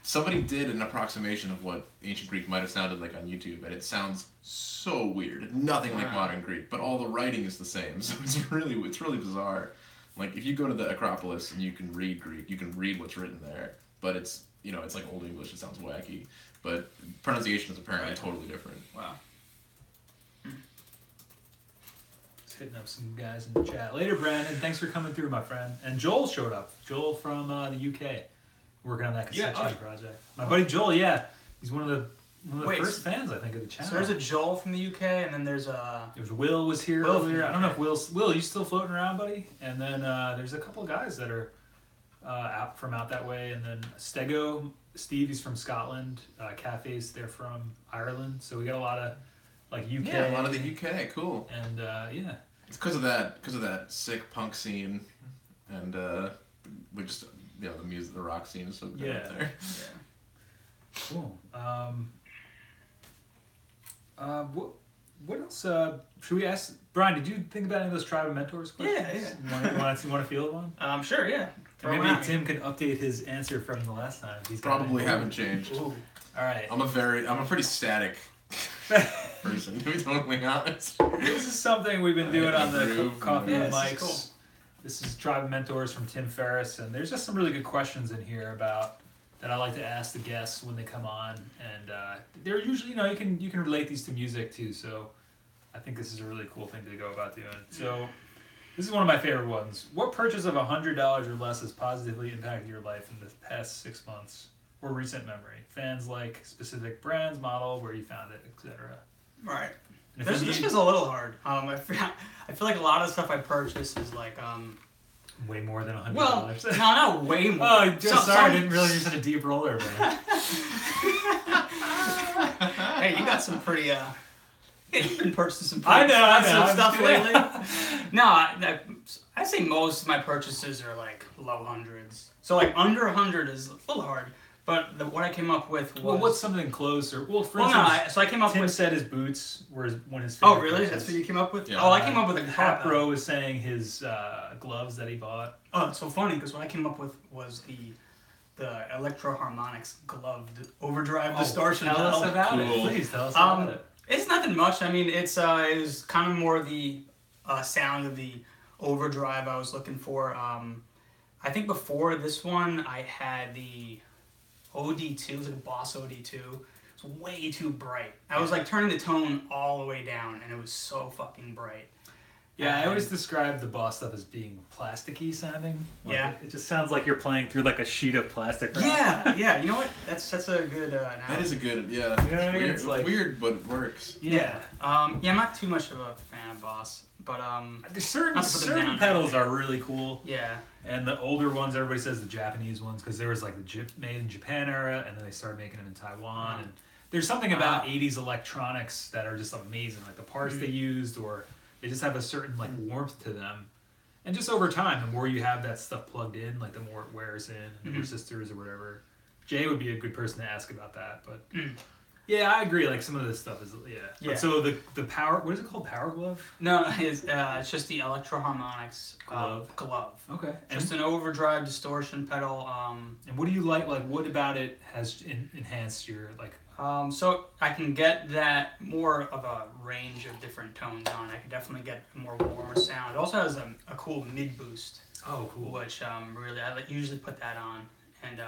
Somebody did an approximation of what ancient Greek might have sounded like on YouTube, and it sounds so weird. Nothing like modern Greek, but all the writing is the same, so it's really bizarre. Like, if you go to the Acropolis and you can read Greek, you can read what's written there, but it's like Old English. It sounds wacky, but pronunciation is apparently totally different. Wow. Just hitting up some guys in the chat. Later, Brandon. Thanks for coming through, my friend. And Joel showed up. Joel from the UK, working on that cassette project. My buddy Joel. Yeah, he's one of the first fans, I think, of the channel. So there's a Joel from the UK, and then there's Will was here earlier. I don't know if Will, you still floating around, buddy? And then there's a couple of guys that are out that way, and then Stego, Steve, he's from Scotland. Cafes, they're from Ireland. So we got a lot of like UK. Yeah, a lot of the UK, cool. And yeah, it's because of that sick punk scene, and we just the music, the rock scene is so good up there. Yeah. Cool. What else? Should we ask Brian? Did you think about any of those Tribe of Mentors questions? Yeah. You want to field one? Sure. Yeah. Maybe Tim can update his answer from the last time. He's probably haven't changed. Ooh. All right. I'm a pretty static person, to be totally honest. This is something we've been doing on the Coffee and Mics. Cool. This is Tribe of Mentors from Tim Ferriss, and there's just some really good questions in here that I like to ask the guests when they come on, and they're usually you can relate these to music too. So I think this is a really cool thing to go about doing. So this is one of my favorite ones. What purchase of $100 or less has positively impacted your life in the past 6 months or recent memory? Fans like specific brands, model, where you found it, etc. Right. This is a little hard. I feel like a lot of stuff I purchased is like way more than $100. Well, no, not way more. Oh, sorry, I didn't realize you're such a deep roller, man. Hey, you got some pretty you've been purchasing some I know, stuff lately. No, I say most of my purchases are like low hundreds. So like under 100 is a little hard. But what I came up with was... Well, what's something closer? Well, for instance, so I came up Tim with... said his boots were one of his favorite. Oh, really? purchases. That's what you came up with? Yeah. Oh, I came up with a... Hot Bro was saying his gloves that he bought. Oh, it's so funny, because what I came up with was the Electro-Harmonix gloved overdrive distortion. Tell us about it. Please tell us about it. It's nothing much. I mean, it was kind of more the sound of the overdrive I was looking for. I think before this one, I had the OD2, it was like a Boss OD2. It was way too bright. I was like turning the tone all the way down, and it was so fucking bright. Yeah, I always describe the Boss stuff as being plasticky sounding. Like yeah. It just sounds like you're playing through like a sheet of plastic. Yeah. You know what? That's a good analogy. That is a good, yeah. You know what I mean? Weird, it's like, weird, but it works. Yeah. I'm not too much of a fan of Boss, but there's certain pedals are really cool. Yeah. And the older ones, everybody says the Japanese ones, because there was like the made in Japan era, and then they started making them in Taiwan. And there's something about 80s electronics that are just amazing, like the parts they used, or they just have a certain like warmth to them. And just over time, the more you have that stuff plugged in, like the more it wears in, and the resistors or whatever. Jay would be a good person to ask about that, but Yeah, I agree. Like some of this stuff is Yeah. So the power, what is it called? Power glove? No, it's just the Electro-Harmonix glove. Okay. Just an overdrive distortion pedal. And what do you like? Like, what about it has enhanced your like? So I can get that more of a range of different tones on. I can definitely get a more warmer sound. It also has a cool mid boost. Oh, cool. Which really I usually put that on, and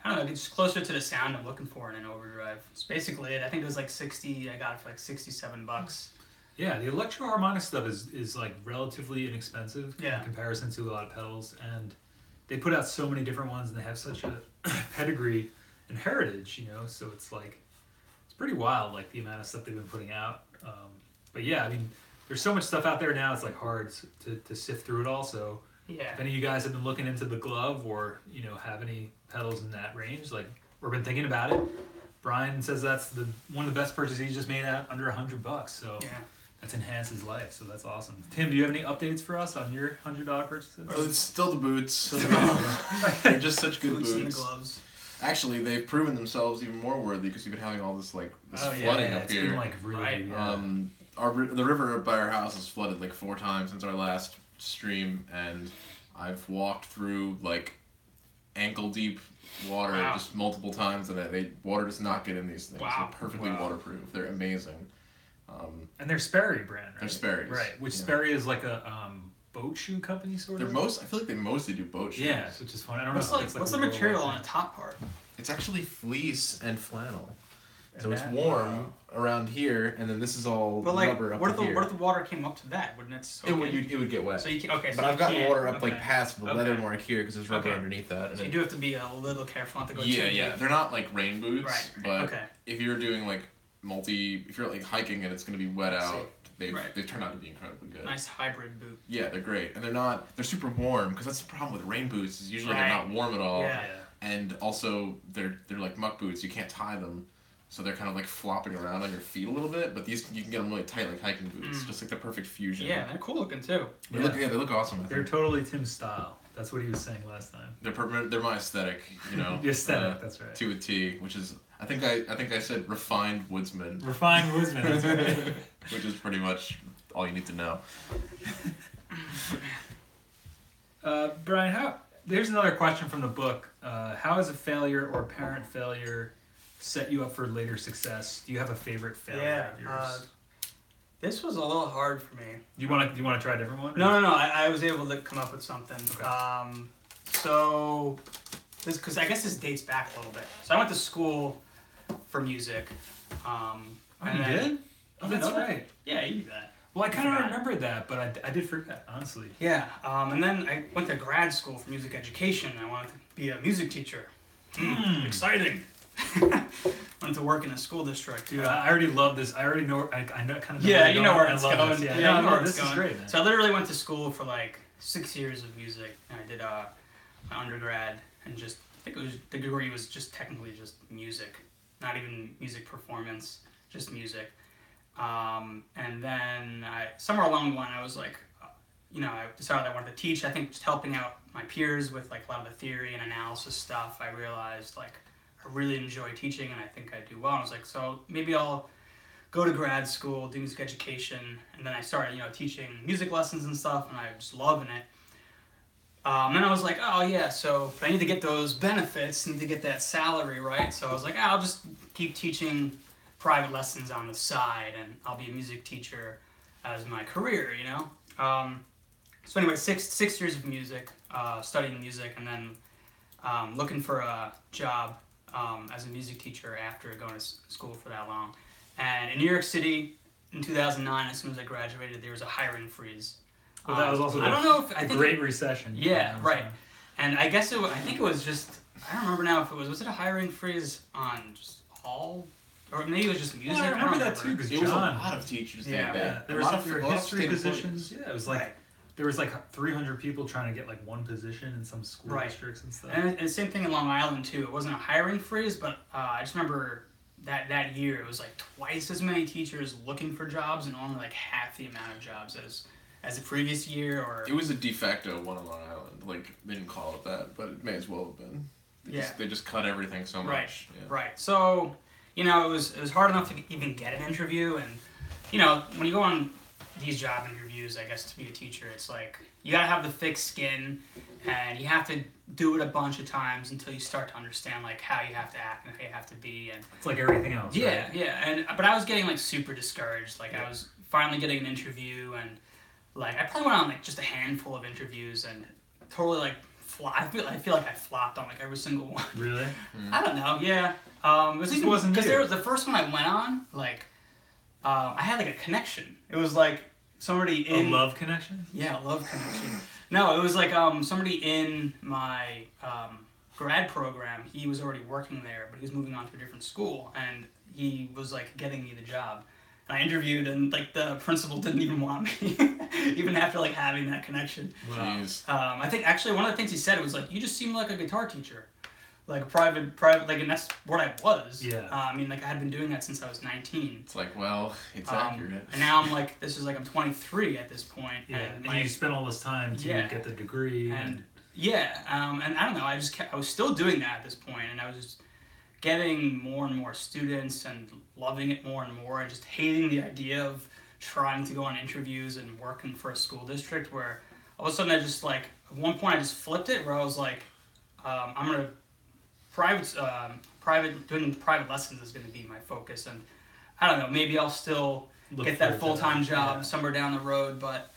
I don't know, it's closer to the sound I'm looking for in an overdrive. It's basically it. I think it was like 60. I got it for like $67. Yeah, the Electro-Harmonix stuff is like relatively inexpensive Yeah. in comparison to a lot of pedals, and they put out so many different ones, and they have such a pedigree and heritage, you know. So it's like it's pretty wild, like the amount of stuff they've been putting out. But yeah, I mean, there's so much stuff out there now. It's like hard to sift through it all. So Yeah. if any of you guys have been looking into the glove, or you know have any pedals in that range, like or been thinking about it, Brian says that's one of the best purchases he's just made at under $100. So. Yeah. That's enhanced his life, so that's awesome. Tim, do you have any updates for us on your $100 purchases? Oh, it's still the boots. They're just such good Boots and the boots. gloves. Actually, they've proven themselves even more worthy because you've been having all this flooding up it's here. been like really Right. yeah. The river by our house has flooded like 4 times since our last stream, and I've walked through like ankle deep water Wow. just multiple times, and water does not get in these things. Wow. They're perfectly waterproof. They're amazing. And they're Sperry brand, right? They're Sperry's. Right, which Yeah. Sperry is like a boat shoe company sort of. I feel like they mostly do boat shoes. Yeah, which is fun. I don't What's know. like It's what's a the material worldwide on the top part? It's actually fleece and flannel. And So it's that- warm around here, and then this is all But like, rubber up what if to here. the water came up to that? Wouldn't it soak in? It would get wet. So you can, okay. But so I've gotten can't- water up like okay. past the leather mark here because there's rubber Okay. underneath that. And So you do have to be a little careful not to go too yeah, deep. yeah. They're not like rain boots, Right. but Okay. if you're doing like if you're like hiking and it's gonna be wet out, See. they've Right. turned out to be incredibly good. Nice hybrid boot. Yeah, they're great, and they're super warm because that's the problem with rain boots is usually they're Right. not warm at all, Yeah. and also they're like muck boots. You can't tie them. So they're kind of like flopping around on your feet a little bit, but these you can get them really tight like hiking boots, just like the perfect fusion. Yeah, they're cool looking too. They look awesome. I They're think. totally Tim's style. That's what he was saying last time. They're my aesthetic, you know. The aesthetic, that's right. To a T, which is I think I said refined woodsman, Refined woodsman. That's right. which is pretty much all you need to know. Brian, there's another question from the book. How has a failure or apparent failure set you up for later success? Do you have a favorite failure of yours? This was a little hard for me. Do you want to try a different one? No. I was able to come up with something. Okay. So this because I guess this dates back a little bit. So I went to school for music. Oh, and you then- did? Oh, that's know that? right. Yeah, you do that. Well, I kind of Forgot. remembered that, but I did forget, honestly. Yeah, and then I went to grad school for music education. I wanted to be a music teacher. Exciting. Wanted to work in a school district. Dude, I already love this. I already know. I know kind of. Yeah, you know where I it's love going. this. Yeah, Yeah, you know where this it's is going. great, man. So I literally went to school for like 6 years of music. And I did my undergrad, and I think the degree was just technically just music, not even music performance, just music. And then somewhere along the line, I was like, I decided I wanted to teach. I think just helping out my peers with like a lot of the theory and analysis stuff, I realized like I really enjoy teaching, and I think I do well. And I was like, so maybe I'll go to grad school, do music education, and then I started, teaching music lessons and stuff, and I was just loving it. And I was like, oh yeah, so I need to get those benefits, need to get that salary, right? So I was like, I'll just keep teaching private lessons on the side, and I'll be a music teacher as my career, So anyway, six years of music, studying music, and then looking for a job as a music teacher after going to school for that long. And in New York City, in 2009, as soon as I graduated, there was a hiring freeze. Well, that was also I don't know if I the think Great Recession. Yeah, right. And I guess I think it was just I don't remember now if it was it a hiring freeze on just all, or maybe it was just music. Well, I remember that too because It was a John. lot of teachers Yeah. did Yeah, that. there A was lot of there were a lot of history state positions. employees. Yeah, it was like Right. there was like 300 people trying to get like one position in some school Right. districts and stuff. And same thing in Long Island too. It wasn't a hiring freeze, but I just remember that year it was like twice as many teachers looking for jobs and only like half the amount of jobs as the previous year. Or It was a de facto one on Long Island. Like they didn't call it that, but it may as well have been. They just cut everything so much. Right. Yeah. Right. So, you know, it was hard enough to even get an interview, and you know, when you go on these job interviews, I guess to be a teacher, it's like you gotta have the thick skin, and you have to do it a bunch of times until you start to understand like how you have to act and how you have to be, and It's like everything else. yeah, Right? yeah. And but I was getting like super discouraged. Like I was finally getting an interview, and like I probably went on like just a handful of interviews, and totally like I feel like I flopped on like every single one. Really? I don't know. Yeah. It was even wasn't because you. there was the first one I went on. Like I had like a connection. It was like somebody in A love connection? yeah, love connection. No, it was like somebody in my grad program. He was already working there, but he was moving on to a different school, and he was like getting me the job. And I interviewed, and like the principal didn't even want me, even after like having that connection. Jeez. I think actually one of the things he said was like, "You just seem like a guitar teacher." Like a private, like, and that's what I was. Yeah. I mean, like I had been doing that since I was 19. It's like, well, it's accurate. And now I'm like, I'm 23 at this point. Yeah. And And you spent all this time to Yeah. get the degree. And yeah, and I don't know, I was still doing that at this point, and I was just getting more and more students and loving it more and more, and just hating the idea of trying to go on interviews and working for a school district where all of a sudden I just like, at one point I just flipped it where I was like, I'm gonna doing private lessons is going to be my focus, and I don't know, maybe I'll still get that full-time job somewhere down the road, but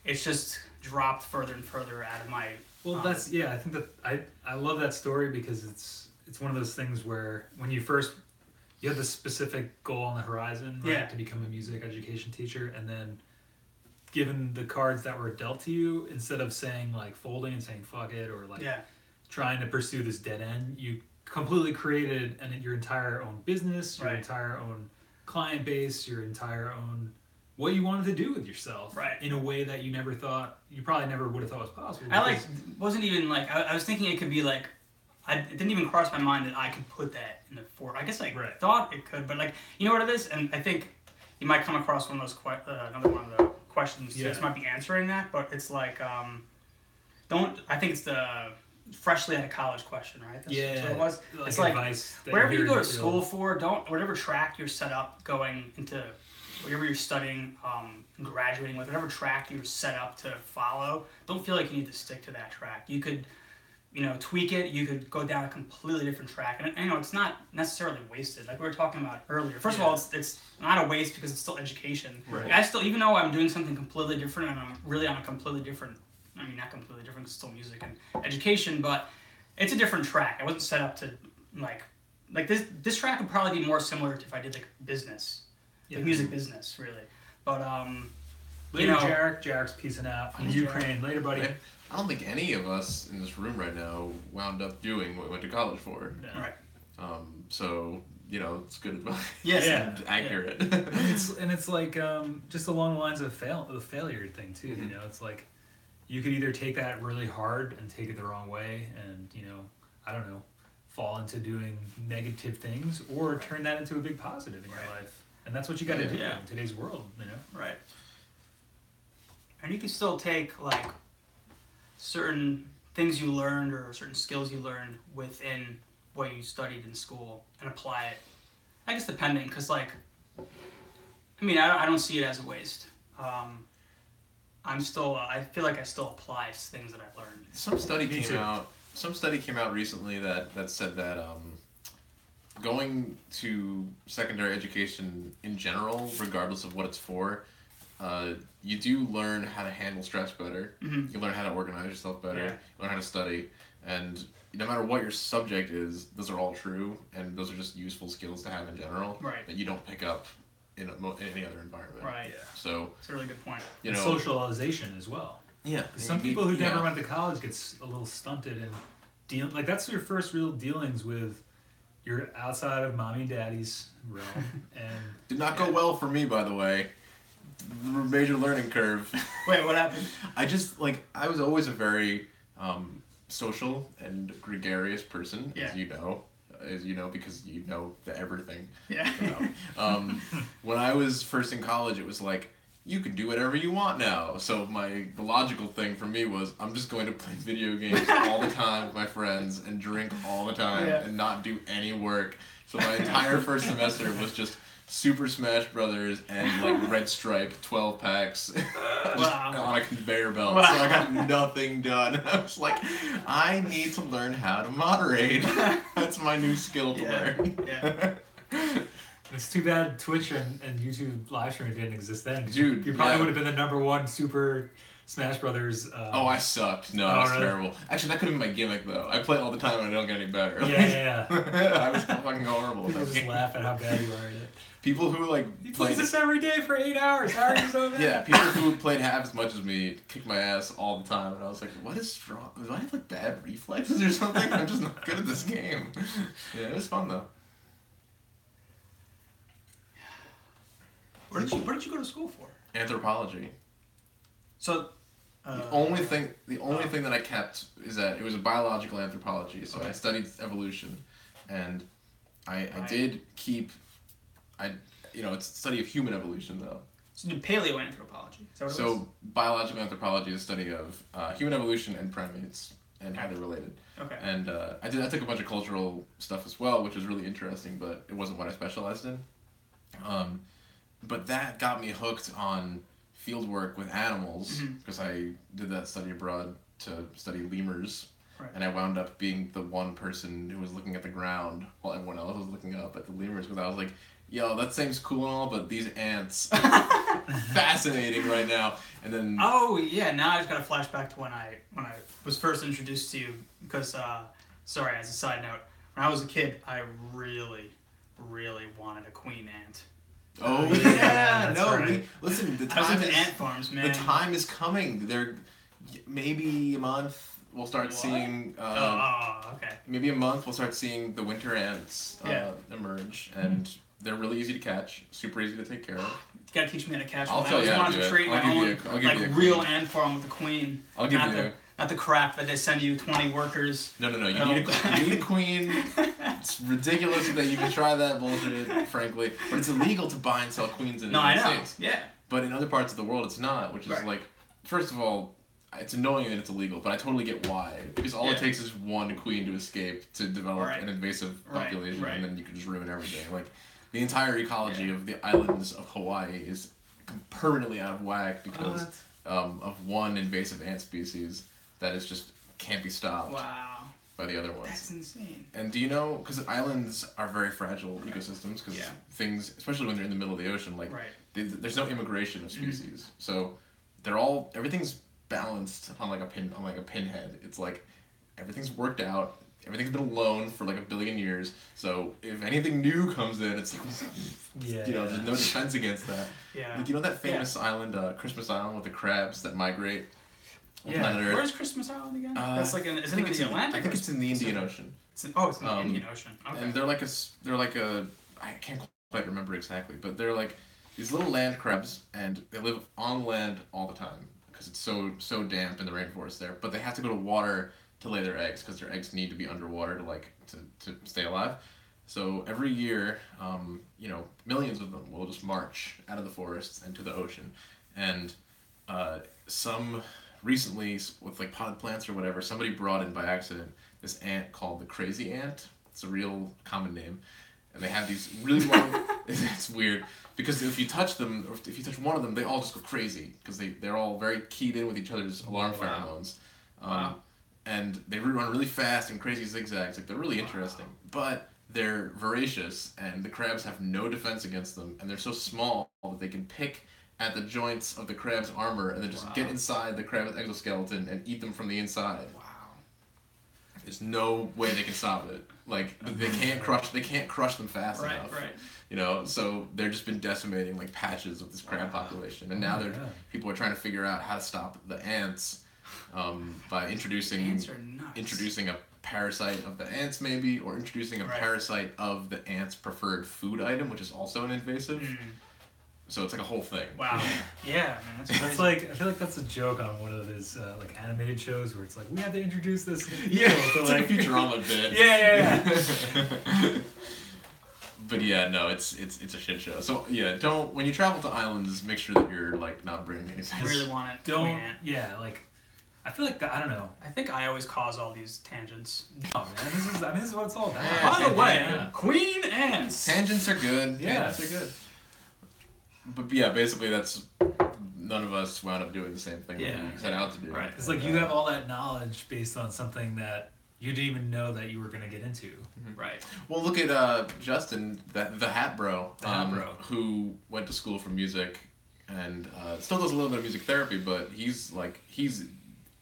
it's just dropped further and further out of my Well, that's I think that I love that story because it's one of those things where when you have this specific goal on the horizon, right, Yeah. to become a music education teacher, and then given the cards that were dealt to you, instead of saying like folding and saying fuck it or like trying to pursue this dead end, you completely created your entire own business, your entire own client base, your entire own what you wanted to do with yourself, in a way that you probably never would have thought was possible. Wasn't even like I was thinking it could be like it didn't even cross my mind that I could put that in the I guess I thought it could, but like you know what it is, and I think you might come across one of those another one of the questions. This might be answering that, but it's like I think it's the freshly out of college question, right? That's what it was. Like it's like wherever you go to school for, whatever track you're set up going into, whatever you're studying, graduating with, whatever track you're set up to follow, don't feel like you need to stick to that track. You could, tweak it. You could go down a completely different track, and it's not necessarily wasted. Like we were talking about earlier. First of all, it's not a waste because it's still education. Right. Like I still, even though I'm doing something completely different, and I'm really on a completely different. I mean, not completely different, it's still music and education, but it's a different track. I wasn't set up to, like this track would probably be more similar to if I did, like, business. Like music business, really. But, later, Jarek's peacing out from Ukraine. Later, buddy. I don't think any of us in this room right now wound up doing what we went to college for. Yeah. Right. So, it's good advice. Yes. Accurate. It's like, just along the lines of the failure thing, too. Mm-hmm. It's like, you could either take that really hard and take it the wrong way and, I don't know, fall into doing negative things, or turn that into a big positive in your life. And that's what you got to do in today's world, Right. And you can still take, like, certain things you learned or certain skills you learned within what you studied in school and apply it. I guess depending, because, like, I mean, I don't see it as a waste. I feel like I still apply things that I've learned. Some study came out recently that said that going to secondary education in general, regardless of what it's for, you do learn how to handle stress better. Mm-hmm. You learn how to organize yourself better. You learn how to study, and no matter what your subject is, those are all true, and those are just useful skills to have in general that you don't pick up in any other environment. Right. Yeah. So it's a really good point. And socialization as well. Yeah. Some people who never went to college gets a little stunted and that's your first real dealings with you're outside of mommy and daddy's realm. And did not go well for me, by the way. Major learning curve. Wait, what happened? I was always a very social and gregarious person, as you know, because you know everything. Yeah. When I was first in college, it was like, you can do whatever you want now. So the logical thing for me was, I'm just going to play video games all the time with my friends and drink all the time and not do any work. So my entire first semester was just Super Smash Brothers and like Red Stripe 12 packs just on a conveyor belt. Wow. So I got nothing done. I was like, I need to learn how to moderate. That's my new skill to learn. Yeah. It's too bad Twitch and YouTube live streaming didn't exist then. Dude, you probably would have been the #1 Super Smash Brothers. Oh, I sucked. No, I was terrible. Actually, that could have been my gimmick though. I play it all the time and I don't get any better. Yeah. I was fucking horrible. People just laugh at how bad you are at it. People who like he plays this every day for 8 hours. How are you so bad? Yeah, people who played half as much as me kicked my ass all the time, and I was like, "What is wrong? Do I have like bad reflexes or something? I'm just not good at this game." Yeah, it was fun though. Where did you go to school for? Anthropology. So. The only thing that I kept is that it was a biological anthropology, so I studied evolution, and I did keep. It's the study of human evolution, though. So you did paleoanthropology. Is that what it was? So biological anthropology is a study of human evolution and primates and how they're related. Okay. And I took a bunch of cultural stuff as well, which was really interesting, but it wasn't what I specialized in. But that got me hooked on field work with animals, because I did that study abroad to study lemurs. Right. And I wound up being the one person who was looking at the ground while everyone else was looking up at the lemurs, because I was like, yo, that seems cool and all, but these ants fascinating right now. And then now I just got a flashback to when I was first introduced to you, because sorry, as a side note, when I was a kid, I really wanted a queen ant. Oh yeah, no, right. Listen, the I was time into is ant farms, man. The time is coming. Maybe a month we'll start seeing. Okay. Maybe a month we'll start seeing the winter ants emerge, and they're really easy to catch, super easy to take care of. You gotta teach me how to catch I'll one. tell you how to do I it. create my own I'll give you a real queen. ant farm with the queen. I'll give you. Not the crap that they send you 20 workers. No. You need a queen. It's ridiculous that you even try that bullshit, frankly. But it's illegal to buy and sell queens in the United States. Yeah. But in other parts of the world, it's not, which is like, first of all, it's annoying that it's illegal, but I totally get why. Because all it takes is one queen to escape to develop an invasive population, and then you can just ruin everything. Like, the entire ecology of the islands of Hawaii is permanently out of whack because of one invasive ant species that is just can't be stopped. Wow. By the other ones. That's insane. And do you know, because islands are very fragile ecosystems, because things, especially when they're in the middle of the ocean, like there's no immigration of species, so everything's balanced on like a pinhead. It's like everything's worked out. Everything's been alone for like 1 billion years. So if anything new comes in, it's there's no defense against that. Yeah. Like, you know that famous island, Christmas Island, with the crabs that migrate. Yeah. Where's Christmas Island again? That's like is it in the Atlantic? I think it's in the Indian Ocean. It's in the Indian Ocean. Okay. And they're like a I can't quite remember exactly, but they're like these little land crabs, and they live on land all the time because it's so damp in the rainforest there. But they have to go to water to lay their eggs because their eggs need to be underwater to stay alive. So every year, millions of them will just march out of the forests into the ocean, and some. Recently, with like potted plants or whatever, somebody brought in by accident this ant called the crazy ant. It's a real common name. And they have these really long... It's weird. Because if you touch them, or if you touch one of them, they all just go crazy. Because they're all very keyed in with each other's alarm pheromones. And they run really fast and crazy zigzags. Like, they're really interesting. But they're voracious, and the crabs have no defense against them. And they're so small that they can pick at the joints of the crab's armor and then just get inside the crab's exoskeleton and eat them from the inside. Wow. There's no way they can stop it. Like, they can't crush them fast enough. Right. So they've just been decimating like patches of this crab population. And now people are trying to figure out how to stop the ants by introducing a parasite of the ants maybe, or introducing a parasite of the ants' preferred food item, which is also an invasive. So it's like a whole thing. Wow. Yeah, man, that's crazy. It's like, I feel like that's a joke on one of those like animated shows where it's like, we have to introduce this. It's like a Futurama bit. Yeah. But yeah, no, it's a shit show. So yeah, when you travel to islands, make sure that you're like not bringing anything. I really want it. Don't. Yeah, like I feel like I don't know. I think I always cause all these tangents. Oh man, this is what it's all about. Yeah, By the way, yeah. Queen Ants. Tangents are good. Yeah. Tangents are good. But yeah, basically that's none of us wound up doing the same thing that we set out to do. Right. It's like you have all that knowledge based on something that you didn't even know that you were going to get into. Right. Well, look at Justin, the Hat Bro, The Hat Bro. who went to school for music and still does a little bit of music therapy, but he's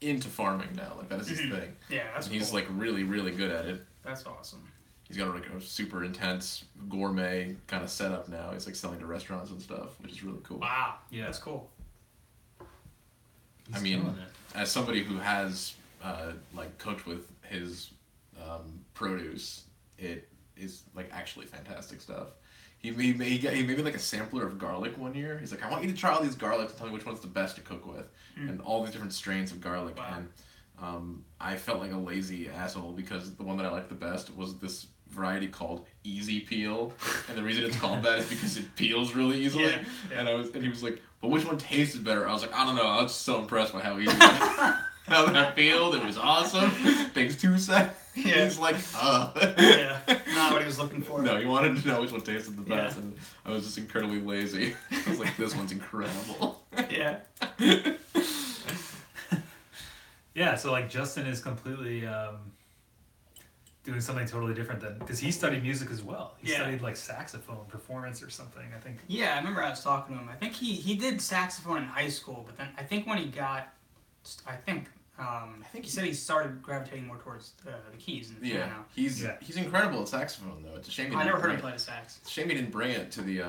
into farming now. Like that is his thing. Yeah, that's And he's cool. like really, really good at it. That's awesome. He's got like a super intense gourmet kind of setup now. He's like selling to restaurants and stuff, which is really cool. Wow. Yeah. That's cool. He's I mean, killing it. as somebody who has like cooked with his produce, it is like actually fantastic stuff. He made me like a sampler of garlic one year. He's like, I want you to try all these garlics and tell me which one's the best to cook with, and all these different strains of garlic. Wow. And I felt like a lazy asshole because the one that I liked the best was this variety called Easy Peel, and the reason it's called that is because it peels really easily. Yeah, yeah. And he was like, but which one tasted better? I was like, I don't know. I was just so impressed by how easy it was. How that peeled, it was awesome. Takes 2 seconds. Yeah. He's like, Yeah. Not what he was looking for. No, he wanted to know which one tasted the best, Yeah. and I was just incredibly lazy. I was like, this one's incredible. Yeah. Yeah, so like Justin is completely doing something totally different than, because he studied music as well. He Yeah. studied like saxophone performance or something, I think. Yeah, I remember I was talking to him. I think he did saxophone in high school, but then I think when he got, I think he said he started gravitating more towards the keys and the Yeah, piano. he's incredible at saxophone though. It's a shame he I didn't never heard bring him it. play the sax. It's a shame he didn't bring it to the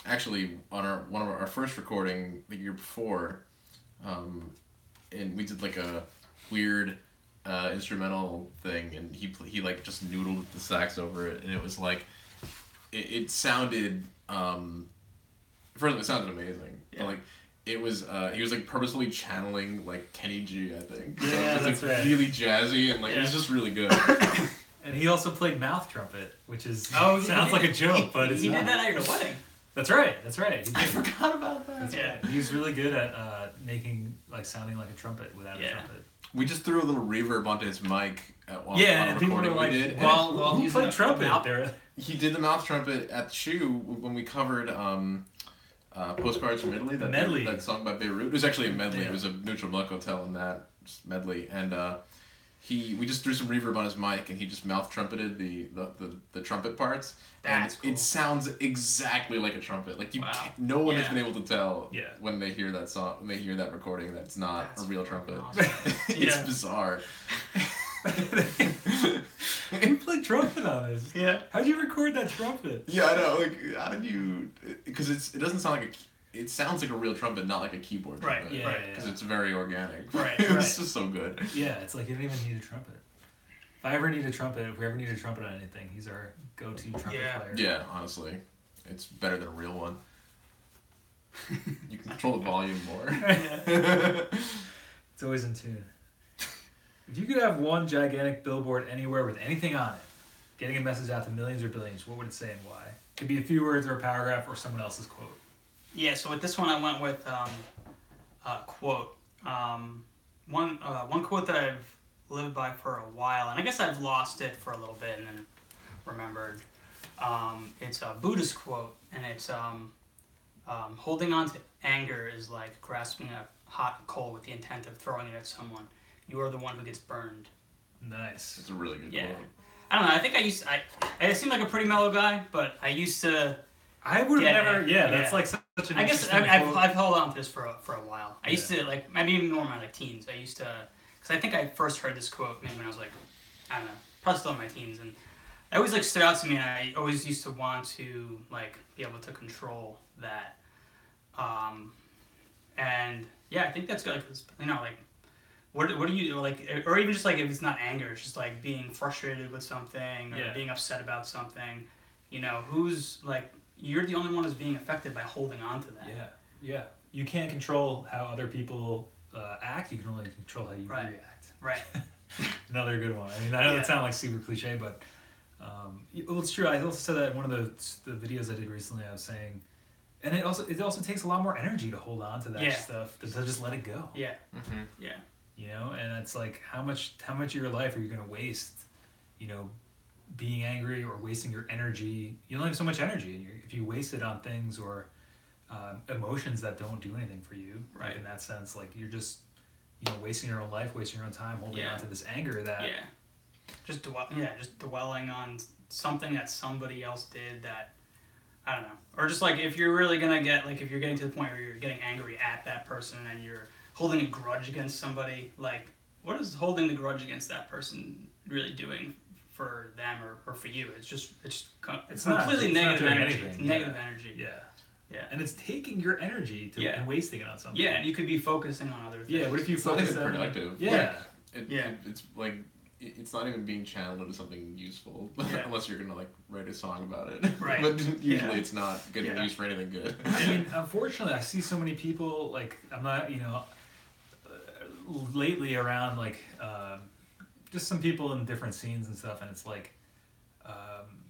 actually on one of our first recording the year before, and we did like a weird instrumental thing, and he like just noodled the sax over it, and it was like it sounded first of all, it sounded amazing. Yeah. But, like it was he was like purposefully channeling like Kenny G, I think. So Yeah, it was that's like right. really jazzy and like it was Yeah. just really good. And he also played mouth trumpet, which is Oh, sounds like a joke, but it's he not. did that at your wedding. That's right. He did. I forgot about that. That's Yeah. right. He's really good at making like sounding like a trumpet without a Yeah. trumpet. We just threw a little reverb onto his mic on and a people were recording like, we did. Well, who he's played a trumpet mouth- there? He did the mouth trumpet at the shoe when we covered Postcards from Italy, Medley. that song by Beirut. It was actually a medley. Yeah. It was a Neutral Milk Hotel in that medley, and we just threw some reverb on his mic, and he just mouth trumpeted the trumpet parts. That's and cool. it sounds exactly like a trumpet. Like Wow. no one has Yeah. been able to tell Yeah. when they hear that song, when they hear that recording, that's not That's a real trumpet. awesome. It's Yeah. bizarre. Who played trumpet on this? Yeah. How'd you record that trumpet? Yeah, I know. Like, how did you? Because it doesn't sound like it sounds like a real trumpet, not like a keyboard Right, trumpet. yeah, right. Because it's very organic. Right, It's right. just so good. Yeah, it's like you don't even need a trumpet. If we ever need a trumpet on anything, he's our go-to trumpet Yeah. player. Yeah, honestly, it's better than a real one. You can control the volume more. It's always in tune. If you could have one gigantic billboard anywhere with anything on it, getting a message out to millions or billions, what would it say and why? Could be a few words or a paragraph or someone else's quote. Yeah, so with this one I went with quote. One quote that I've lived by for a while, and I guess I've lost it for a little bit and then remembered. It's a Buddhist quote, and it's holding on to anger is like grasping a hot coal with the intent of throwing it at someone. You are the one who gets burned. Nice. It's a really good Yeah. quote. I don't know. I think I seem like a pretty mellow guy, but I used to. I would have Yeah, never. Yeah, that's yeah. like such an. I guess interesting I've quote. held on to this for a while. I used to like maybe even more in my like teens. I used to because I think I first heard this quote maybe when I was like I don't know, probably still in my teens, and it always like stood out to me. And I always used to want to like be able to control that. And yeah, I think that's good. Like, you know, like what do you like, or even just like if it's not anger, it's just like being frustrated with something or Yeah. being upset about something. You know, who's like you're the only one who's being affected by holding on to that. Yeah. You can't control how other people act. You can only control how you Right. react. Right. Another good one. I mean, I know Yeah. that sounds like super cliche, but well, it's true. I also said that in one of the videos I did recently. I was saying, and it also takes a lot more energy to hold on to that Yeah. stuff to just let it go. Yeah. Mm-hmm. Yeah. you know, and it's like how much of your life are you going to waste, you know, being angry or wasting your energy. You only have so much energy, and if you waste it on things or emotions that don't do anything for you, Right. in that sense, like you're just, you know, wasting your own life, wasting your own time, holding on to this anger that just dwelling on something that somebody else did that, I don't know, or just like if you're really gonna get, like if you're getting to the point where you're getting angry at that person and you're holding a grudge against somebody, like what is holding the grudge against that person really doing for them or for you? It's completely negative energy. It's negative energy. Yeah, and it's taking your energy and wasting it on something. Yeah, and you could be focusing on other things. Yeah, what if you focus on productive? Yeah. It's like it's not even being channeled into something useful unless you're gonna like write a song about it. Right. But usually it's not getting used for anything good. I mean, unfortunately, I see so many people like I'm not, you know, lately around like just some people in different scenes and stuff, and it's like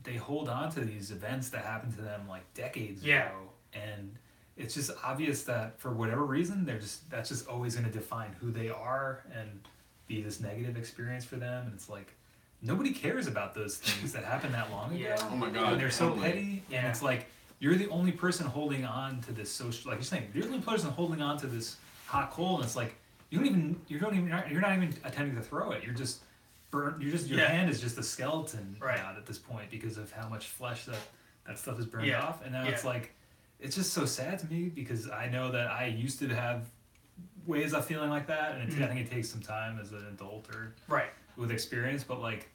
they hold on to these events that happened to them like decades ago, and it's just obvious that for whatever reason that's just always going to define who they are and be this negative experience for them. And it's like nobody cares about those things that happened that long ago. Oh my god, and they're so petty, and it's like you're the only person holding on to this social, like you're saying, you're the only person holding on to this hot coal, and it's like you're not even attempting to throw it. You're just burnt. Your hand is just a skeleton out at this point because of how much flesh that stuff is burned off. And now it's like, it's just so sad to me because I know that I used to have ways of feeling like that, and I think it takes some time as an adult or with experience. But like,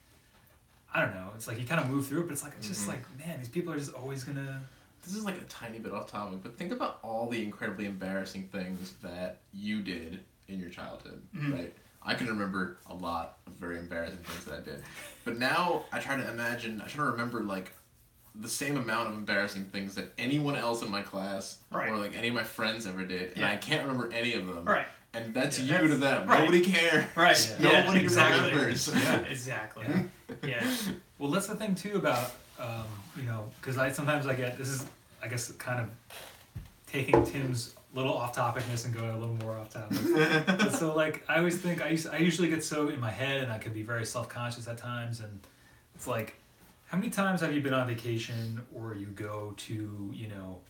I don't know. It's like you kind of move through it, but it's like it's just like, man, these people are just always gonna. This is like a tiny bit off topic, but think about all the incredibly embarrassing things that you did in your childhood, right? I can remember a lot of very embarrassing things that I did, but now I try to remember like the same amount of embarrassing things that anyone else in my class or like any of my friends ever did, and I can't remember any of them. Right. And that's you to them. Nobody cares. Right. Nobody remembers. Yeah. Exactly. Yeah. Well, that's the thing too about you know, because sometimes I get this is, I guess, kind of taking Tim's little off topicness and going a little more off topic. But so like I always think I usually get so in my head, and I could be very self-conscious at times, and it's like, how many times have you been on vacation or you go to, you know,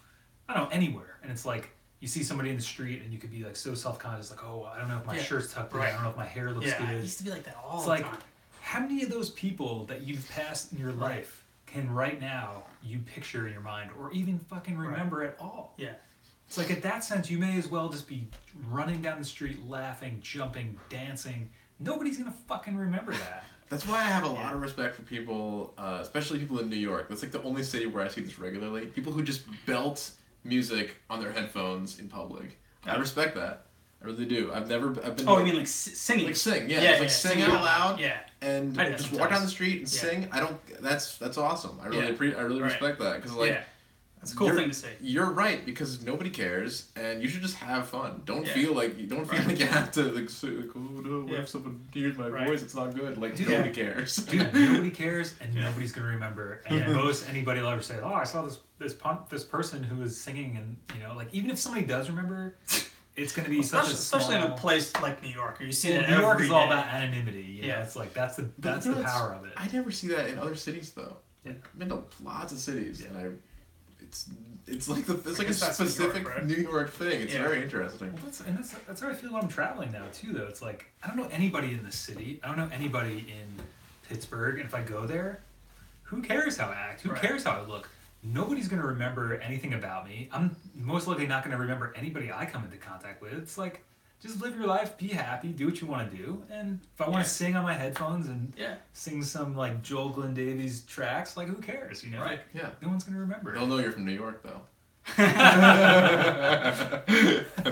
I don't know, anywhere, and it's like you see somebody in the street and you could be like so self-conscious, like, oh, I don't know if my shirt's tucked in, I don't know if my hair looks good. It used to be like that all the time. How many of those people that you've passed in your life can right now you picture in your mind or even fucking remember at all? Yeah. It's like, at that sense, you may as well just be running down the street, laughing, jumping, dancing. Nobody's gonna fucking remember that. That's why I have a lot of respect for people, especially people in New York. That's like the only city where I see this regularly. People who just belt music on their headphones in public. I respect that. I really do. I've been. Oh, you mean like singing? Like sing, yeah. Sing out loud. Yeah. And just walk down the street and sing. That's awesome. I really respect that, because like. Yeah. That's a cool thing to say. You're right, because nobody cares, and you should just have fun. Don't feel like you have to like say like, oh no, if someone hears my voice, it's not good. Like nobody cares. Dude, nobody cares, and nobody's gonna remember. And anybody will ever say, oh, I saw this person who was singing, and you know, like even if somebody does remember, it's gonna be especially in a place like New York, you see it. New York is all about anonymity. You know? It's like that's the power of it. I never see that in other cities though. Yeah. I've been to lots of cities, and it's like a specific New York, New York thing. It's very interesting. Well, that's how I feel when I'm traveling now too. Though it's like I don't know anybody in the city. I don't know anybody in Pittsburgh. And if I go there, who cares how I act? Who cares how I look? Nobody's gonna remember anything about me. I'm most likely not gonna remember anybody I come into contact with. It's like, just live your life, be happy, do what you want to do, and if I want to sing on my headphones and sing some like Joel Glenn Davies tracks, like who cares, you know? Right. Like, no one's gonna remember. They'll know you're from New York, though. That's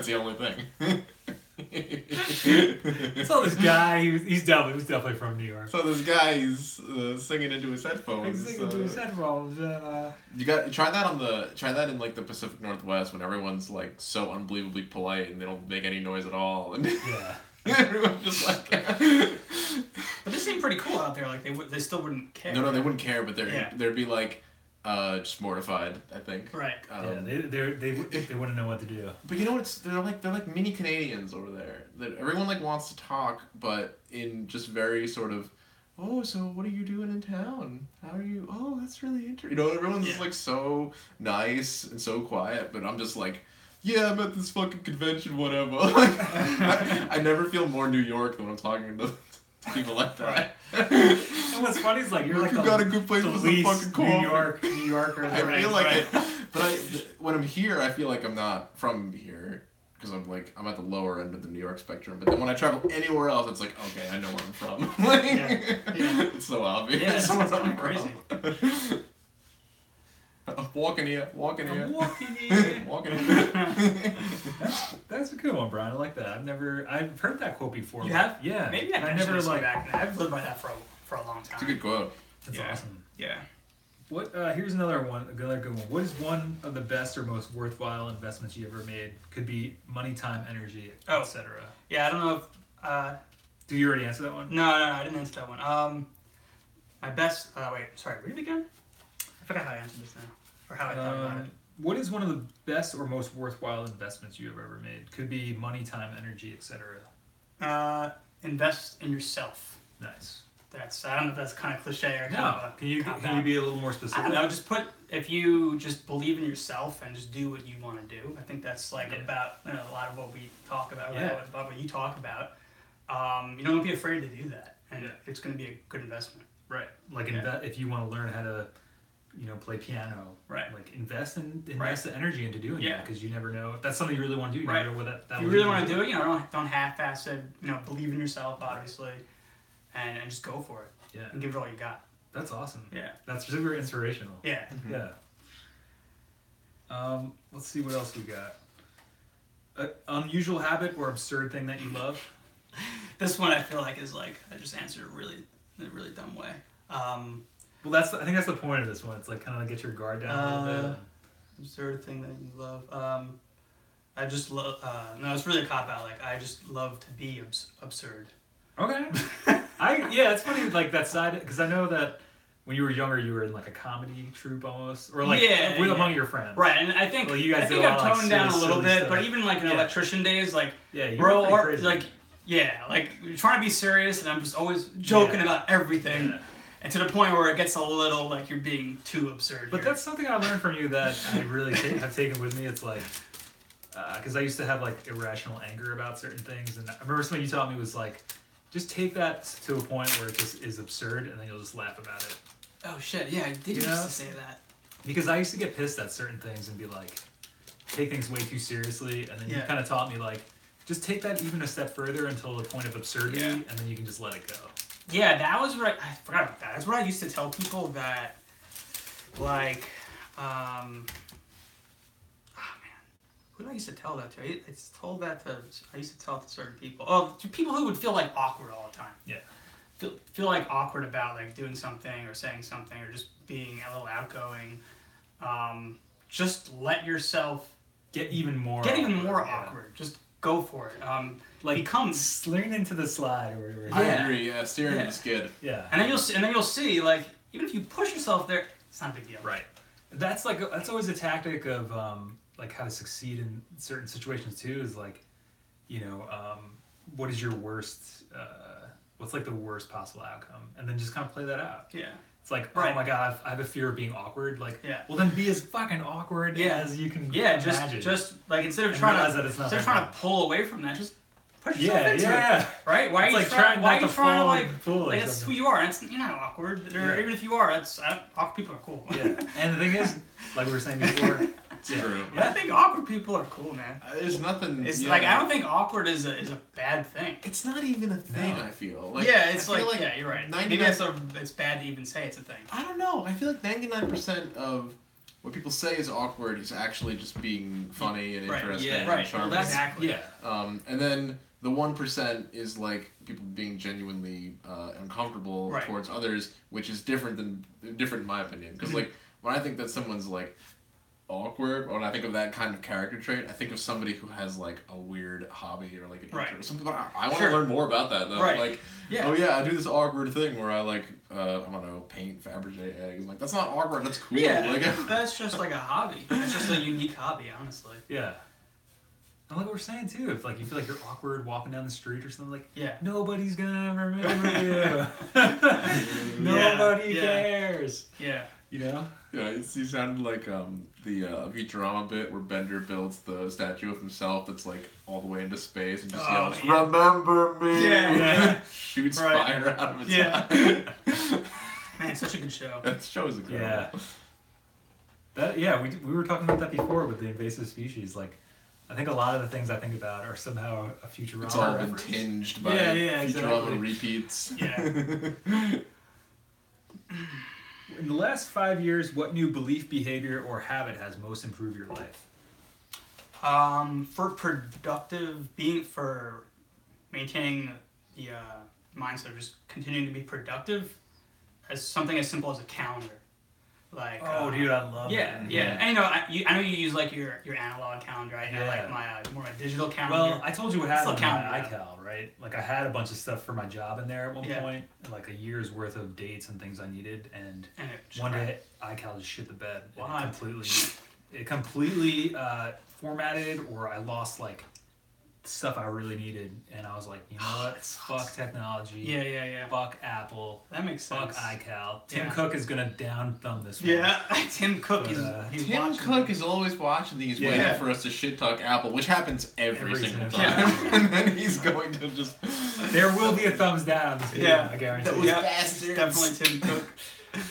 the only thing. So this guy, he's definitely from New York. So this guy, he's singing into his headphones. He's singing into his headphones. Try that in like the Pacific Northwest, when everyone's like so unbelievably polite and they don't make any noise at all. And everyone's just like. But this seemed pretty cool out there. Like they still wouldn't care. No, they wouldn't care. But there'd be like. just mortified, I think. Right. They wouldn't know what to do. But you know what? They're like mini Canadians over there. That everyone like wants to talk, but in just very sort of, oh, so what are you doing in town? How are you? Oh, that's really interesting. You know, everyone's just like so nice and so quiet, but I'm just like, yeah, I'm at this fucking convention, whatever. I never feel more New York than when I'm talking to people like that. And what's funny is like you're like you got a good place with some fucking coffee. New Yorker. I feel like it, but when I'm here, I feel like I'm not from here because I'm at the lower end of the New York spectrum. But then when I travel anywhere else, it's like, okay, I know where I'm from. Like, it's so obvious. Yeah, it's where kind I'm of crazy. from. I'm walking here. Walking here. Walking here. That's a good one, Brian. I like that. I've heard that quote before. You have? Yeah. Maybe I never like back. I've lived by that for a long time. It's a good quote. That's awesome. Yeah. What? Here's another good one. What is one of the best or most worthwhile investments you ever made? Could be money, time, energy, etc. Yeah, I don't know if. Do you already answer that one? No, I didn't answer that one. My best. Wait, sorry. Read it again. I forgot how I answered this now, or how I thought about it. What is one of the best or most worthwhile investments you have ever made? Could be money, time, energy, etc. Invest in yourself. Nice. I don't know if that's kind of cliche or Can you be a little more specific? I don't know. If you just believe in yourself and just do what you want to do. I think that's like about a lot of what we talk about. About what you talk about. Don't be afraid to do that, and it's going to be a good investment. Right. Like if you want to learn how to, play piano. Right. Like invest the energy into doing that because you never know if that's something you really want to do. You right. never know what that if you really want to do it, don't half-ass it. Believe in yourself, obviously, and just go for it. Yeah. And give it all you got. That's awesome. Yeah. That's super inspirational. Yeah. Mm-hmm. Yeah. Let's see what else we got. An unusual habit or absurd thing that you love? This one I feel like is like I just answered in a really dumb way. Well, I think that's the point of this one. It's like kind of like get your guard down a little bit. Absurd thing that you love. I just love. No, it's really a cop out. Like I just love to be absurd. Okay. It's funny like that side because I know that when you were younger you were in like a comedy troupe almost or like among your friends. Right, and I think you guys I've toned like, down a little bit, stuff. But even like an electrician days, like you're crazy. like you're trying to be serious, and I'm just always joking about everything. Yeah. And to the point where it gets a little like you're being too absurd. But that's something I learned from you that I really have taken with me. It's like, because I used to have like irrational anger about certain things. And I remember something you taught me was like, just take that to a point where it just is absurd and then you'll just laugh about it. Oh shit, yeah, I did used to say that. Because I used to get pissed at certain things and be like, take things way too seriously. And then you kind of taught me like, just take that even a step further until the point of absurdity and then you can just let it go. Yeah, that was what I forgot about that. That's what I used to tell people that, like, oh man, who did I used to tell that to? I used to tell it to certain people. Oh, to people who would feel like awkward all the time. Yeah. Feel like awkward about like doing something or saying something or just being a little outgoing. Just let yourself get even more awkward. Just go for it. Lean into the slide or whatever. I agree. Yeah, steering is good. Yeah. And then you'll see like even if you push yourself there, it's not a big deal. Right. That's always a tactic of like how to succeed in certain situations too. Is like, what is your worst? What's like the worst possible outcome, and then just kind of play that out. Yeah. It's like, oh my god, I have a fear of being awkward. Like, well then be as fucking awkward as you can. Yeah, imagine. just like instead of trying to pull away from that, just push yourself into it. Right? Why are you trying to like that's who you are. You're not awkward. Even if you are, awkward people are cool. Yeah. And the thing is, like we were saying before, true. I think awkward people are cool, man. There's nothing. It's like I don't think awkward is a bad thing. It's not even a thing. I feel. Like, it's like you're right. Maybe it's bad to even say it's a thing. I don't know. I feel like 99% of what people say is awkward is actually just being funny and interesting and charming. Well, exactly. And then the 1% is like people being genuinely uncomfortable towards others, which is different in my opinion. Because like when I think that someone's like awkward, when I think of that kind of character trait, I think of somebody who has like a weird hobby or like an Right. interest. Something I want Sure. to learn more about that though. Right. Like, Yeah. oh yeah, I do this awkward thing where I like I don't know, paint, Fabergé eggs. Like that's not awkward. That's cool. Yeah, Like, that's just like a hobby. It's just a unique hobby, honestly. Yeah. And like what we're saying too, if like you feel like you're awkward walking down the street or something, like Yeah. nobody's gonna remember you. Nobody Yeah. cares. Yeah. You know? yeah, he sounded like the Futurama bit where Bender builds the statue of himself that's like all the way into space and just yells, yeah. "Remember me!" Yeah. Shoots Right. fire out of its Yeah. eye. Man, such a good show. That show is incredible. Yeah. That we were talking about that before with the invasive species. Like, I think a lot of the things I think about are somehow a Futurama It's all been reference. tinged by Yeah, Futurama exactly. repeats. Yeah. In the last 5 years, what new belief, behavior, or habit has most improved your life? For maintaining the mindset of just continuing to be productive, as something as simple as a calendar. Like, Dude, I love yeah, that. yeah. And I know you use like your analog calendar. I have like my more my digital calendar. Well, I told you what happened Still on my calendar, iCal, right? Like, I had a bunch of stuff for my job in there at one Yeah. point, like a year's worth of dates and things I needed, and And it just one day iCal just shit the bed. Why? It completely formatted, or I lost like stuff I really needed, and I was like, you know what? That sucks. Fuck technology. Yeah. Fuck Apple. That makes Fuck sense. iCal. Tim Yeah. Cook is gonna down thumb this one. Yeah, Tim Cook But, he's Tim watching Cook it. is always watching these, Yeah. waiting for us to shit talk Apple, which happens every single single time. time. And then he's going to just. There will be a thumbs down on this video, Yeah. I guarantee. That was Yeah, bastards. definitely Tim Cook.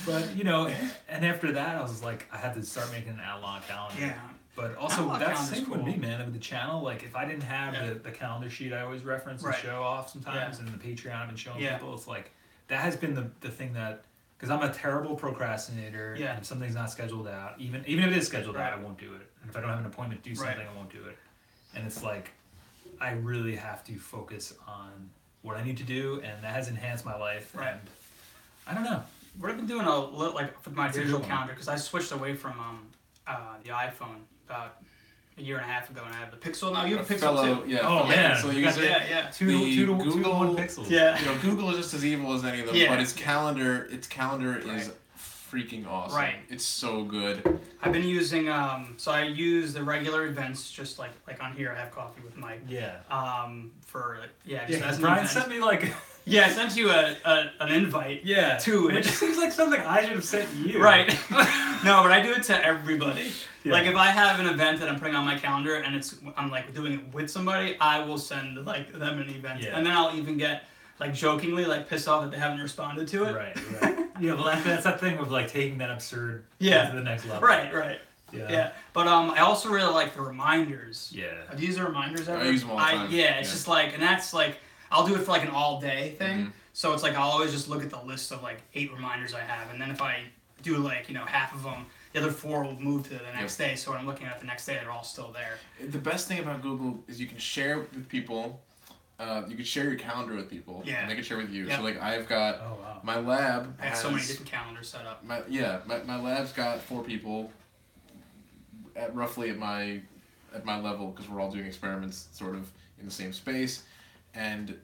But, you know, and after that, I was like, I had to start making an outline calendar. Yeah. But also, Analog that's the calendar's same with cool. me, man. With the channel, like, if I didn't have Yeah. the calendar sheet I always reference and Right. show off sometimes, Yeah. and the Patreon I've been showing Yeah. people, it's like, that has been the thing that, because I'm a terrible procrastinator, Yeah. and if something's not scheduled out, even if it is scheduled out, I Right. won't do it. And if I don't have an appointment to do Right. something, I won't do it. And it's like, I really have to focus on what I need to do, and that has enhanced my life. Right. And I don't know. What I've been doing a little like with my It's a digital good one. calendar because I switched away from the iPhone about a year and a half ago, and I have the Pixel now. You have a Pixel fellow, too. yeah, Oh, fellow man. Pixel You got user. Yeah. Two The to Google- 1 pixels. Yeah. You know, Google is just as evil as any of them, Yeah. but its calendar is Right. freaking awesome. Right. It's so good. I've been using so I use the regular events just like on here. I have coffee with Mike. Yeah. For just Yeah, as an Brian event. sent me like Yeah, I sent you an invite. yeah To it. which seems like something I should have sent you. Right. No, but I do it to everybody. Yeah. Like if I have an event that I'm putting on my calendar and I'm like doing it with somebody, I will send like them an event, Yeah. and then I'll even get like jokingly like pissed off that they haven't responded to it. Right. Yeah, well that's that thing of like taking that absurd Yeah. to the next level. Right. Yeah. Yeah. But I also really like the reminders. Yeah. Have you used the reminders ever? I use them all the time. Yeah, it's Yeah. just like, and that's like, I'll do it for like an all day thing. Mhm. So it's like I'll always just look at the list of like 8 reminders I have, and then if I do like half of them, the other 4 will move to the next day. So when I'm looking at the next day, they're all still there. The best thing about Google is you can share with people. You can share your calendar with people, Yeah. and they can share with you. Yep. So like I've got Oh wow. my lab I have has so many different calendars set up. my lab's got 4 people at roughly at my level because we're all doing experiments sort of in the same space, and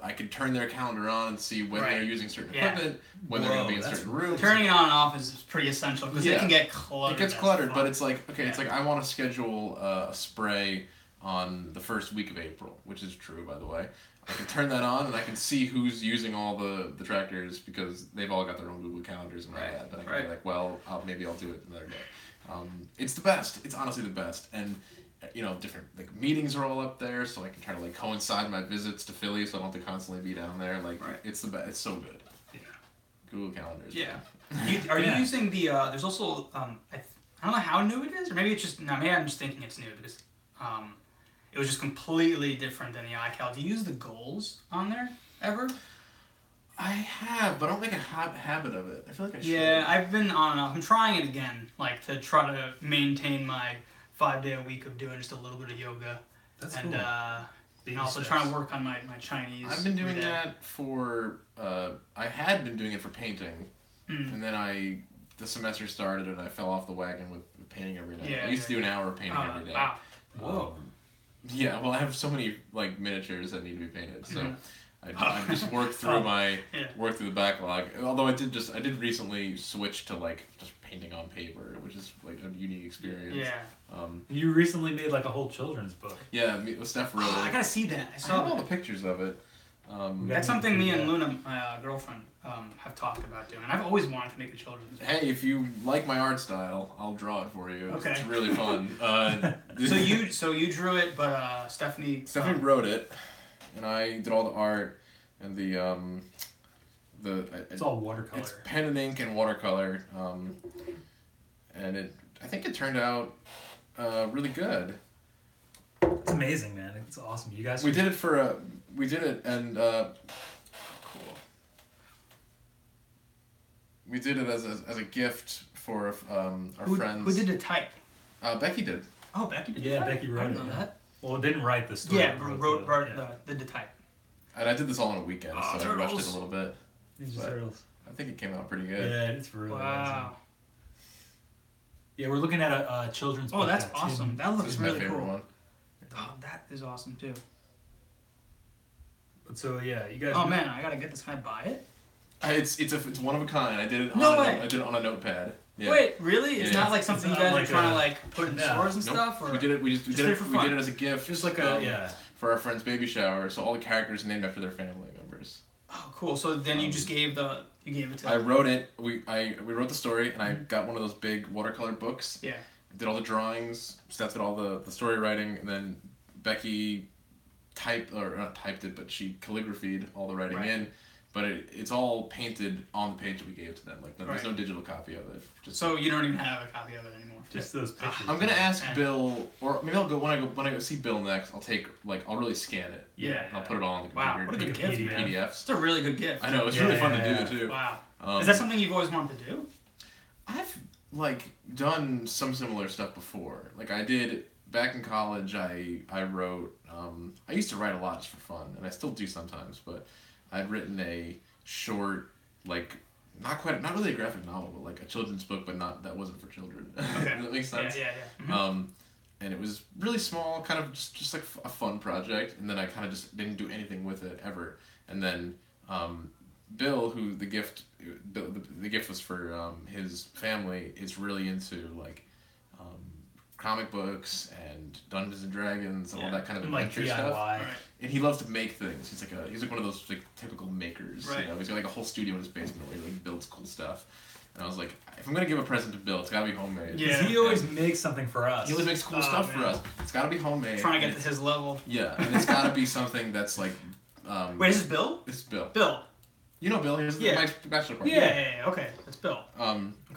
I could turn their calendar on and see when Right. they're using certain Yeah. equipment, when they're going to be in Whoa, certain rooms. Turning it on and off is pretty essential because Yeah. it can get cluttered. It gets as cluttered, fuck. but it's like okay, it's Yeah. like I want to schedule a spray on the first week of April, which is true by the way. I can turn that on and I can see who's using all the trackers because they've all got their own Google calendars and all Right. that. But I can Right. be like, well, maybe I'll do it another day. It's the best. It's honestly the best. And different like meetings are all up there, so I can try to like coincide my visits to Philly, so I don't have to constantly be down there. Like Right. it's the best. It's so good. Yeah. Google calendars. Yeah. Are you Yeah. using the? There's also I don't know how new it is, or maybe it's just maybe I'm just thinking it's new because it was just completely different than the iCal. Do you use the goals on there ever? I have, but I don't make a habit of it. I feel like I should. Yeah, I've been on and off. I'm trying it again, like to try to maintain my 5-day a week of doing just a little bit of yoga, That's and cool. and also trying to work on my Chinese. I've been doing every day. that for. I had been doing it for painting, Mm. and then the semester started and I fell off the wagon with painting every night. Yeah, I used to do an hour of painting every day. Wow. Whoa. Yeah, well, I have so many like miniatures that need to be painted, so Mhm. I just worked through Yeah. worked through the backlog. Although I did recently switch to like just painting on paper, which is like a unique experience. Yeah. You recently made like a whole children's book. Yeah, Steph wrote I it. gotta see that. I I saw have all that. the pictures of it. That's something me and Luna, my girlfriend, have talked about doing. I've always wanted to make a children's book. Hey, if you like my art style, I'll draw it for you. Okay. It's really fun. So you drew it, but Stephanie. Stephanie wrote it, and I did all the art and It's all watercolor. It's pen and ink and watercolor, and I think it turned out really good. It's amazing, man. It's awesome. You guys. We did it and cool. We did it as a gift for our friends. Who did the type? Becky did. Oh, Becky did. Yeah, the type? Becky wrote I didn't it, know yeah. that. Well, it didn't write the story. Yeah, it wrote yeah. did the type. And I did this all on a weekend, Oh, so I rushed it turtles. a little bit. Ninja But- Turtles. I think it came out pretty good. Yeah, it's really amazing. Wow. Yeah, we're looking at a children's book. Oh, that's that awesome. Tim- That This looks is my really favorite cool. one. Oh, that is awesome too. So yeah, you guys. Oh man, I gotta get this. Can I buy it? It's one of a kind. I did it. No on way. I did it on a notepad. Yeah. Wait, really? It's Yeah. not like something you It's not guys like are trying a- to like put in No. stores and Nope. stuff, or We did it. We Just did did it. it for We fun. did it as a gift. Just like a um, for our friend's baby shower. So all the characters named after their family members. Oh, cool. So then you just gave it to. I wrote it. We wrote the story, and I got one of those big watercolor books. Yeah. Did all the drawings. Steph did all the story writing, and then Becky not typed it, but she calligraphied all the writing Right. in. But it's all painted on the page that we gave to them. Like there's Right. no digital copy of it. Just So you don't even have a copy of it anymore. just those pictures. I'm gonna ask Yeah. Bill, or maybe I'll go when I go see Bill next. I'll really scan it. Yeah. And I'll put it all on the Wow, computer. what a to good make gift, man. PDFs. It's a really good gift. I know it's Yeah, really fun yeah, to yeah. do too. Wow. Um, Is that something you've always wanted to do? I've like done some similar stuff before. Like I did back in college. I wrote. I used to write a lot just for fun, and I still do sometimes. But I'd written a short, like not really a graphic novel, but like a children's book, but that wasn't for children. Okay. Does that make sense? Yeah. Mhm. And it was really small, kind of just like a fun project. And then I kind of just didn't do anything with it ever. And then Bill, who the gift was for his family, is really into like comic books and Dungeons and Dragons and all that kind of And like adventure DIY. stuff. Right. And he loves to make things. He's like one of those like typical makers. Right. You know, he's got like a whole studio in his basement where he like builds cool stuff. And I was like, if I'm gonna give a present to Bill, it's gotta be homemade. Yeah. He always makes something for us. He always makes cool Oh, stuff for man. us. It's gotta be homemade. Trying to and get to his level. yeah, and it's gotta be something that's like. Wait, is this Bill? It's Bill. Bill. You know Bill. He's Yeah. Mike's bachelor party. Yeah. Okay, that's Bill.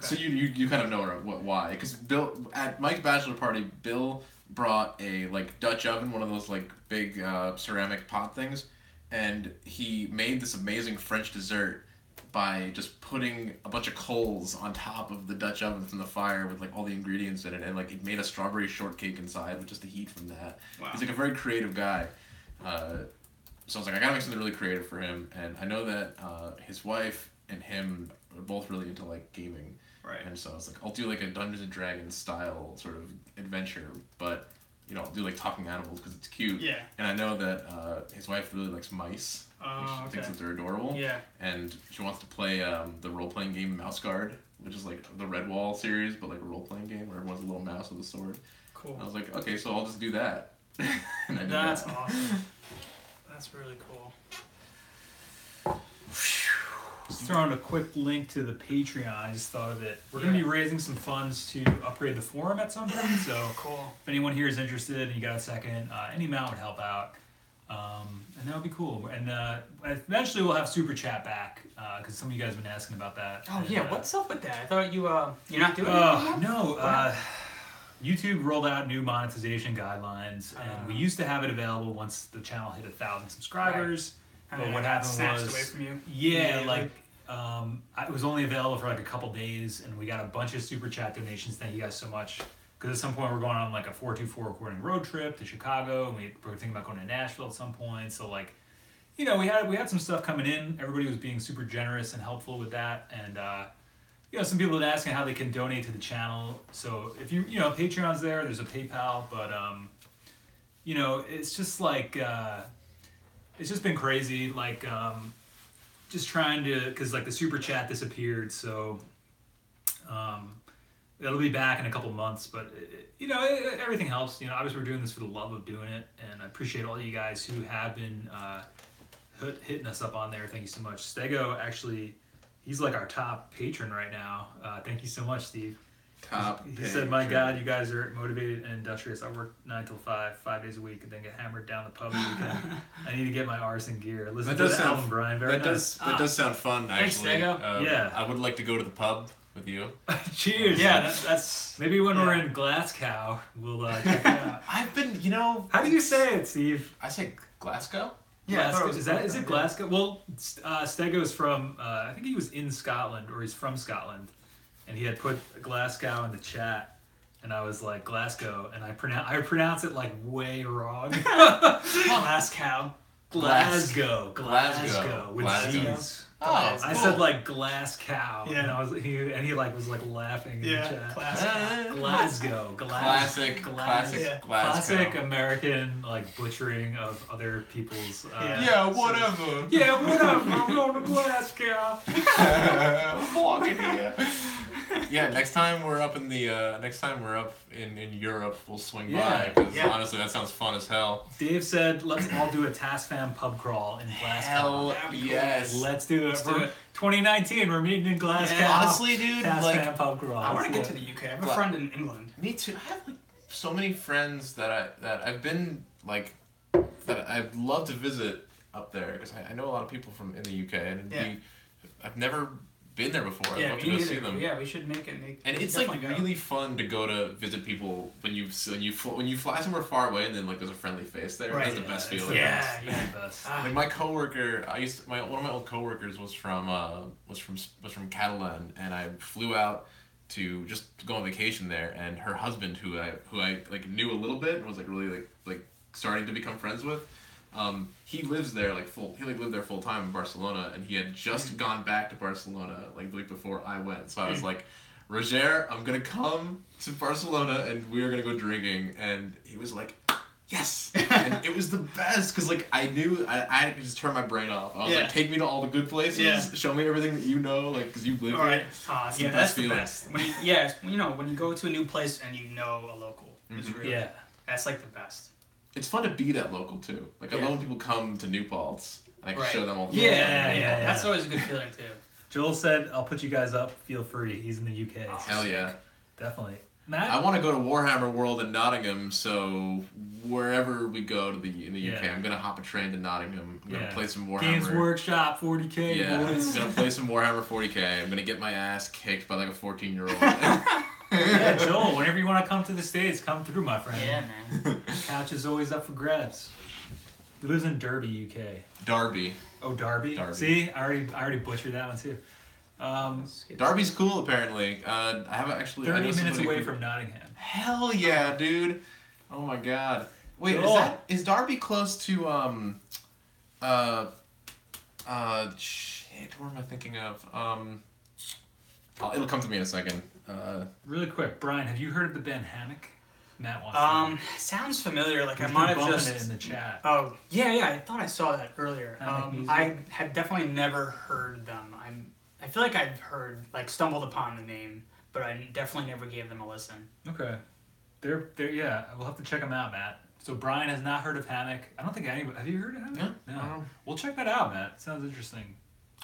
So you kind of know why? Because Bill at Mike's bachelor party, Bill brought a like Dutch oven, one of those like big ceramic pot things, and he made this amazing French dessert by just putting a bunch of coals on top of the Dutch oven from the fire with like all the ingredients in it, and like it made a strawberry shortcake inside with just the heat from that. Wow. He's like a very creative guy. So I was like, I gotta make something really creative for him, and I know that his wife and him are both really into like gaming. Right. And so I was like, I'll do like a Dungeons and Dragons style sort of adventure, but I'll do like talking animals because it's cute. Yeah. And I know that his wife really likes mice. Oh, She okay. thinks that they're adorable. Yeah. And she wants to play the role playing game Mouse Guard, which is like the Redwall series, but like a role playing game where everyone's a little mouse with a sword. Cool. And I was like, okay, so I'll just do that. And I did That's that. awesome. That's really cool. Just throwing a quick link to the Patreon. I just thought of it. We're going to be raising some funds to upgrade the forum at some point. So Cool. if anyone here is interested and you got a second, any amount would help out. And that would be cool. And eventually we'll have Super Chat back because some of you guys have been asking about that. Oh And, yeah, what's up with that? I thought you're not doing it anymore? No. YouTube rolled out new monetization guidelines, and we used to have it available once the channel hit 1,000 subscribers. And But then what it got happened snatched was, away from you. yeah, immediately. like it was only available for like a couple days, and we got a bunch of super chat donations. Thank you guys so much. Because at some point we're going on like a 424 recording road trip to Chicago, and we were thinking about going to Nashville at some point. So like, we had some stuff coming in. Everybody was being super generous and helpful with that, and some people have been asking how they can donate to the channel. So if Patreon's there, there's a PayPal, but it's just like it's just been crazy. Like just trying to, because like the super chat disappeared, so it'll be back in a couple months. But everything helps. Obviously we're doing this for the love of doing it, and I appreciate all you guys who have been hitting us up on there. Thank you so much. Stego actually. He's like our top patron right now. Thank you so much, Steve. He said, "My God, you guys are motivated and industrious. I work 9 till 5 days a week, and then get hammered down the pub the weekend. I need to get my arson gear. Listen to the album, Brian. Very nice. That does sound fun, actually. Thanks, yeah, I would like to go to the pub with you. Cheers. Yeah, that's maybe when we're in Glasgow, we'll check it out. I've been, How do you say it, Steve? I say Glasgow. Yeah, Glasgow. Is it Glasgow? Well, Stego's from, I think he was in Scotland, or he's from Scotland, and he had put Glasgow in the chat, and I was like, Glasgow, and I pronounce it like way wrong. Glasgow. Glasgow. With Glasgow. Z's. Oh, I cool. said like glass cow, Yeah. and he was like laughing in the chat. Glasgow. Glasgow. Classic Glasgow. American like butchering of other people's. Yeah, whatever. Yeah, whatever. I'm going to Glasgow. I'm walking here. Yeah, next time we're up in Europe, we'll swing by. 'Cause honestly, that sounds fun as hell. Dave said, "Let's all do a TascFam pub crawl in Glasgow." Hell yes. Let's do it. For 2019, we're meeting in Glasgow. Yeah, honestly, dude, TascFam pub crawl. I want to get to the UK. I have a friend in England. Me too. I have like so many friends that I've been like that I'd love to visit up there because I know a lot of people in the UK and I've never been there before. I'd love to go see them. Yeah, we should make it. And it's like really fun to go to visit people when you fly somewhere far away and then like there's a friendly face there. Right. That's the best feeling. Yeah. The best. Like my coworker, one of my old coworkers was from Catalan, and I flew out to just go on vacation there, and her husband, who I like knew a little bit and was like really like starting to become friends with. He lives there he lived there full time in Barcelona, and he had just gone back to Barcelona like the week before I went. So I was like, Roger, I'm gonna come to Barcelona and we're gonna go drinking. And he was like, yes. And it was the best because like I knew I could just turn my brain off. I was like, take me to all the good places, show me everything that you know, like because you live here. That's the best. When you go to a new place and you know a local. Yeah, that's like the best. It's fun to be that local too. Like I love when people come to New Paltz and I can show them all the Yeah. That's always a good feeling too. Joel said, "I'll put you guys up. Feel free." He's in the UK. Oh, hell yeah. Definitely. Matt? I want to go to Warhammer World in Nottingham, so wherever we go in the UK, I'm gonna hop a train to Nottingham. I'm gonna play some Warhammer. Games Workshop 40K. Yeah, boys. I'm gonna play some Warhammer 40K. I'm gonna get my ass kicked by like a 14-year-old. Yeah, Joel, whenever you want to come to the States, come through, my friend. Yeah, man. Couch is always up for grabs. He lives in Derby, UK. Derby. Oh, Derby. See, I already butchered that one too. Derby's cool, apparently. I have actually 30 minutes away from Nottingham. Hell yeah, dude! Oh my god. Wait, is Derby close to shit? What am I thinking of? It'll come to me in a second. Really quick, Brian, have you heard of the band Hammock? Matt wants to. Sounds familiar. Like I We've might been have bumping just. it in the chat. Oh yeah. I thought I saw that earlier. Hammock music. I had definitely never heard them. I feel like I've stumbled upon the name, but I definitely never gave them a listen. Okay. They're we'll have to check them out, Matt. So Brian has not heard of Hammock. I don't think anybody. Have you heard of Hammock? No. We'll check that out, Matt. Sounds interesting.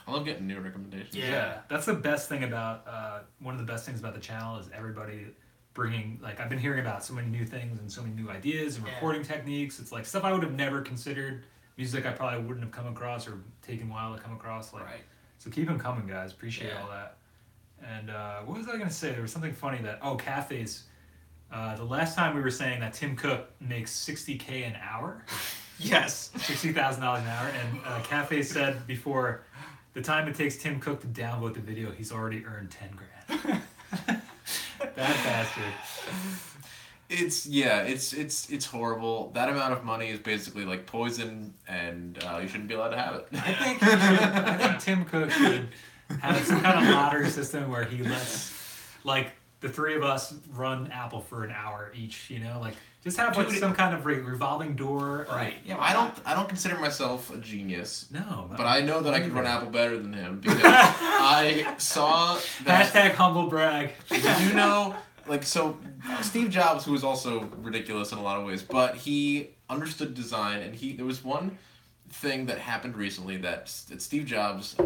I love getting new recommendations. Yeah. That's the best thing about one of the best things about the channel is everybody bringing, like, I've been hearing about so many new things and so many new ideas and recording techniques. It's like stuff I would have never considered, music I probably wouldn't have come across or taken a while to come across. Like, so keep them coming, guys. Appreciate all that. And what was I going to say? There was something funny cafes. The last time we were saying that Tim Cook makes $60K an hour. Yes. $60,000 an hour. And Cafe said before, the time it takes Tim Cook to download the video, he's already earned 10 grand. That bastard. It's horrible. That amount of money is basically like poison, and you shouldn't be allowed to have it. I think Tim Cook should have some kind of modern system where he lets, like, the three of us run Apple for an hour each, you know? Like, just have like some kind of revolving door. Right. Yeah, I don't consider myself a genius. No. But I know that I can run Apple better than him because I saw that. Hashtag humble brag. You know, like, so Steve Jobs, who was also ridiculous in a lot of ways, but he understood design, and there was one thing that happened recently that Steve Jobs,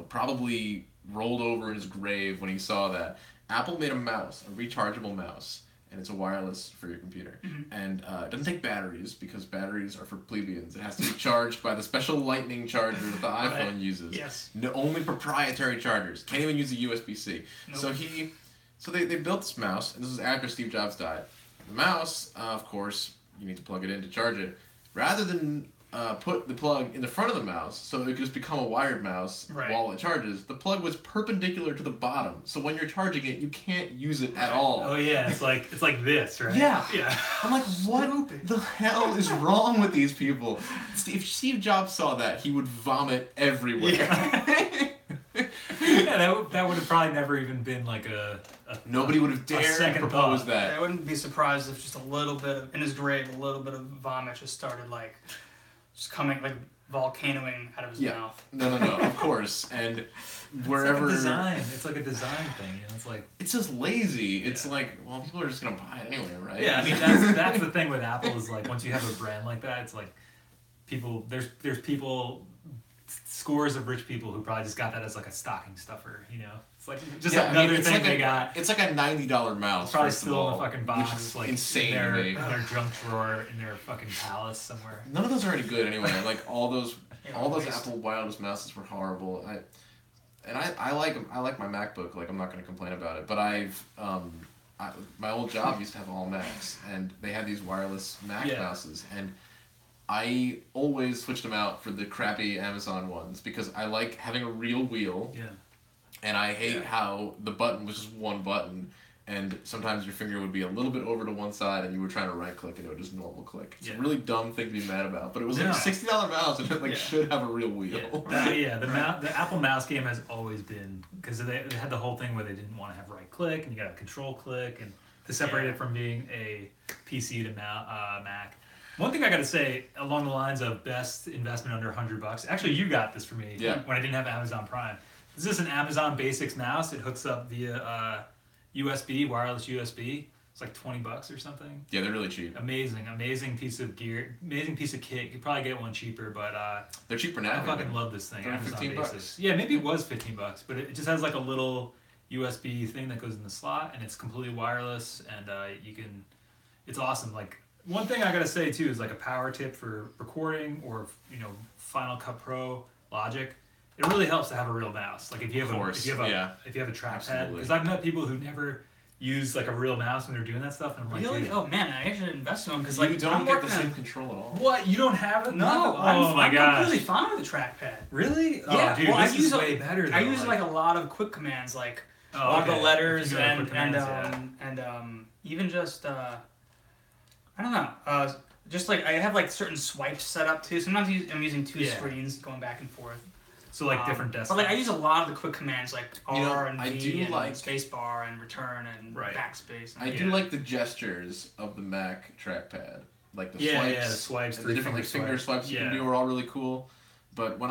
probably rolled over in his grave when he saw that Apple made a mouse, a rechargeable mouse, and it's a wireless for your computer. Mm-hmm. And it doesn't take batteries because batteries are for plebeians. It has to be charged by the special lightning charger that the iPhone uses. Yes. No, only proprietary chargers. Can't even use a USB-C. Nope. So they built this mouse, and this was after Steve Jobs died. The mouse, of course, you need to plug it in to charge it. Rather than put the plug in the front of the mouse so it could just become a wired mouse while it charges, the plug was perpendicular to the bottom. So when you're charging it, you can't use it at all. Oh yeah, it's like this, right? Yeah. Yeah. I'm like, what the hell is wrong with these people? If Steve Jobs saw that, he would vomit everywhere. Yeah, that would have probably never even been like Nobody would have dared propose that. I wouldn't be surprised if just a little bit of, in his grave, a little bit of vomit just started like, just coming like volcanoing out of his mouth. No, of course. And wherever it's like a design thing, you know. It's like it's just lazy. It's like, well, people are just gonna buy it anyway, right? Yeah, I mean that's the thing with Apple is like once you have a brand like that, it's like people there's people, scores of rich people who probably just got that as like a stocking stuffer, you know. It's like just another thing like they got. It's like a $90 mouse. Probably still in a fucking box, like insane in their junk drawer in their fucking palace somewhere. None of those are any good anyway. Like all those Apple wireless mouses were horrible. I like my MacBook. Like I'm not going to complain about it. But my old job used to have all Macs, and they had these wireless Mac mouses, and I always switched them out for the crappy Amazon ones because I like having a real wheel. Yeah. And I hate how the button was just one button, and sometimes your finger would be a little bit over to one side, and you were trying to right click, and it would just normal click. It's a really dumb thing to be mad about, but it was like a $60 mouse, and it should have a real wheel. The Apple mouse game has always been because they had the whole thing where they didn't want to have right click, and you got to control click, and to separate it from being a PC to Mac. One thing I got to say along the lines of best investment under $100. Actually, you got this for me when I didn't have Amazon Prime. This is an Amazon Basics mouse. It hooks up via USB, wireless USB. It's like $20 or something. Yeah, they're really cheap. Amazing piece of gear, amazing piece of kit. You could probably get one cheaper, but they're cheaper now. I fucking love this thing. Amazon Basics. $15. Yeah, maybe it was $15, but it just has like a little USB thing that goes in the slot, and it's completely wireless, and it's awesome. Like one thing I gotta say too is like a power tip for recording or Final Cut Pro, Logic. It really helps to have a real mouse. Like if you have a trackpad, because I've met people who never use like a real mouse when they're doing that stuff, and I'm like, really? dude, oh man, I should invest in one because like you don't get the same control at all. What? You don't have it? No. I'm really fine with the trackpad. Really? Yeah. Oh, dude, this is way better. Though. I use like a lot of quick commands, like a lot of the letters and even just I don't know. Just like I have like certain swipes set up too. Sometimes I'm using two screens going back and forth. So like different desktops. But like I use a lot of the quick commands like R and V and spacebar and return and backspace. I do like the gestures of the Mac trackpad, like the swipes. Yeah, the swipes. And the different like finger swipes you can do are all really cool. But when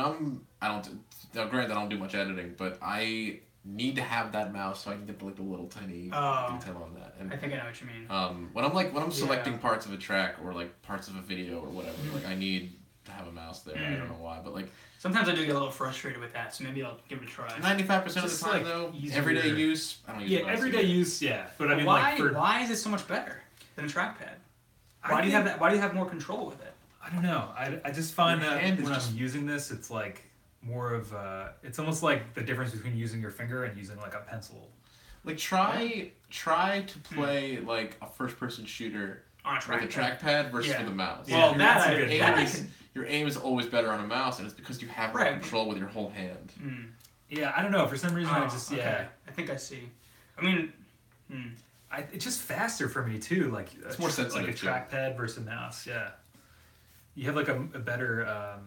granted I don't do much editing, but I need to have that mouse so I can get the little tiny detail on that. And I think I know what you mean. When I'm selecting parts of a track or like parts of a video or whatever, like I need to have a mouse there. I don't know why, but like. Sometimes I do get a little frustrated with that, so maybe I'll give it a try. 95% of the time, though, everyday use, I don't use it. Yeah, everyday use, but I mean, why is it so much better than a trackpad? Why do you have that? Why do you have more control with it? I don't know. I just find that when I'm using this, it's like more of it's almost like the difference between using your finger and using like a pencil. Like try to play like a first-person shooter on a with a trackpad versus with a mouse. Well, your aim is always better on a mouse, and it's because you have more control with your whole hand. Yeah, I don't know. For some reason, I think I see. I mean, it's just faster for me too. Like it's more sensitive. Like a trackpad versus a mouse. Yeah, you have like a better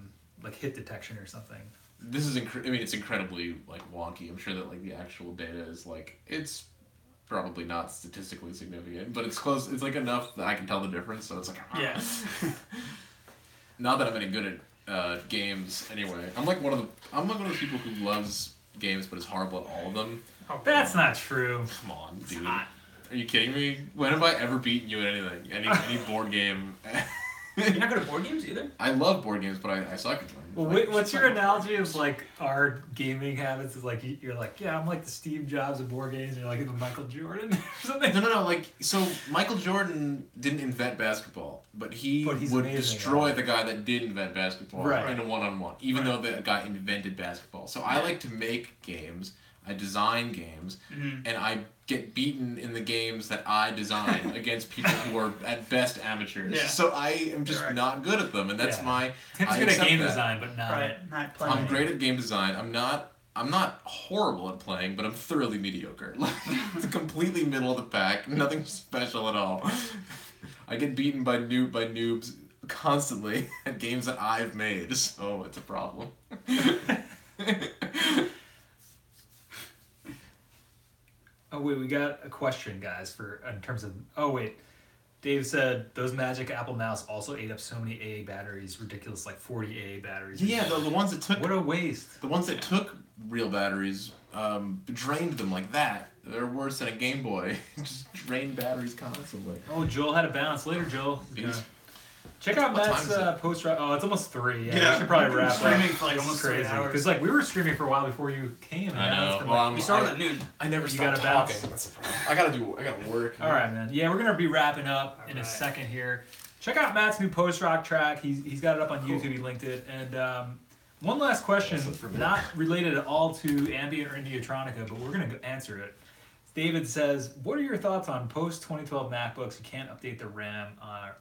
like hit detection or something. this is I mean, it's incredibly like wonky. I'm sure that like the actual data is like it's probably not statistically significant, but it's close. It's like enough that I can tell the difference. So it's like Yeah. not that I'm any good at games anyway. I'm like one of the people who loves games but is horrible at all of them. Oh, That's not true. Come on, it's dude. not. Are you kidding me? When have I ever beaten you at anything? Any board game? You're not good at board games either? I love board games, but I suck at them. Well, Like, what's your analogy of like our gaming habits? Is like you're like, yeah, I'm like the Steve Jobs of board games, and you're like the Michael Jordan or something. No. Like, so Michael Jordan didn't invent basketball, but he But he's would amazing, destroy right? the guy that did invent basketball Right. in a one-on-one, even though the guy invented basketball. So I like to make games. I design games, and I get beaten in the games that I design against people who are at best amateurs. Yeah. So I am just Right. not good at them, and that's Yeah. my. Tim's I good at accept game that. design, but not. Right. Not playing. I'm great at game design. I'm not horrible at playing, but I'm thoroughly mediocre. Like it's completely middle of the pack. Nothing special at all. I get beaten by noobs constantly at games that I've made, so it's a problem. Oh wait, we got a question, guys. In terms of Dave said those Magic Apple Mouse also ate up so many AA batteries, ridiculous, like 40 AA batteries. Yeah, the ones that took What a waste. the ones that took real batteries drained them like that. They're worse than a Game Boy. Just drain batteries constantly. Oh, Joel had a bounce. Later, Joel. Peace. Check out What Matt's time is it? post. Oh, it's almost 3. Yeah, Yeah. we should probably We've been wrap streaming up. for, like, This is almost 3 crazy. hours. Because like we were streaming for a while before you came. And I now know. it's been, Well, like, We started at noon. I never You stopped gotta bounce. talking. That's the problem. I gotta work. All right, man. Yeah, we're gonna be wrapping up in a Alright. second here. Check out Matt's new post-rock track. He's got it up on YouTube. He linked it. And one last question, not related at all to Ambient or Indietronica, but we're gonna answer it. David says, "What are your thoughts on post-2012 MacBooks? You can't update the RAM.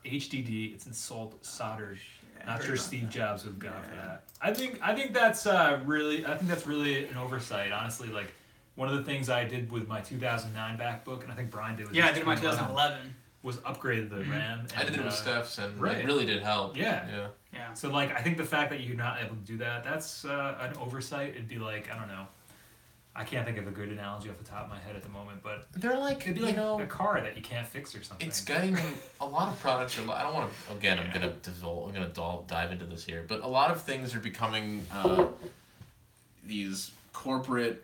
HDD. It's soldered. Not sure Steve Jobs would have gone for that. I think that's really an oversight. Honestly, like one of the things I did with my 2009 MacBook, and I think Brian did with Yeah, I his did my 2011, 2011. was upgraded the RAM. I did it and, with Steph's, and right. it really did help. Yeah. Yeah. So like, I think the fact that you're not able to do that, that's an oversight. It'd be like, I don't know. I can't think of a good analogy off the top of my head at the moment, but They're like, it'd be like a car that you can't fix or something. it's getting a lot of products are. I don't want to. Again, I'm gonna dive into this here, but a lot of things are becoming these corporate.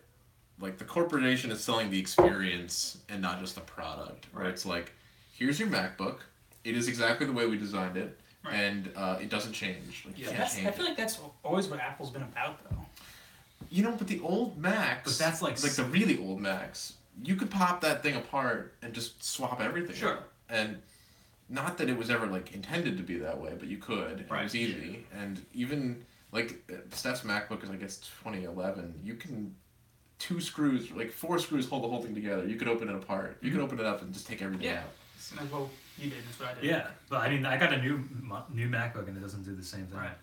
Like the corporation is selling the experience and not just the product. Right? It's like, here's your MacBook. It is exactly the way we designed it, Right. and it doesn't change. Like, you Yeah, can't change I feel it. like that's always what Apple's been about, though. You know, but the old Macs, But that's like the really old Macs, you could pop that thing apart and just swap everything. Sure. And not that it was ever like intended to be that way, but you could. And Right. It was easy. And even like Steph's MacBook is like it's 2011. You can 4 screws hold the whole thing together. You could open it apart. You could open it up and just take everything Yeah. out. That's what you did. That's what I did. Yeah, but I mean, I got a new MacBook and it doesn't do the same thing. Right.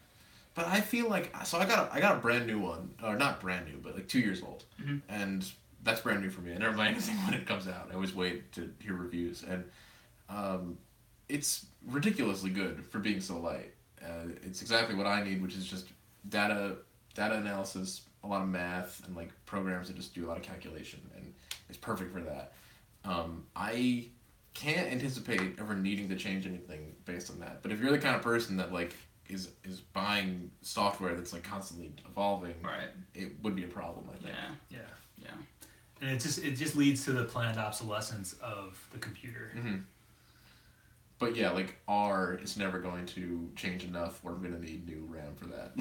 But I feel like I got a brand new one, or not brand new, but like 2 years old, and that's brand new for me. I never buy anything when it comes out. I always wait to hear reviews, and it's ridiculously good for being so light. It's exactly what I need, which is just data analysis, a lot of math, and like programs that just do a lot of calculation, and it's perfect for that. I can't anticipate ever needing to change anything based on that. But if you're the kind of person that like is buying software that's like constantly evolving, Right. it would be a problem, I think. Yeah. Yeah. And it just leads to the planned obsolescence of the computer. Mm-hmm. But yeah, like R is never going to change enough where I'm gonna need new RAM for that.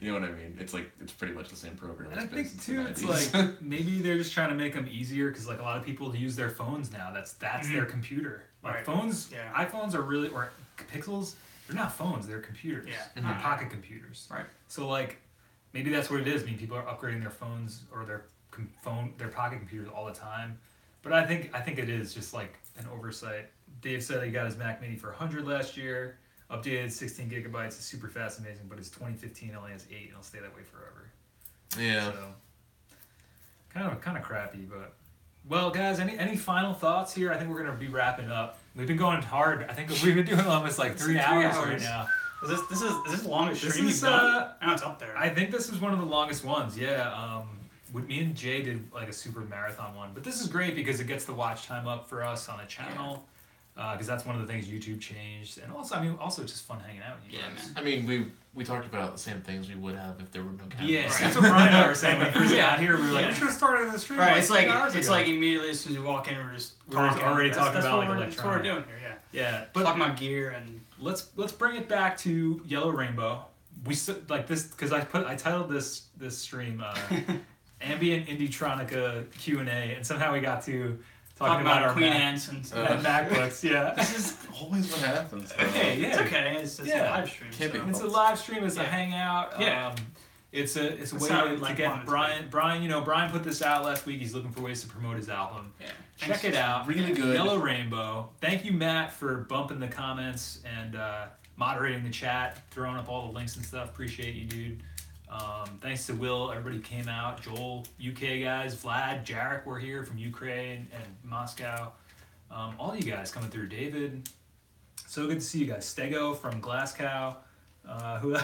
You know what I mean? It's like it's pretty much the same program. And I It's been think since the too, it's 90s. like maybe they're just trying to make them easier because like a lot of people use their phones now. That's their computer. Like Right. phones, Yeah. iPhones are really or Pixels. They're not phones. They're computers. Yeah. They're pocket computers. Right. So like maybe that's what it is. I mean, people are upgrading their phones or their pocket computers all the time. But I think it is just like an oversight. Dave said he got his Mac Mini for 100 last year. Updated 16 gigabytes. It's super fast, amazing. But his 2015 only has 8, and it'll stay that way forever. Yeah. So kind of crappy, but well, guys, any final thoughts here? I think we're gonna be wrapping up. We've been going hard. I think we've been doing almost like 3 hours right now. Is this the longest This stream is, you've done? I know it's up there. I think this is one of the longest ones. Yeah. Me and Jay did like a super marathon one, but this is great because it gets the watch time up for us on the channel. Because that's one of the things YouTube changed, and also, I mean, also just fun hanging out with you guys. I mean, we talked about the same things we would have if there were no cameras. Yeah, that's what Brian and I were saying when we first got here. We were like, we should have started the stream. Right, like it's like immediately as soon as you walk in, we're already talking that's about what like that's what we're electronic. doing here. Yeah, but Talking about gear and let's bring it back to Yellow Rainbow. We like this because I titled this stream Ambient Indietronica Q&A, and somehow we got to talking about our Queen Ants and MacBooks. Yeah, This is always what happens. okay, yeah, it's okay. It's a live stream. Can't be so. it's a live stream. It's a hangout. Yeah. It's a way how to like get wanted to Brian. Brian, Brian put this out last week. He's looking for ways to promote his album. Yeah. Check it out. Really good. Yellow Rainbow. Thank you, Matt, for bumping the comments and moderating the chat, throwing up all the links and stuff. Appreciate you, dude. Thanks to Will, everybody came out. Joel, UK guys, Vlad, Jarek were here from Ukraine and Moscow. All you guys coming through. David, so good to see you guys. Stego from Glasgow. Who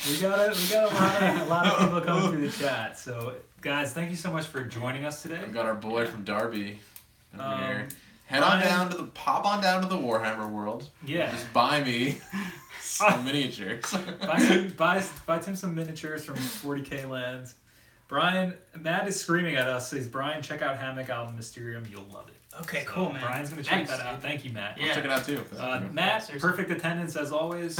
we got a lot of people coming through the chat. So guys, thank you so much for joining us today. We've got our boy from Derby over here. Pop on down to the Warhammer world. Yeah. Just buy me some miniatures. buy Tim some miniatures from 40K Lands. Brian, Matt is screaming at us. Says, Brian, check out Hammock Album Mysterium. You'll love it. Okay, So, cool, man. Brian's gonna check that out. Thank you, Matt. Yeah. Check it out too. Matt, seriously. perfect attendance as always.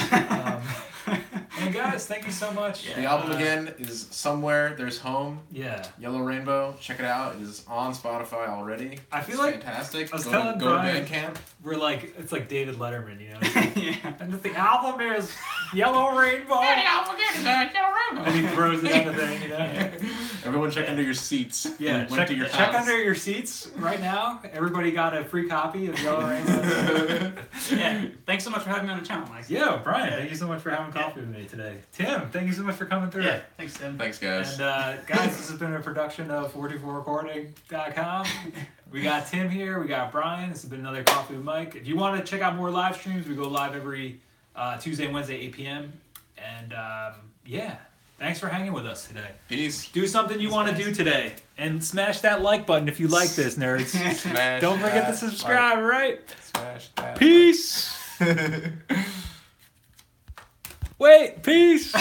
And guys, thank you so much. The album again is Somewhere There's Home. Yeah. Yellow Rainbow. Check it out. It is on Spotify already. I feel It's like fantastic. I was go telling to Brian- Bandcamp. we're like it's like David Letterman, yeah. And the album is Yellow Rainbow. And he throws it on the thing, Everyone check under your seats. Yeah, Who went to your check house. under your seats right now. Everybody got a free copy of Yellow Rainbow. Yeah. Thanks so much for having me on the channel, Mike. Yeah, Brian, thank you so much for having coffee with me today. Tim, thank you so much for coming through. Yeah. Thanks, Tim. Thanks, guys. And guys, this has been a production of 44recording.com. We got Tim here, we got Brian. This has been another Coffee with Mike. If you want to check out more live streams, we go live every Tuesday and Wednesday, 8 p.m. And yeah, thanks for hanging with us today. Peace. Do something you want to do today. And smash that like button if you like this, nerds. Smash Don't forget to that subscribe, like. right? Smash that. Peace. Wait, peace.